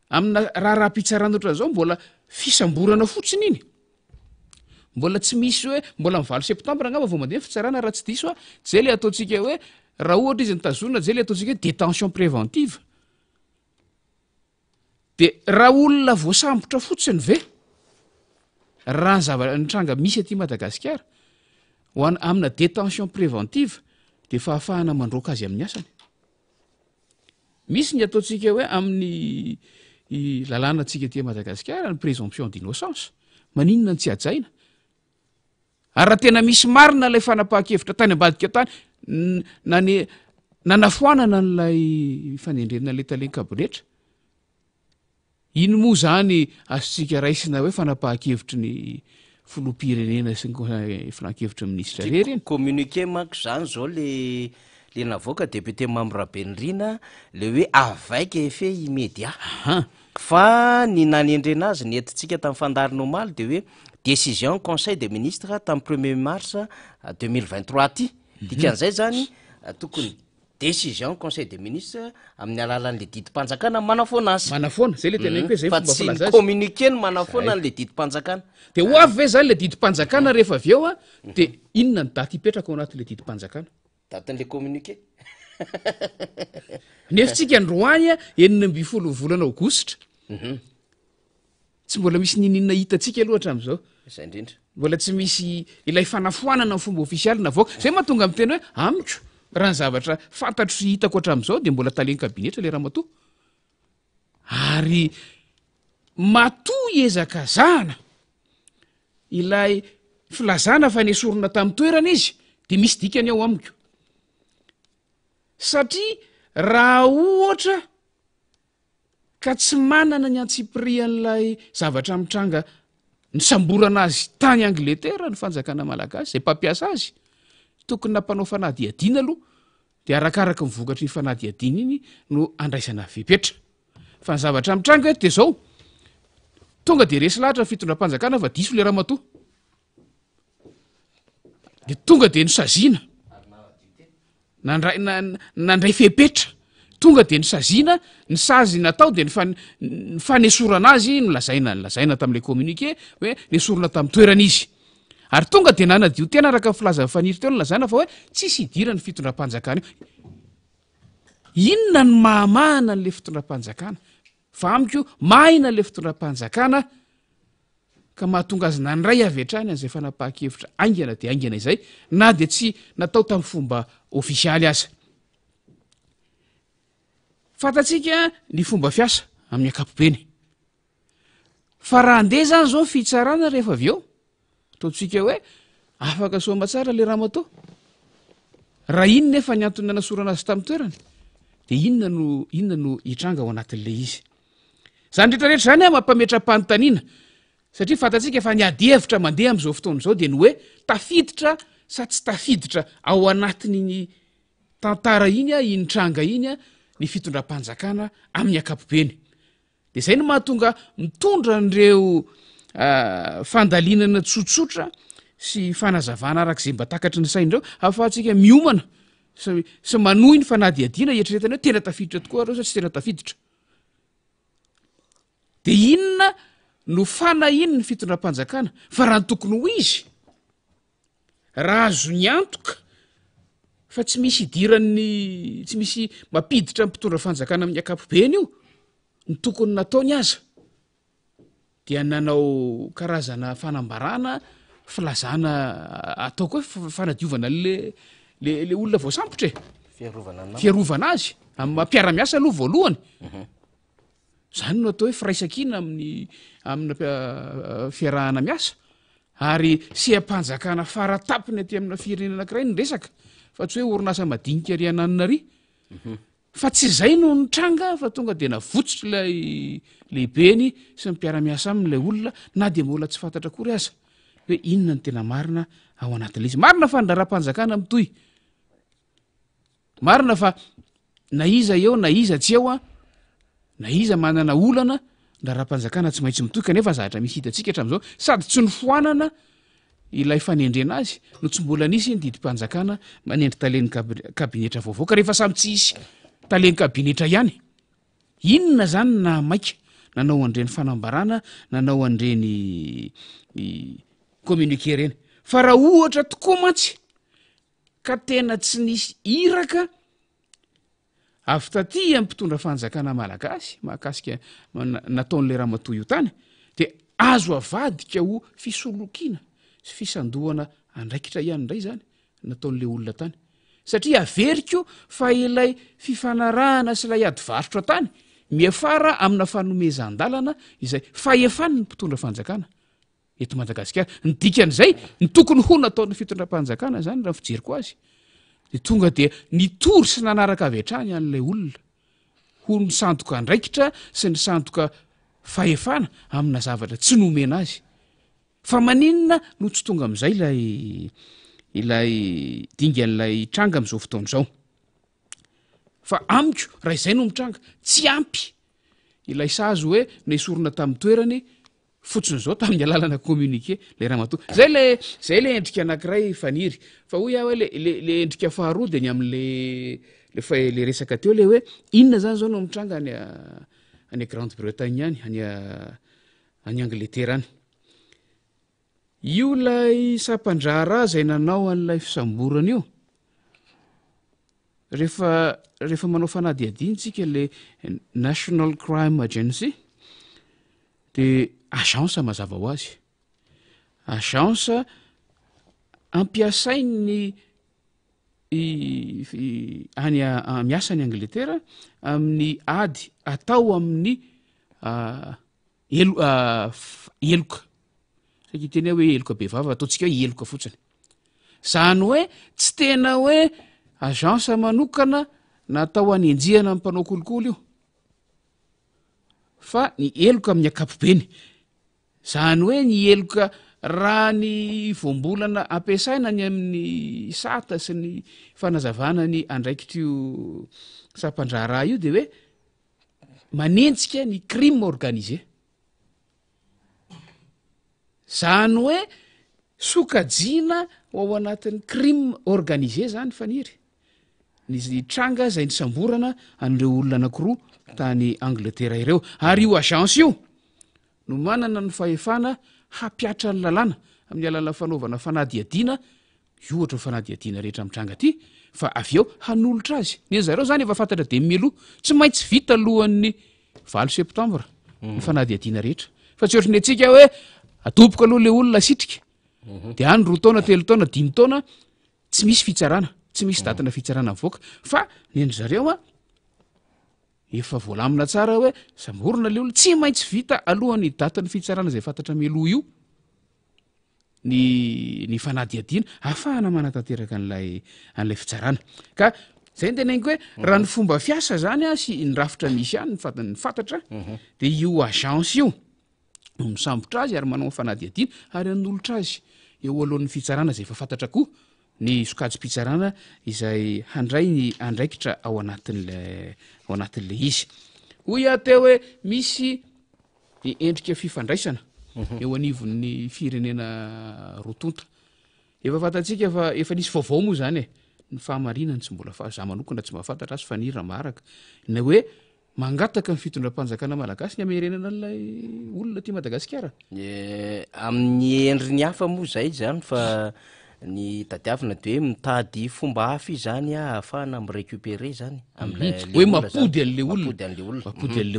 amina raha-pitsarana oatra zao mbola fisamborana fotsiny iny mbola tsy misy hoe mbola mivalo septambra angamba vao mandeha fitsarana raha tsy diso zay le ataontsika hoe raha ohatra izy nitazonina zay le ataontsika hoe détention préventive de raha olona voasambotra fotsiny ve raha ny tranga misy aty Madagasikara ho amina détention préventive de fahafahana mandroaka azy amin'ny asany misy ny ataontsika hoe amin'ny lalàna tsika ty Madagasikara ny présomption d'innocence maninona ny tsy ajaina ary raha tena misy marina ilay fanapahan-kevitra tany ambadika tany nanafoanana n'lay fanendrena le talen'ny kabinetra iny moa zany azotsika raisina hoe fanapahan-kevitry ny filoham-pirenena sy ny filan-kevitra minisitra rery communiqué manko zany zao le navoaka député Mamrabenrina le hoe avec effet immédiat fa ny nanendrena azy ny entintsika tamin'ny fandarina omaly de hoe décision conseil des ministres tamin'ny 1er mars 2023 ty dikan'izay zany tokony décision conseil des ministres amin'ny alalan'le didim-panjakana manafoana azy manafoana zay le tena hoe zay fa tsy communiqué ny manafoana n'le didim-panjakana de ho avy ve zany le didim-panjakana rehefa avy eo a de inona ny daty hipetraka ao anatin'le didim-panjakana datin'le communiqué nefitsika ny roany a 9 volana aogositra tsy mbola misy ninina hitatsika aloatra am'izao zay indrindra mbola tsy misy ilay fanafoanana ny fomba ofisialy navoaka zay mahatonga amin'ny teny hoe amiko raha ny zavatra fantatro sy hitako hatram'izao de mbola talen'ny kabinetra le raha matoa ary matoa ezaka zana ilay filazana fa nesorona tamin'ny toerana izy de misy dikany ao amiko satria raha ohatra ka tsy manana ny antsipirian'lay zavatra mitranga ny samborana azy tany Angletera ny fanjakana malagasy zay mpampiasa azy tokony nampanao fanadiadiana aloha de arakaraka mivokatry ny fanadiadiana iny no andraisana vepetra fa ny zavatra mitranga eto de zao tonga de resy lahatra ny fitondram-panjakana fa diso le raha matoa de tonga de nosazina nandray fepetra tonga de nysazina ny sazy natao de ny fanesorana azy nolazaina tamin'le communiqué hoe nesorona tamin'ny toerana izy ary tonga de nanadio tena araka filaza faniry teo nolazana fa hoe tsisy idira ny fitondram-panjakana io inona ny mahamahana n'le fitondram-panjakana fa amiko mahina le fitondram-panjakana ka mahatonga azy nandray avy hatrany an'izay fanapaha-kevitra aingana de aingana izay na de tsy natao tamin'ny fomba ofisialy aza fatatsika ny fomba fiasa amin'ny akapobeny fa raha ndeha zany zao fitsarana rehefa avy eo ataotsika hoe afaka soma tsara le raha matao raha iny nefa ny antony nanasorana azy tamin'ny toerany de inona no hitranga ao anatin'le izy zany rehetrarehetra zany a mampametra-panontaniana satria fatatsika fa ny ady hevitra mandeha am'izao fotoana zao de ny hoe tafiditra sa tsy tafiditra ao anatin'iny tantara iny a initranga iny a ny fitondram-panjakana amin'ny akapobeny de zay no mahatonga mitondra an'ireo fandalinana tsotsotra sy fanazavana arak'izay mba takatry ny sain'ireo afahatsika miomana sy manohy ny fanadiadiana eritreretana hoe tena tafiditra tokoa reo sa tsy tena tafiditra de inona no fanahiny ny fitondram-panjakana fa raha ny tokony ho izy raha azo ny antoka fa tsy misy idiran'ny tsy misy mampiditra ny mpitondra-fanjakana amin'ny akapobeny io ny tokony nataony aza dia nanao karazana fanambarana filazana ataoko hoe fanadiovana le olona voasambotra fiarovana azy amin'ny mampiara-miasa aloha voalohany zany no atao hoe firaisakina amina fiarahana miasa ary sy ampanjakana faratapiny aty amina firenena anankiray ny resaka fa tsy hoe orinasa madinika ry ananonary fa tsy zay no nitranga fa tonga de navotsotry lay lehibeny sy mpiara-miasa amin'lay olona na de mbola tsy fantatra akory aza hoe inona ny tena marina ao anatin'le izy marina fa ndrara-panjakana mitoy marina fa na iza eo na iza tsy eo a na iza manana olana ndrara-panjakana tsy maintsy mitoy kanefa zahatra misy hitatsika hatrami'izao sady tsy nifoanana ilay fanendrena azy no tsy mbola nisy ny didim-panjakana manendry taleny kabinetra vaovao ka rehefa samy tsy isy taleny kabinetra ihany inona zany na maika nanao andreny fanambarana nanao andreny communiqué reny fa raha ohatra tokoa mantsy ka tena tsy nisy iraka avy taty amin'ny mpitondra fanjakana malagasy mahakasika nataon'le raha matoy io tany de azo avadika ho fisolokiana sy fisandohana andraikitra ihany indray zany nataon'le olona tany satria averiko fa ilay fifanarahana sy ilay ady varotra tany miafara amina fanomezan-dalana izay fahefany ny mpitondra fanjakana eto Madagasikara ny dikan'izay ny tokony ho nataon'ny fitondram-panjakana zany raha fijeriko azy de tonga de nitory sy nanaraka avy hatrany an'lay olona ho ny sandoka andraikitra sy ny sandoka fahefana amina zavatra tsy nomena azy fa maninona no tsy tonga am'izay ilay dingan'lay tranga am'izao fotoana izao fa amiko raha izay no mitranga tsy ampy ilay sazo hoe naisorona tamin'ny toerany fotsiny zao tamin'ny alalana communiqué le raha mato zay le endrika anankiray faniry fa hoy aho hoe le endrika faharoa de ny am'le resaka teo le hoe inona zany zao no mitranga any Grande Bretagne any any Angleterre any io lay sampandrara zay nanao an'lay fisamborana io rehefa manao fanadiadintsika le National Crime Agency de agence mazava ho azy agence ampiasainy miasa ny Angleterre amin'ny ady atao amin'ny eloka satria teny hoe eloka be vava ataontsika hoe eloka fotsiny zany hoe tsy tena hoe agence manokana natao anenjihana amin'ny mpanao kolokolo io fa ny eloka amin'ny akapobeny zany hoe ny eloka raha ny voambolana ampiasaina ny amin'ny sata sy ny fanazavana ny andraikitrio sampandrara io de hoe manenjika ny crime organisé zany hoe sokajiana ao anatin'ny crime organisé zany faniry ny tranga zay ny samborana an'ireo olona anankiroa tany Angleterre ireo ary io agence io no manana ny fahefana hampiatra ny lalàna amin'ny alana fanaovana fanadiadiana ohatra fanadiadiana rehetra mitranga ty fa avy eo hanolotra azy ny zareo zany efa fantatra de miloha tsy maintsy vita alohan'ny 20 septambra ny fanadiadiana rehetra fa tsy ohatrany atsika hoe atoboka aloha le olona sitrika de any 2 taona 3 taona 5 taona tsy misy fitsarana tsy misy datina fitsarana mivoaka fa nendry zareo efa voalamina tsara hoe samborona le olona tsy maintsy vita alohan'ny datin'ny fitsarana zay fantatra miloha io ny fanadiadiana ahafahana manatanteraka an'lay fitsarana ka zay ny teneniko hoe raha ny fomba fiasa zany sy ny rafitra misy any ny fantatra de io agence io misambotra azy ary manao fanadiadiana ary anolotra azy eo alohan'ny fitsarana zay efa fantatra koa ny sokajy-pitsarana izay handray ny andraikitra ao anatin'le izy hoy ateo hoe misy endrika fifandraisana eo anivon'ny firenena rotonta efa fantatsika efa nisy vaovao moa zany ny fahamarinany tsy mbola za manokana tsy mahafantatra azy fa ny ramaraka na hoe mangataka ny fitondram-panjakana malagasy ny amerenana an'lay olona ty Madagasikara amin'ny endriny hafa moa zay zany fa ny tadiavina de hoe mitady fomba hafa zany ahafahana mirécupérer zany hoe mapody an'le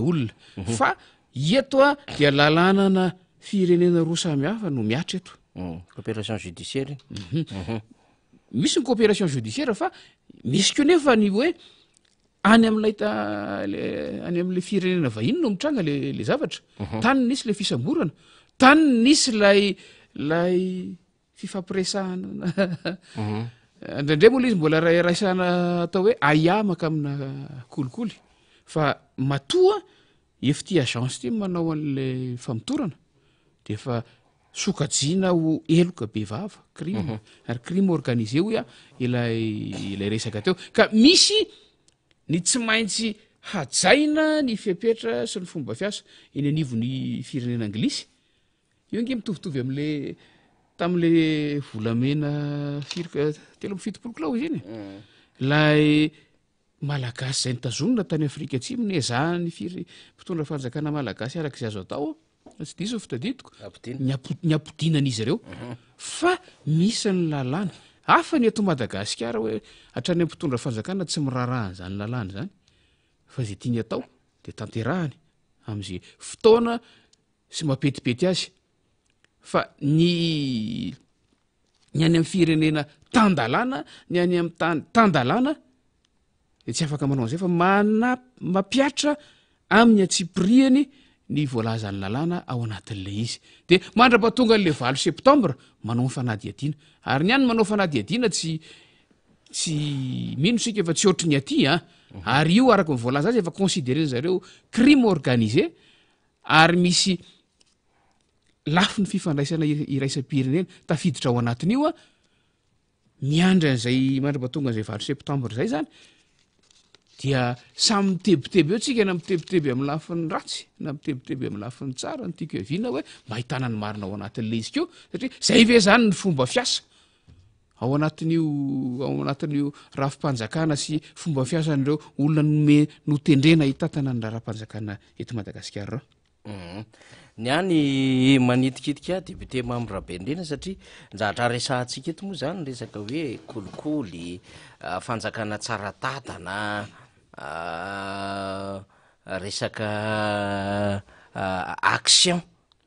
olona fa eto dia lalànana firenena roa samy hafa no miatra eto coopération judiciaire misy ny coopération judiciaire fa misy ko nefa ny hoe any am'le firenena vahiny no mitranga le zavatra tany nisy le fisamborana tany nisy lay fifampiresahana ndraindray moa le izy mbola raisana atao hoe aiamaka amina kolikoly fa matoa efa ty agence ty manao an'le famitorana de fa sokajiana ho eloka be vava crime ary crime organisé ho ilay resaka teo ka misy ny tsy maintsy hajaina ny fiapetra sy ny fomba fiasa eny anivon'ny firenena anglisy io nge mitovitovy am'le tam'le volamena 3 kilao izy iny lay malagasy zay nitazonina tany Afrika Atsimo ny ezahany mpitondra fanjakana malagasy arak'izay azo atao tsy diso fitadidiko ny apodinan'izy ireo fa misy ny lalàna hafa ny eto Madagasikara hoe hatrany mpitondra fanjakana tsy mirarahany zany lalàna zany fa zay tiany atao de tanterahany am'izay fotoana sy mapetipety azy fa ny any amin'ny firenena tandalàna ny any amin'ny tany tandalàna de tsy afaka manao an'izay fa mapiatra amin'ny atsipriany ny voalazany lalàna ao anatin'le izy de mandra-pahatonga n'le 20 septambra manao fanadiadiana ary ny any manao fanadiadiana tsy mino sika efa tsy ohatry ny aty ary io araka ny voalaza azy efa considéreny zareo crime organisé ary misy lafy ny fifandraisana iraisam-pirenena tafiditra ao anatin'io miandry an'izay mandra-pahatonga an'izay 20 septambra zay zany dia samy mitebiteby eo tsika na mitebiteby amin'ny lafiny ratsy na mitebiteby amin'ny lafiny tsara ny tiako eviana hoe mba ahitana ny marina ao anatin'le izy keo satria zay ve zany ny fomba fiasa ao anatin'io rafim-panjakana sy fomba fiasan'ireo olona nome notendrena hitatana ny raharam-panjakana eto Madagasikara ny any manitikitika député membre Rabendrena satria nzatra resahantsika eto moa zany resaka hoe kolikoly fanjakana tsara tatana resaka action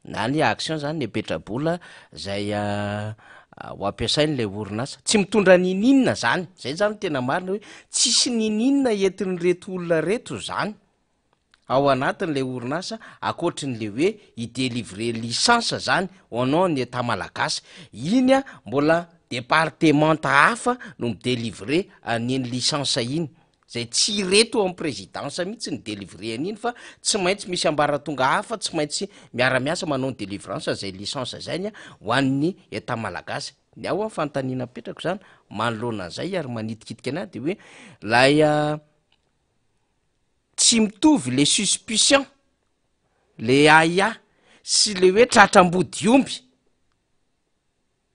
na ny action zany ny apetrabola zay ho ampiasain'lay orinasa tsy mitondra nininna zany zay zany tena marina hoe tsisy nininna entin'reto olona reto zany ao anatin'le orinasa akoatrin'le hoe idélivrer licence zany au nom ny État malagasy iny mbola départementa hafa no midélivrer an'iny licence iny zay tsy reto amin'ny présidence mihitsy ny délivrer an'iny fa tsy maintsy misy ambaratonga hafa tsy maintsy miara-miasa manao ny délivrance zay licence zany ho an'ny État malagasy ny ao fantanina petrako zany manoloana an'izay ary manitikitika anazy de hoe lay tsy mitovy le suspicion le aia sy le hoe tratram-body omby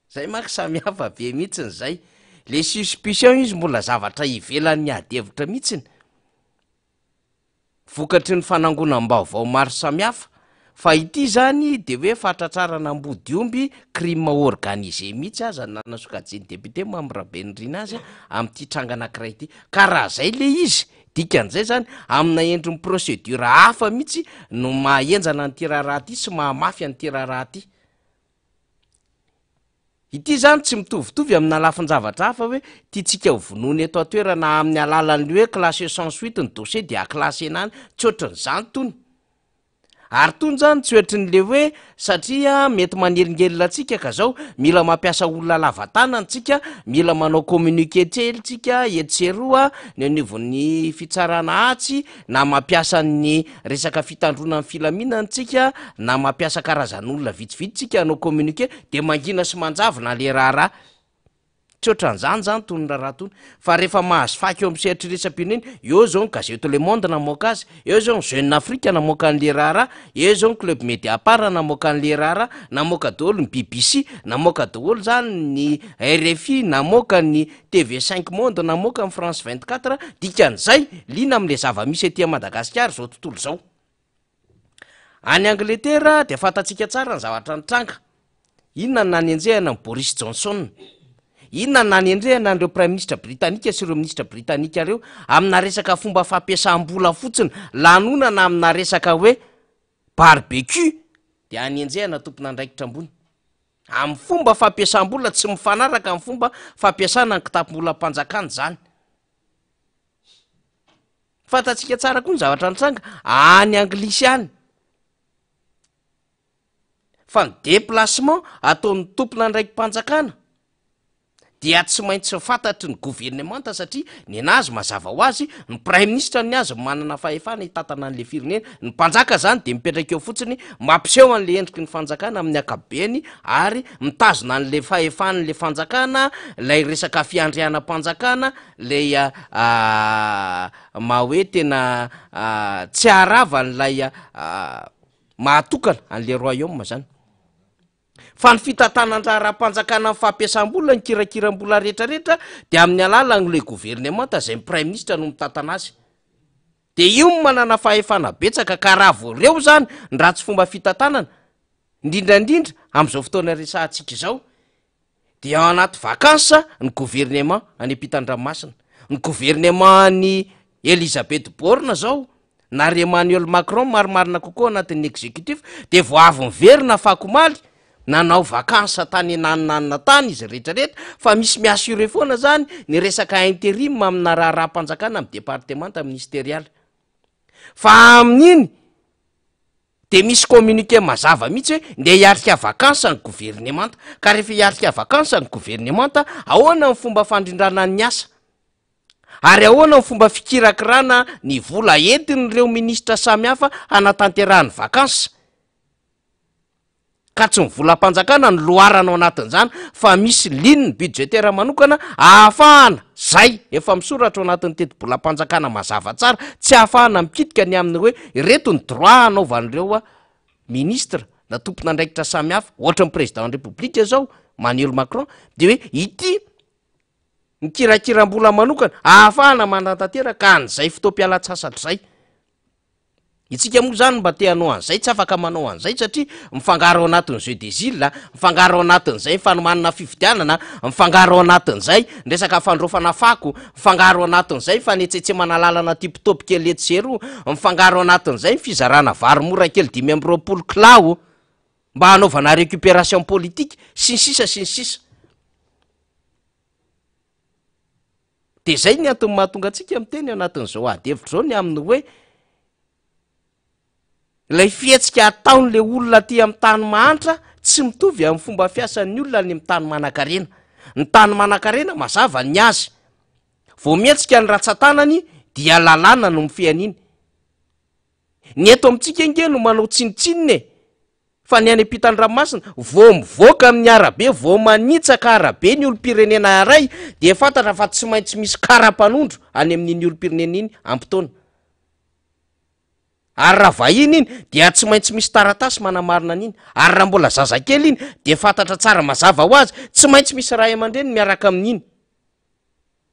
zay manko samy hafa be mihitsiny zay le suspicion izy mbola zavatra ivelan'ny adevitra mihitsiny vokatry ny fanangonam-baovao maro samy hafa fa ity zany de hoe fatratrarana ambody-omby crime organisé mihitsy aza nanasokajeny député Mamirabenirina azy am'ty tranga anankiray ity ka raha zay le izy dikan'izay zany amina endriny procédure hafa mihitsy no mahenjana nyty raharaha ty sy mahamafy an'ty raharaha ty. Ity zany tsy mitovitovy amina lafin-javatra hafa hoe tiatsika hovonony eto atoerana amin'ny alalan'le hoe classé sans suite ny dossier de aclassé nany tsy ohatran'izany tony. Ary tony zany tsy ohatrin'le hoe satria mety manelingelina antsika ka zao mila mampiasa olona lavatanantsika, mila manao communiqué tsika etseroa ny anivon'ny fitsarana atsy na mampiasa ny resaka fitandrona amin'ny filaminantsika na mampiasa karazan'olona vitsivitsitsika hanao communiqué de mangina sy manjavona le raharaha. Tsy ohatran'izany zany tony raharaha tony fa rehefa mahazo faky eo amin'ny sehatry-resam-pirenena eo zao ny gazette Le Monde namoaka azy, eo zao ny Jeune Afrique namoaka an'le raharaha, eo zao ny Club Mediapart namoaka an'le raharaha, namoaka daholo ny BBC, namoaka daholo zany ny RFI, namoaka ny TV5 Monde, namoaka ny France 24, dikan'izay lina am'le zava-misy etỳ Madagasikara zao tontolo zao. Any Angleterre de fantatsika tsara ny zavatra nitranga. Inona ny nanenjehana ny Boris Johnson? Inona ny nanendrehana an'ireo prime ministre britannika sy ireo ministre britannika reo amina resaka fomba fampiasam-bola fotsiny lanonana amina resaka hoe barbecue de anenjehana tompon'andraikitra ambony amin'ny fomba fampiasam-bola tsy mifanaraka amin'ny fomba fampiasana ny kitapo-bola mpanjakana zany. Fantatsika tsara koa ny zavatra nitranga any Anglisy any fa ny déplacement ataon'ny tompon'andraiki-mpanjakana dia tsy maintsy fantatry ny gouvernemanta satria ny anazy mazava ho azy ny prime ministre ny azy manana fahefana hitatana an'le firenena, ny mpanjaka zany de mipetraka eo fotsiny mampiseho an'le endriky ny fanjakana amin'ny akabeny ary mitazona an'le fahefan'le fanjakana, lay resaka fiandriana-mpanjakana, lay hoe tena tsy arava n'lay mahatokana an'le royaume zany. Fa ny fitatanandrara-mpanjakana amin'ny fampiasam-bola ny kirakiram-bola rehetrarehetra de amin'ny alalan'le gouvernemanta zay ny prime ministre no mitatana azy. De io manana fahefana betsaka ka raha vo reo zany ny ratsy fomba fitatanana indrindrandrindra am'izao fotoana resahantsika izao de ao anaty vakansa ny gouvernement any ampitan-dranomasina, ny gouvernement ny Elisabeth Borne zao na ry Emmanuel Macron marimarina kokoa anatin'ny exécutif de vo avy miverina fakomaly nanao vakansa tany naninanina tany izy rehetrarehetra fa misy miassure foana zany ny resaka intérim amina raharaha-mpanjakana amin'ny départementa ministérial. Fa amin'iny de misy communiqué mazava mihitsy hoe nde hiarika vakansa ny gouvernemanta ka rehefa hiarika vakansa ny gouvernemanta ahoana ny fomba fandrindrana ny asa ary ahoana ny fomba fikirakirana ny vola entin'ireo ministra samihafa hanatanterahany vakansa ka tsy mivolam-panjakana ny loharana ao anatin'izany fa misy ligne budgétaire manokana ahafahana zay efa misoratra ao anatin'ny teti-bolam-panjakana mazava tsara tsy ahafahana mikitika ny aminy hoe reto ny droit anaovan'ireo ministre na tompon'andraikitra samihafa ohatra ny président ny république zao Emmanuel Macron de hoe ity ny kirakiram-bola manokana ahafahana manatantera ka an'izay fotoam-pialatsasatra zay. Itsika moa zany mba te hanao an'izay tsy afaka manao an'izay satria mifangaro ao anatin'ny jeu des îles, mifangaro ao anatin'izay fanomanana fifidianana, mifangaro ao anatin'izay resaka fandrofana fako, mifangaro ao anatin'izay fanetsetsemana lalana tipitopy kely etsero, mifangaro ao anatin'izay fizarana vary mora kely 520 kilao mba hanaovana récupération politique sy ny sisa sy ny sisa. De zay ny antony mahatonga antsika miteny anatin'izao adevitra zao ny aminy hoe lay fietsika ataon'le olona ty amin'ny tany mahantra tsy mitovy amin'ny fomba fiasan'ny olona ny tany manan-karena. Ny tany manan-karena mazava ny azy vo mietsika ny ratsan-tanany dia lalàna no mifehan'iny. Ny eto amintsika inge no manao tsinitsinine fa ny any ampitan-dranomasina vo mivoaka amin'ny arabe, vo manitsaka arabe ny olom-pirenena iray de fantatra fa tsy maintsy misy kara-panondro any amin'iny olom-pirenena iny ampitoana. Ary raha vahiny iny dia tsy maintsy misy taratasy manamarina an'iny, ary raha mbola zazakely iny de fantatra tsara mazava ho azy tsy maintsy misy ray aman-dreny miaraka amin'iny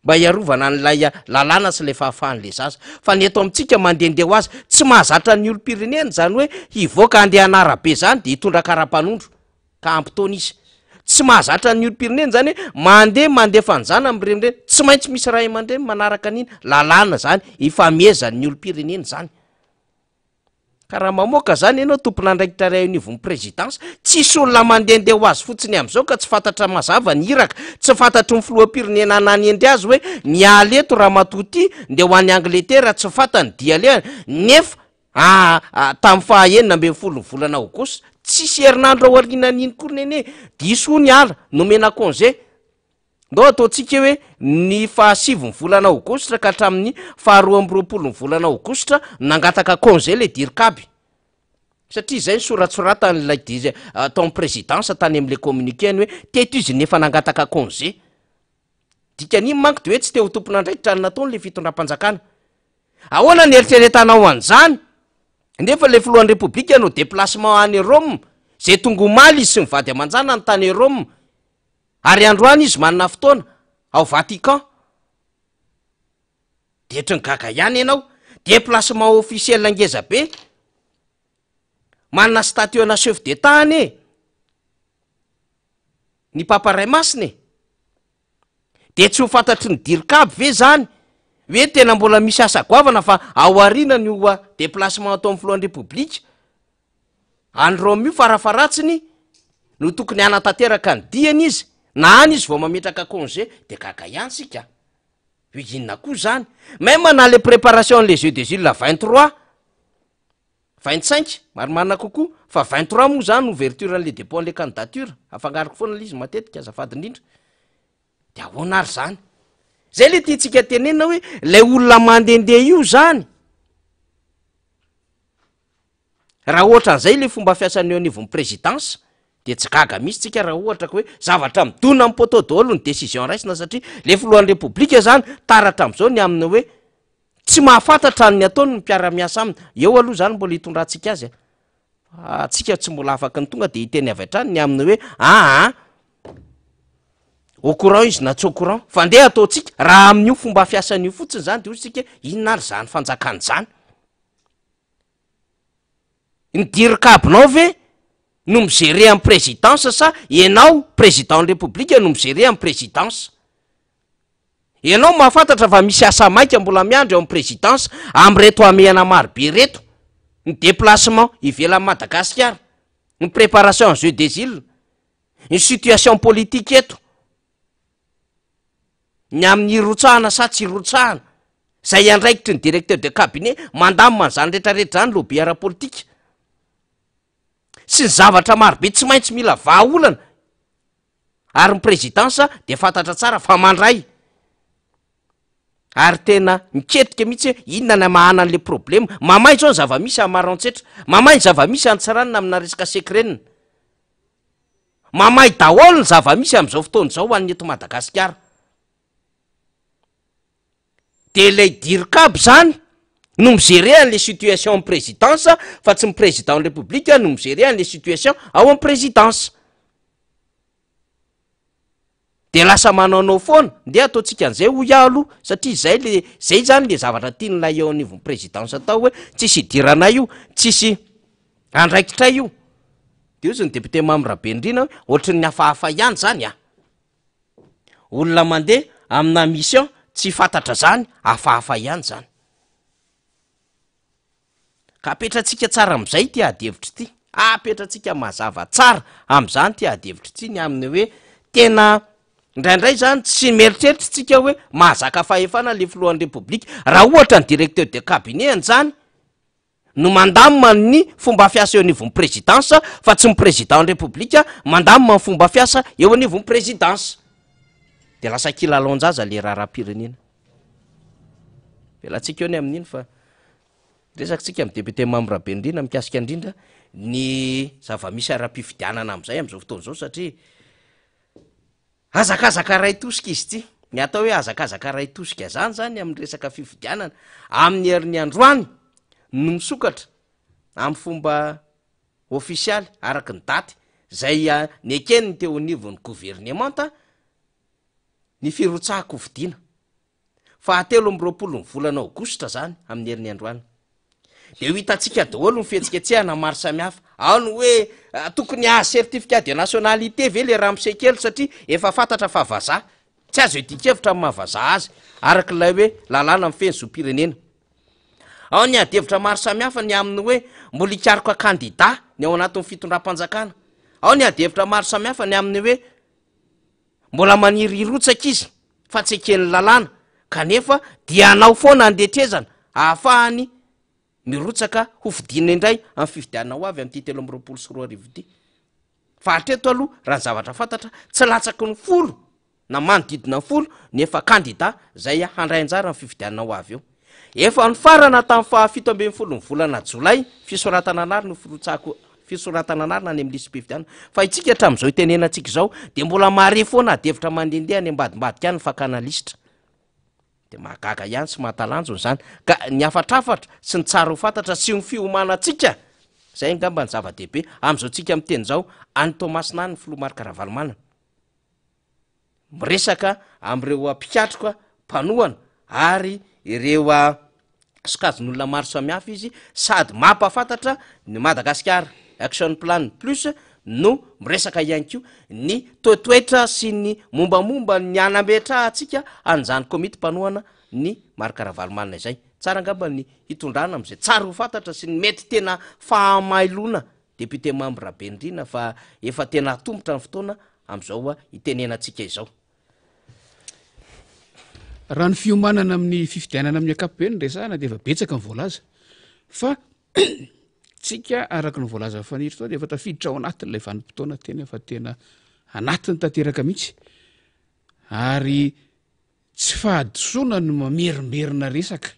mba iarovana n'lay lalàna sy le fahafahan'le zaza fa ny eto amintsika mandehandeha ho azy tsy mahazatra ny olom-pirenena zany hoe hivoaka andeha anarabe zany de hitondra kara-panondro ka ampitaona izy tsy mahazatra ny olom-pirenena zany hoe mandeha fanjana am'ireny tsy maintsy misy ray aman-dreny manaraka an'iny lalàna zany ifamezan'ny olom-pirenena zany ka raha mamoaka zany ianao tompona andraikitra ray anivon'ny présidence tsisy olona mandehandeha ho azy fotsiny am'izao ka tsy fantatra mazava ny iraka tsy fantatry ny filoham-pirenena anany endry azy hoe ny aleto raha matoty nde ho an'ny Angletera tsy fantany diale nefa tamin'ny fahaenina amby folo ny volana aogositra tsisy herinandro ao arinan'iny kory nene diso ny ala nomena congé ndao ataontsika hoe ny fahasivy ny volana aogositra ka hatramin'ny faharoa amby roapolo ny volana aogositra nangataka congé le dirikaby satria zay ny soratsoratan'lay dizy taon'ny présidence tany am'le communiquény hoe teto izy nefa nangataka congé dikan'iny manko de hoe tsy te ho tompon'andraikitra ny nataony le fitondram-panjakana ahoana ny eritreretanao an'izany nefa le filohan'ny repoblika no déplacement any Rome zay tonga omaly izy sy mivady aman-jana ny tany Rome ary androany izy manana fotoana ao Vatican de otrany gaga ihany ianao déplacement officiel angeza be manana statue na chef d'état ane ny papa ray masina de tsy ho fantatry ny dirikaby ve zany hoe tena mbola misy asa goavana fa ao arina ny oa déplacement atao amin'ny filohan'ny repoblika any Rome io farafaratsiny no tokony hanatanteraka ny diany izy na any izy vao mametraka congé de gaga ihany sika hoe inona koa zany même na les préparations les jeux des îles la 23 25 maromana kokoa fa 23 moa zany ouverture an'le dépôt an'le candidature afangariko foana l'izy matetika azafady indrindra de ahoana ary zany zay le tiatsika tenena hoe lay olona mandehandeha io zany raha ohatra an'izay le fomba fiasan'ny eo anivon'ny présidence de tsy gaga misy tsika raha ohatra ka hoe zavatra midona amin'ny poto daholo ny décision raisina satria le filohan'ny repoblika zany taratra am'izao ny aminy hoe tsy mahafantatra ny ataony ny mpiara-miasa aminy eo aloha zany mbola hitondrantsika azy atsika tsy mbola afaka ny tonga de hiteny avy hatrany ny aminy hoe au courant izy na tsy au courant fa ndeha ataontsika raha amin'io fomba fiasan'io fotsiny zany de ozy tsika inona ary zany fanjakany zany ny dirikabinao ve no migérer amin'ny présidence sa ianao président ny repoblika no migérer amin'ny présidence ianao mahafantatra fa misy asa maika mbola miandro eo amin'ny présidence am'reto amehana marobe reto ny déplacement ivelan'ny Madagasikara ny préparation en jeu des îles ny situation politique eto ny amin'ny irotsahana sa tsy irotsahana zay andraikitry ny directeur de cabinet mandamina zany rehetrarehetra zany lobby ara-politika sy ny zavatra marobe tsy maintsy mila vahaolana ary ny présidence de fantatra tsara fa mandray ary tena miketrika mihitsy hoe inona ny mahana an'le problème mamay zao ny zava-misy amin'ny marantsehatra mamay ny zava-misy antsaranina amina resaka sekrenina mamay daholo ny zava-misy am'izao fotoana zao hoan'ny eto Madagasikara de lay dirikabo zany no migérer an'le situation amin'ny présidence fa tsy my président ny république no migérer an'le situation ao amin'ny présidence de lasa manaonao foana nde ataontsika an'izay ho ialoha satria zay zany le zavatra tianylay eo anivon'ny présidence atao hoe tsisy idirana io tsisy andraikitra io de ozy ny député Mamirabenrina hoe ohatrany hafahafa ihany zany olona mandeha amina mission tsy fantatra zany hafahafa ihany zany ka apetratsika tsara am'izay ty adevitra ty apetratsika mazava tsara am'izany ty adevitra ty ny aminy hoe tena indraindray zany tsy mieritreritra tsika hoe mahazaka fahefana le filohan'ny repoblika raha ohatra ny directeur de cabinet an'izany no mandamina ny fomba fiasa eo anivon'ny présidence fa tsy my président ny repoblika mandamina ny fomba fiasa eo anivon'ny présidence de lasa kilalao-njaza le raharam-pirenena velantsika eo ny amin'iny fa resakitsika amin'ny député Mamirabenrina mikasika indrindra ny zava-misy ara-pifidianana am'izay am'izao fotoana zao satria azakazaka ray tosika izy ty ny atao hoe azakazaka ray tosika zany amin'ny resaka fifidianana amin'ny herin'ny androany no misokatra amin'ny fomba officialy araky ny daty zay ny ekeniny teo anivon'ny gouvernementa ny firotsahako vidiana 7 volana aogostra zany amin'ny herin'ny androany de ho hitantsika daholo ny fihetsiketsehana maro samihafa ao ny hoe tokony ahazo certificat de nationalité ve le ramsekely satria efa fantatra fa vazaha tsy azo edikevitra amin'ny mahavazaha azy arak'ilay hoe lalàna amin'ny feny zo-pirenena ao ny adevitra maro samihafa ny amin'ny hoe mbola hikaroka kandida ny ao anatin'ny fitondram-panjakana ao ny adevitra maro samihafa ny amin'ny hoe mbola maniry irotsaka izy fa tsy eken'ny lalàna kanefa dia anao foana andetrezana ahafahany mirotsaka ho fidinina indray amin'ny fifidianana ho avy amin'ity 3 fa hatreto aloha raha ny zavatra fantatra tsy latsaky ny folo na manodidina ny folo nefa kandida zay handray anjara amin'ny fifidianana ho avy eo efa ny farana tamin'ny fahafito 10 volana jolay fisoratana anary no fisoratana anary na any amin'ny lisym-pifidianana fa itsika hatramin'izao itenenantsika izao de mbola mare foana adevitra mandendeha any ambadimbadika any fakana lisitra de mahagaga ihany sy mahatalanjony zany ka ny afatrafatra sy ny tsara ho fantatra sy ny fiomanantsika zay ngamba ny zava-dehibe am'izao tsika miteny zao any Tomasina ny filomarika Ravalomanana miresaka am'ireo mpikatroka mpanohana ary ireo sokajin'olona maro samihafa izy sady mampafantatra ny Madagasikara action plan plus no miresaka ihany ko ny toetoetra sy ny mombamomba ny anambetra atsika an'izany komity mpanohana ny marika Ravalomanana izay tsara ngamba ny hitondrana am'izay tsara ho fantatra sy ny mety tena fahamailona député membre Rabenrina fa efa tena tombotra ny fotoana am'izao itenenantsika izao raha ny fiomanana amin'ny fifidianana amin'ny ankapobeny resahana de efa betsaka ny voalaza fa tsika araky ny voalaza fanitry toa de efa tafiditra ao anatin'ilay vanim-potoana tena efa tena anatiny tanteraka mihitsy ary tsy fahadisoana no mamerimberina resaka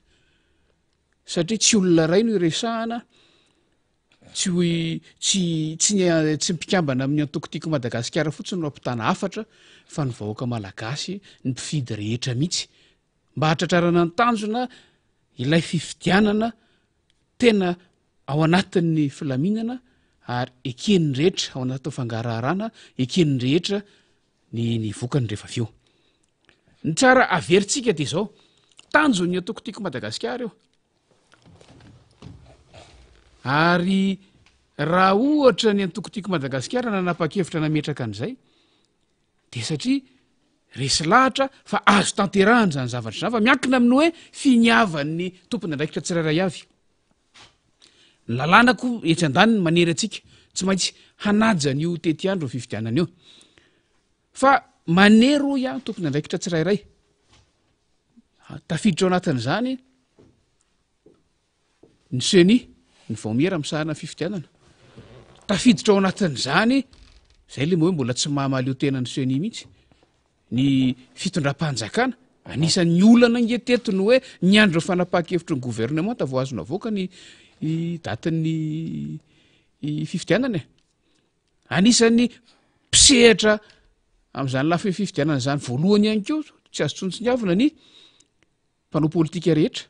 satria tsy olona ray no iresahana tsy mpikambana amin'ny antokotiko Madagasikara fotsiny no ampitana hafatra fa ny vahoaka malagasy ny mpifidy rehetra mihitsy mba hatratrarana ny tanjona ilay fifidianana tena ao anatin'ny filaminana ary eken'ny rehetra ao anatin'ny fangaraharaana eken'ny rehetra ny vokany rehefa avy eo ny tsara averintsika de zao tanjony atokotiko Madagasikara eo ary raha ohatra ny antokotiko Madagasikara nanapa-kevitra nametraka an'izay de satria resy lahatra fa azo tanterahany zany zavatra zany fa miankina amin'ny hoe finiavan'ny tompony andraikitra tsirairay avy ny lalànako etsy an-daniny manery atsika tsy maintsy hanaja n'io tety andro ny fifidianana io fa manery ho ihany tompony andraikitra tsirairay tafiditra ao anatin'izany ny seni ny vaomiera misahana fifidianana tafiditra ao anatin'izany zay le moa hoe mbola tsy mahamaleo tena ny seni mihitsy ny fitondram-panjakana anisan'ny olana ngetetiny hoe ny andro fanapaha-kevitry ny gouvernemanta vo azona avoaka ny datin'ny fifidianana anisan'ny mpisehatra am'izany lafi fifidianana zany voalohany ihany ko tsy azo tsontsinyavina ny mpanao politika rehetra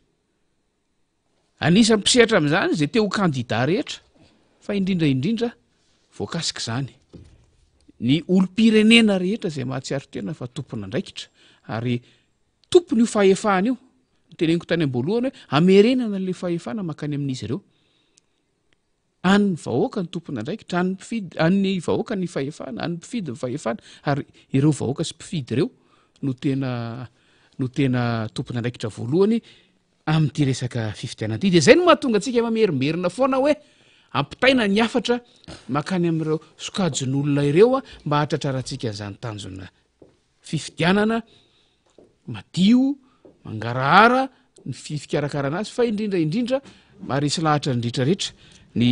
anisan'ny mpisehatra am'izany zay teo kandida rehetra fa indrindraindrindra voakasika zany ny olo-pirenena rehetra zay mahatsiaro tena fa tompony andraikitra ary tompony io fahefahana io nyteneniko tany am-boalohany hoe amerenana n'le fahefana makany amin'izy ireo any vahoaka ny tompony andraikitra any vahoaka ny fahefana any mpifidy ny fahefana ary ireo vahoaka sy mpifidy ireo no tena tompony andraikitra voalohany amin'ity resaka fifidianana ity de zay no mahatonga antsika mamerimberina foana hoe ampitaina ny afatra makany amin'ireo sokajin'olona ireo mba hatratrarantsika zany tanjona fifidianana madio mangarahara ny fikarakarana azy fa indrindraindrindra maharesy lahatra ny rehetrarehetra ny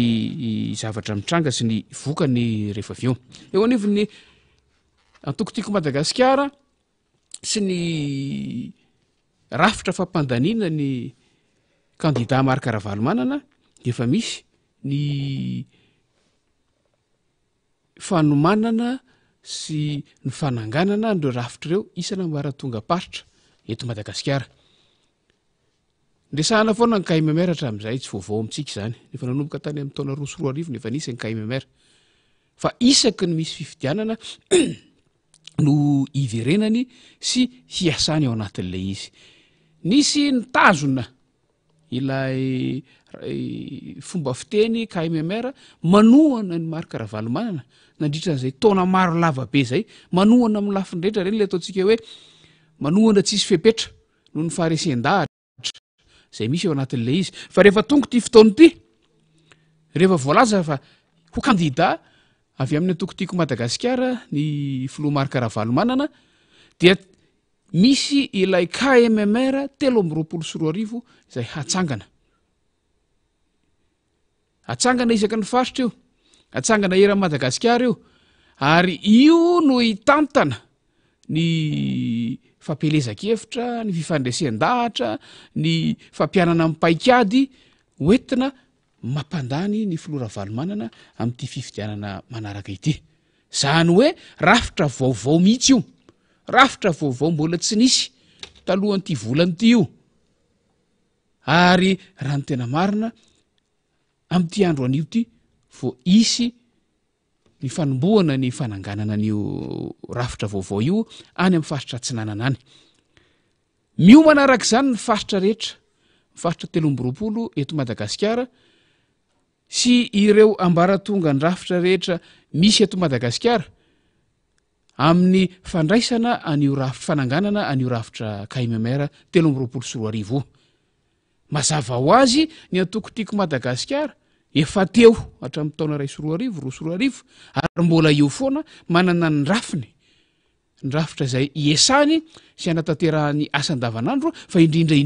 zavatra mitranga sy ny vokany rehefa avy eo anivony antokotiko Madagasikara sy ny rafitra fampandaniana ny kandida marika Ravalomanana de efa misy ny fanomanana sy ny fananganana nireo rafitra ireo isana mbaratonga paritra eto Madagasikara ndresahana foana ny KMMR hatramin'izay tsy vaovao amintsika zany efa nanomboka tany amin'ny taona 2021 nefa nisy ny KMMR fa isaky ny misy fifidianana no iverenany sy hiasany ao anatin'ilay izy nisy nitazona ilay fomba fiteny KMMR manohana ny marika Ravalomanana nandritran'izay taona maro lavabe zay manohana amin'ny lafindrehetra reny le ataontsika hoe manohana tsisy fepetra noho ny faharesen-dahatra zay misy eo anatin'le izy fa rehefa tonga ty fotoana ity rehefa voalaza fa ho kandida avy amin'ny antokotiko Madagasikara ny filoha marika Ravalomanana dia misy ilay KMMR 324 zay hatsangana isaky ny faritra io hatsangana eran'ny Madagasikara io ary io no hitantana ny fampelezan-kevitra ny fifandraisan-dahatra ny fampianana amin'ny paikady hoentina mampandany ny filoha Ravalomanana amin'ity fifidianana manaraka ity zany hoe rafitra vaovao mihitsy io rafitra vaovao mbola tsy nisy talohan'ity volanyity io ary raha ny tena marina amin'ity andro anio ty vo isy ny fanombohana ny fananganana an'io rafitra vaovao io any amin'ny faritra Atsinanana any miomana arak'izany ny faritra rehetra faritra 320 eto Madagasikara sy ireo ambaratonga ny rafitra rehetra misy eto Madagasikara amin'ny fandraisana an'io rafitra fananganana an'io rafitra KMMR 324 mazava ho azy ny antokotiko Madagasikara efa teo hatramin'ny taona 2022 ary mbola eo foana manana ny rafiny ny rafitra izay iesany sy anatanterahany asan-davanandro fa indrindra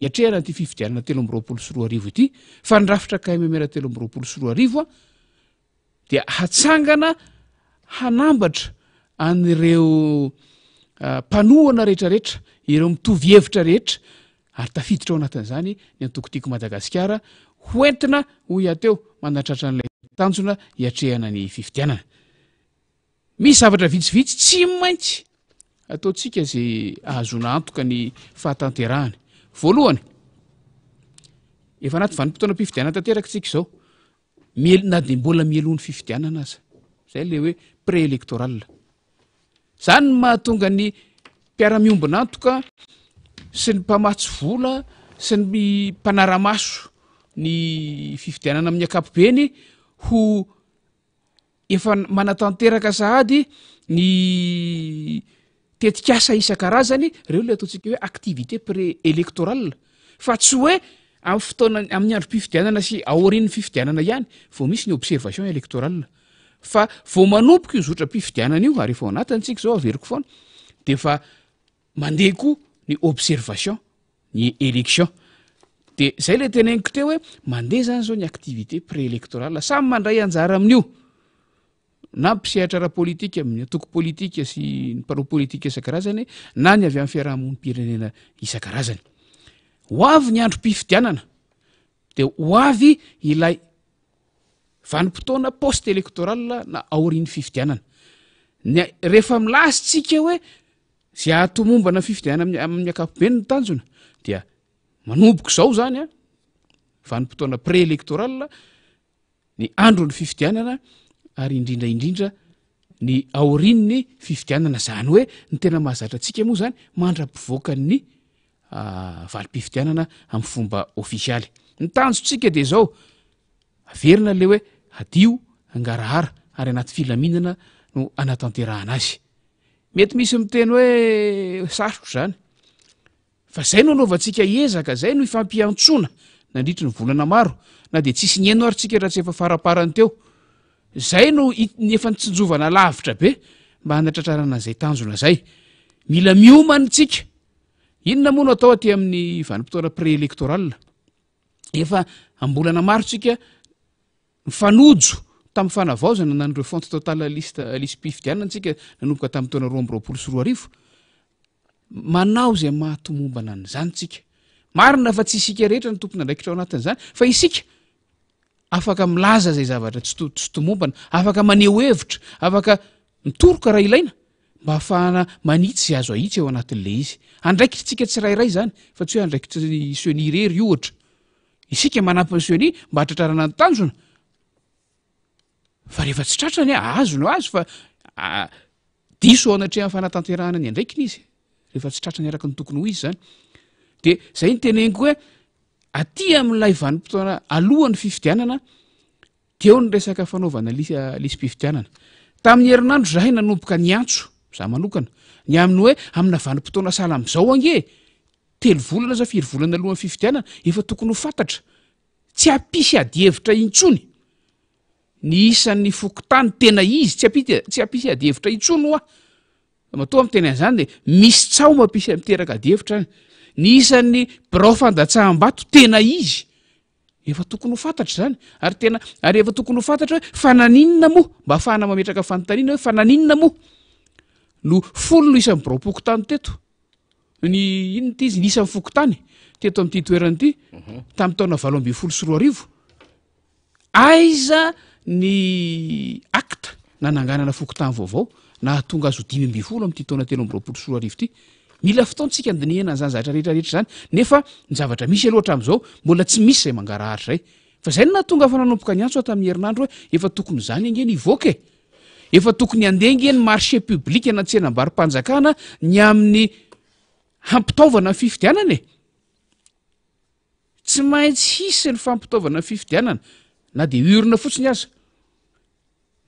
iatrehana ty fifidianana 324 ity fa ny rafitra KMMR 324 dia hatsangana hanambatra an'ireo mpanohana rehetrarehetra ireo mitovy hevitra rehetra ary tafiditra ao anatin'izany ny antokotiko Madagasikara hoentina hoy ateo manatratra n'ilay tanjona iatrehana ny fifidianana misy zavatra vitsivitsy tsy maintsy ataontsika zay ahazona antoka ny fahatanterahany voalohany efa anaty vanim-potoana mpifidianana tanteraka tsika izao na dia mbola mielohan'ny fifidianana aza zay le hoe préélectoral zany ny mahatonga ny mpiara-miombina antoka sy ny mpamatsy vola sy ny mpanara-maso ny fifidianana amin'ny ankapobeny ho efa manatanteraka sahady ny tetikasa isan-karazany reo le ataontsika hoe activité préélectorale fa tsy hoe amin'ny fotoana amin'ny androm-pifidianana sy aorian'ny fifidianana ihany vao misy ny observation électorale fa vao manompoka io zotra-pifidianana io ary efa ao anatintsika zao averiko foana de fa mandeha koa ny observation ny élection de zay le teneniko teo hoe mandeha zany zao ny activité préélectorale samy mandray anjara amin'io na mpisehatra ara-politika amin'ny antoko politika sy ny mpanao politika isan-karazany na ny avy amin'ny fiarahamonim-pirenena isan-karazany ho avy ny androm-pifidianana de ho avy ilay vanim-potoana poste électoral na aorian'ny fifidianana rehefa milasitsika hoe zay ahatomombana fifidianana amin'ny ankapobeny ny tanjona dia manomboko zao zany vanim-potoana préélectoral ny andro ny fifidianana ary indrindra ny aorian'ny fifidianana zany hoe ny tena mahazatra atsika moa zany mandra-pivoakan'ny valim-pifidianana amin'ny fomba ofisialy ny tanjotsika de zao averina le hoe adio angarahara ary anaty filaminana no anatanterahana azy mety misy miteny hoe sarotro zany fa zay no anaovantsika ezaka zay no ifampiantsona nandritry ny volana maro na de tsisy ny eno arytsika raha tsy efa faraparany teo zay no ny efa nitsinjovana lavitra be mba hanatratrarana zay tanjona zay mila miomany tsika inona moa no atao aty amin'ny vanim-potoana préélectoral efa ambolana maro tsika mifanojo tamin'ny fanavaozana nan'ireo fonte total lisy mpifidianana tsika nanomboka tamin'ny taona 2024 manao zay mahatomombana n'izany tsika marina fa tsy isika rehetra ny tompona ndraikitra ao anatin'izany fa isika afaka milaza zay zavatra tsy tomombana afaka maneho hevitra afaka mitoroka raha ilaina mba hahafahana manitsy zay azo ahitsy eo anatin'le izy andraikitra tsika tsirairay zany fa tsy hoe andraikitra seni rery ohatra isika manampy ny seni mba hatratrarana ny tanjona fa rehefa tsy tratrany azo no azo fa diso ao anatrehan'ny fanatanterahana ny andraikiny izy rehefa tsy tratrany araka ny tokony ho izy zany de zay ny teneniko hoe aty amin'ilay vanim-potoana alohan'ny fifidianana deo ny resaka fanaovana lisy mpifidianana tamin'ny herinandro zahay nanomboka ny antso za manokana ny amin'ny hoe amina vanim-potoana sala am'izao ange 3 volana sa 4 volana alohan'ny fifidianana efa tokony ho fantatra tsy ampisy adihevitra intsony ny isan'ny fokotany tena izy tsy ampisy adihevitra intsony ho matoa amin'ny teny an'izany de misy tsao mampisy miteraka adihevitra any ny isan'ny birao fandatsaham-bato tena izy efa tokony ho fantatra zany ary efa tokony ho fantatra hoe fananinona moa mba ahafahana mametraka fanontaniana hoe fananinona moa no folo no isan'ny birao pokotany teto ny inona ty izy ny isan'ny fokotany teto amin'ity toerana ity tamin'ny taona 8 aiza ny akta nananganana fokotany vaovao na tonga azo 5 amin'ity taona 3 ity mila fotaontsika andinihana zany zavatra rehetrarehetra zany nefa ny zavatra misy aloatra am'izao mbola tsy misy zay mangarahatra zay fa zay no natonga fa nanomboka ny antso tamin'ny herinandro hoe efa tokony zany ange ny voke efa tokony andenge ny marché public na tsenam-bary-panjakana ny amin'ny hampitaovana ny fifidianana tsy maintsy hisy ny fampitaovana ny fifidianana na de urina fotsiny aza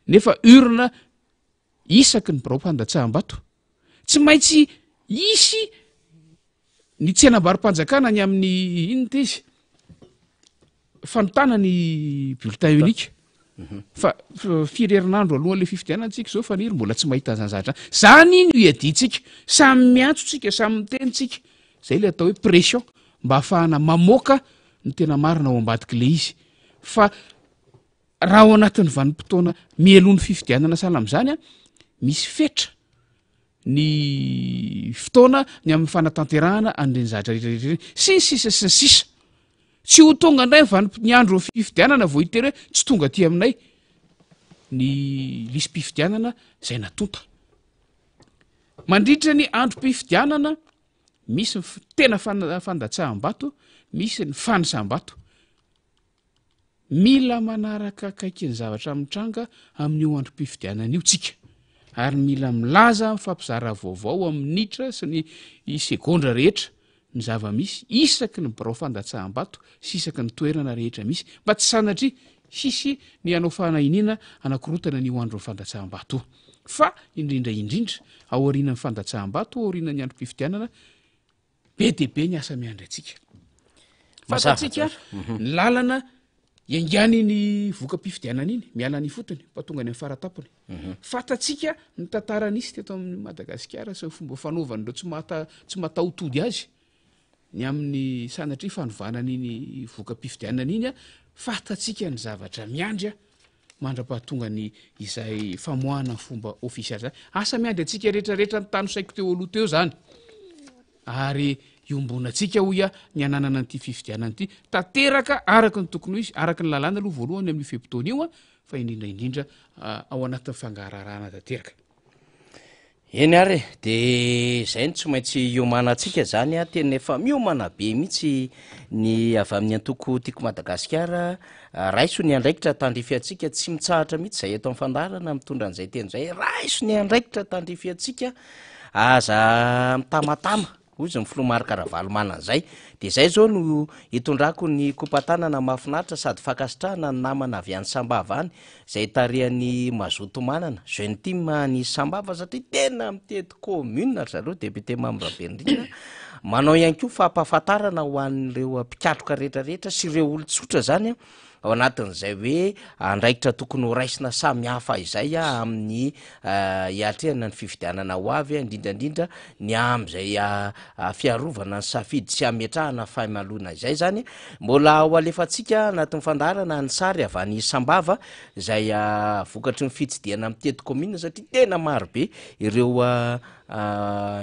nefa urina isaky ny birao mpandatsaham-bato tsy maintsy isy ny tsenam-bary-panjakana ny amin'ny inona ty izy fanotana ny bulletin unique fa firerinandro alohan'le fifidianana antsika zao faniry mbola tsy mahita zany zavatra zany iny iaditsika samy miantsotsika samy mitenitsika zay le atao hoe pression mba ahafahana mamoaka ny tena marina ao ambadiky le izy fa raha ao anatin'ny vanim-potoana mielon'ny fifidianana sahala am'izany a misy fetra ny fotoana ny amin'ny fanatanterahana an'ireny zavatra rehetrarehetra sisa tsy ho tonga indray ny andro fifidianana vo hitery hoe tsy tonga ty aminay ny lisy mpifidianana zay natonta mandritra ny androm-pifidianana misy tena fandatsaham-bato misy ny fanisam-bato mila manaraka akaiky ny zavatra mitranga amin'io androm-pifidianana io tsika ary mila milaza mifampizara vaovao amin'ny minitra sy ny segondra rehetra ny zava-misy isaky ny birao fandatsaham-bato sy isaky ny toerana rehetra misy mba tsy sanatry sisy ny anao fanahiniana anakorotana ny andro ny fandatsaham-bato fa indrindraindrindra aorianany fandatsaham-bato aorianany androm-pifidianana be de be ny asa miandry atsika fantatsika ny lalana iangany ny voka-pifidianana iny miala ny fotony mba tonga ny amin'ny faratapony fantatsika ny tantaran'isy teto amin'ny Madagasikara sy ny fomba fanaovan'ireo tsy mataotody azy ny amin'ny sanatry fanovanana iny voka-pifidianana iny a fantatsika ny zavatra miandry a mandra-pahatonga ny izay famoahana ny fomba ofisialy zany asa miandry atsika rehetrarehetra ny tano saiko teo aloha teo zany ary iombonantsika hoy a ny ananana nyity fifidianana ity tanteraka araka ny tokony ho izy araka ny lalàna aloha voalohany amin'ny fepotona io a fa indrindraindrindra ao anatin'ny fangararahana tanteraka eny ary de zay no tsy maintsy iomanatsika zany a tena efa miomana be mihitsy ny avy amin'ny antoko tiako Madagasikara raiso ny andraikitra tandrify atsika tsy mitsahatra mihitsy zay eto amin'ny fandarana mitondra an'izay teny zay raiso ny andraikitra tandrify atsika aza mitamatama hoy izy ny filomarikaravalo manan'izay de zay zao no hitondrako ny kopatanana mahafinaritra sady fakasitrahana ny namana avy any Sambava any zay tarehan'ny mazoto manana jeune team ny Sambava satria tena mitety commune zareo député Mambrabenrina manao ihany koa fampahafantarana ho an'ireo mpikatroka rehetrarehetra sy ireo olon-tsotra zany a ao anatin'izay hoe andraikitra tokony ho raisina samy hafa izay a amin'ny hiatrehana ny fifidianana ho avy a indrindrandrindra ny am'izay fiarovana ny safidy sy ametrahana fahamalona izay zany mbola ho alefatsika anatin'ny fandarana ny sary avy any Sambava izay vokatry ny fitsidiana amin'ny tety commune satria tena maro be ireo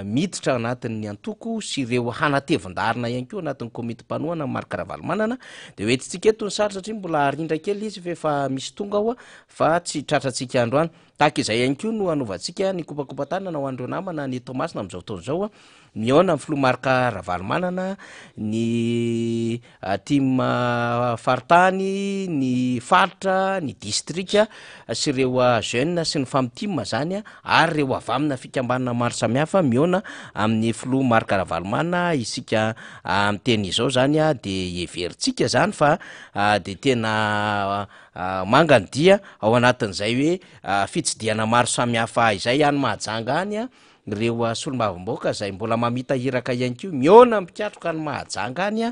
miditra anatin'ny antoko sy ireo hanatevin-darina ihany koa anatin'ny komity mpanoana marikaravalo manana de hoetitsika eto ny sary satria mbola arindra kely izy fa efa misy tonga ao a fa tsy tratratsika andro any tahaka izay ihany koa no anaovantsika ny kopakopatanana ho andreo namana ny tomasina am'izao fotoana zao a miona amin'ny filomarika ravalomanana ny tim faritany ny faritra ny distrika sy ireo jeune sy ny famitima zany a ary reo avamina fikambanana maro samihafa miona amin'ny filomarika ravalomanana isika miteny izao zany a de everitsika zany fa de tena mangany dia ao anatin'izay hoe fitsidiana maro samihafa izay any mahajanga any a reo solomavim-boaka zay mbola mamita hiraka ihany ko miona mpikatroka any mahajanga any a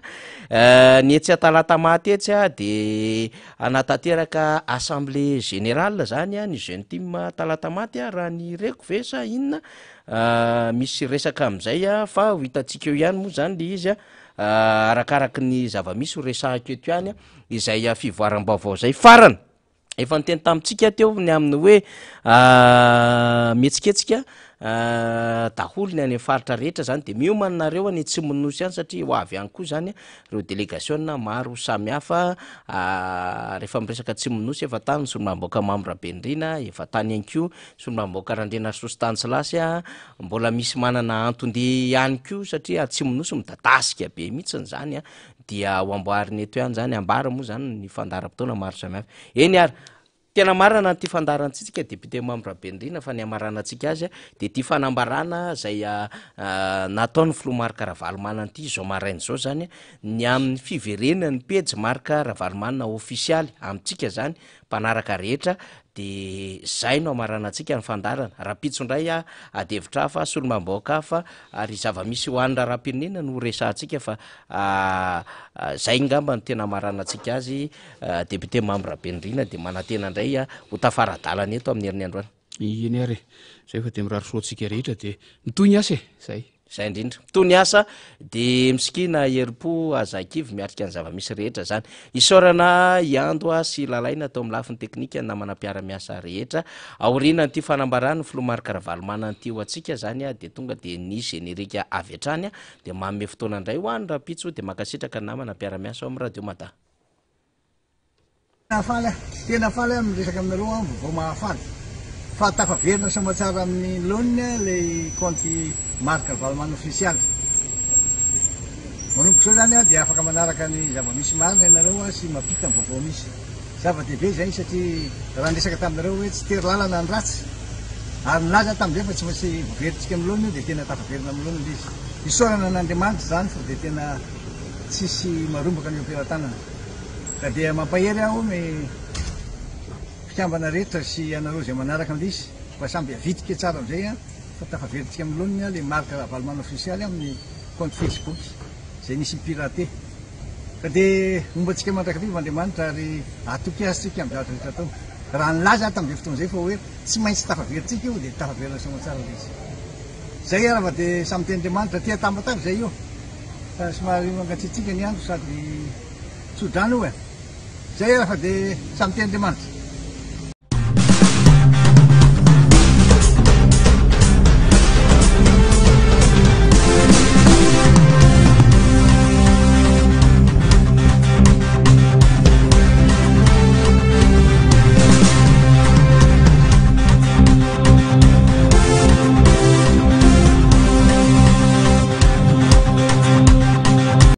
ny etsy atalata matetsy a de anatateraka assemblée générale zany a ny jeune team talata maty a raha ny reko vesa inona misy resaka am'izay a fa ho hitatsika eo ihany moa zany le izy a arakaraky ny zava-misy ho resahako eto ihany a izay fivoaram-baovao zay farany efa nyteny tamitsika teo ny amin'ny hoe mihetsiketsika daholo ny any faritra rehetra zany de miomanareo any tsy monosy any satria ho avy ihany koa zany reo délégation maro samihafa rehefa miresaka tsy monosy efa tany solomamboaka mamrabenrina efa tany ihany ko solomamboaka randrena sostanslasy a mbola misy manana antonde ihany ko satria tsy monosy midadasika be mihitsiny zany a dia ho amboariny eto ihany zany ambara moa zany ny fandaram-potoana maro samihafa eny ary tena marana ty fandarantsika député mamrabenrina fa ny amaranantsika azy de ty fanambarana zay nataony filomarika ravalomanana ty zao marainy zao zany ny amin'ny fiverenany pejy marika ravalomanana ofisialy amitsika zany mpanaraka rehetra de zay no amaranantsika ny fandarana raha-pitsondray a adevitra fa solomamboaka fa ary zava-misy hoanina raha-pirenena no resahantsika fa zay ngamba no tena amaranantsika azy député mamrabenrina de manantena ndray a ho tafaradalana eto amin'ny herin'ny androany eny ary zay fa de mirary soatsika rehetra de mitoy ny asa zay zay indrindra tony asa de misikina heripo azakivy miatrika ny zava-misy rehetra zany isorana iando a sy lalaina atao amin'ny lafiny teknika namana mpiara-miasa rehetra aorinany ty fanambarany filomarika ravalomanana ty ho atsika zany a de tonga de ny generika avy atrany a de mamme fotoana indray ho any raha-pitso de makasitraka ny namana mpiara-miasa ao amin'ny radio mata tena faly miresaka aminareo a vao mahafaly fa tafaverina samatsara amin'ny lona le compte marika ravalomanana ofisialy manomboka sao zany a de afaka manaraka ny zava-misy marina ianareo a sy mapita ny vaovao misy zava-dehibe zay satria raha ndresaka taminareo hoe tsy tery lalana ny ratsy ary milaza tam'izay fa tsy maintsy voveritsika amin'ny lona io de tena tafaverina amin'ny lona le izy isorana n'andriamanitra zany fa de tena tsisy marombaka ny operatanana ka dia mampahery aho me fikambana rehetra sy anareo zay manaraka an'le izy fa samby avitika tsara am'izay a fa tafaveritsika amin'ny lona le marika ravalomanana ofisialy amin'ny compte Facebook zay nisy piraté ka de mombatsika mandrakariva andriamanitra ary atoky azitsika amin'ny zavatra rehetra tao raha nilaza tam'izay fotoana zay fa hoe tsy maintsy tafaveritsika io de tafaverina somatsara le izy zay araha fa de samy ten'andriamanitra tia tambatavy zay io fa somary mangatsitsika ny andro sady tsodrano io e zay araha fa de samy ten'andriamanitra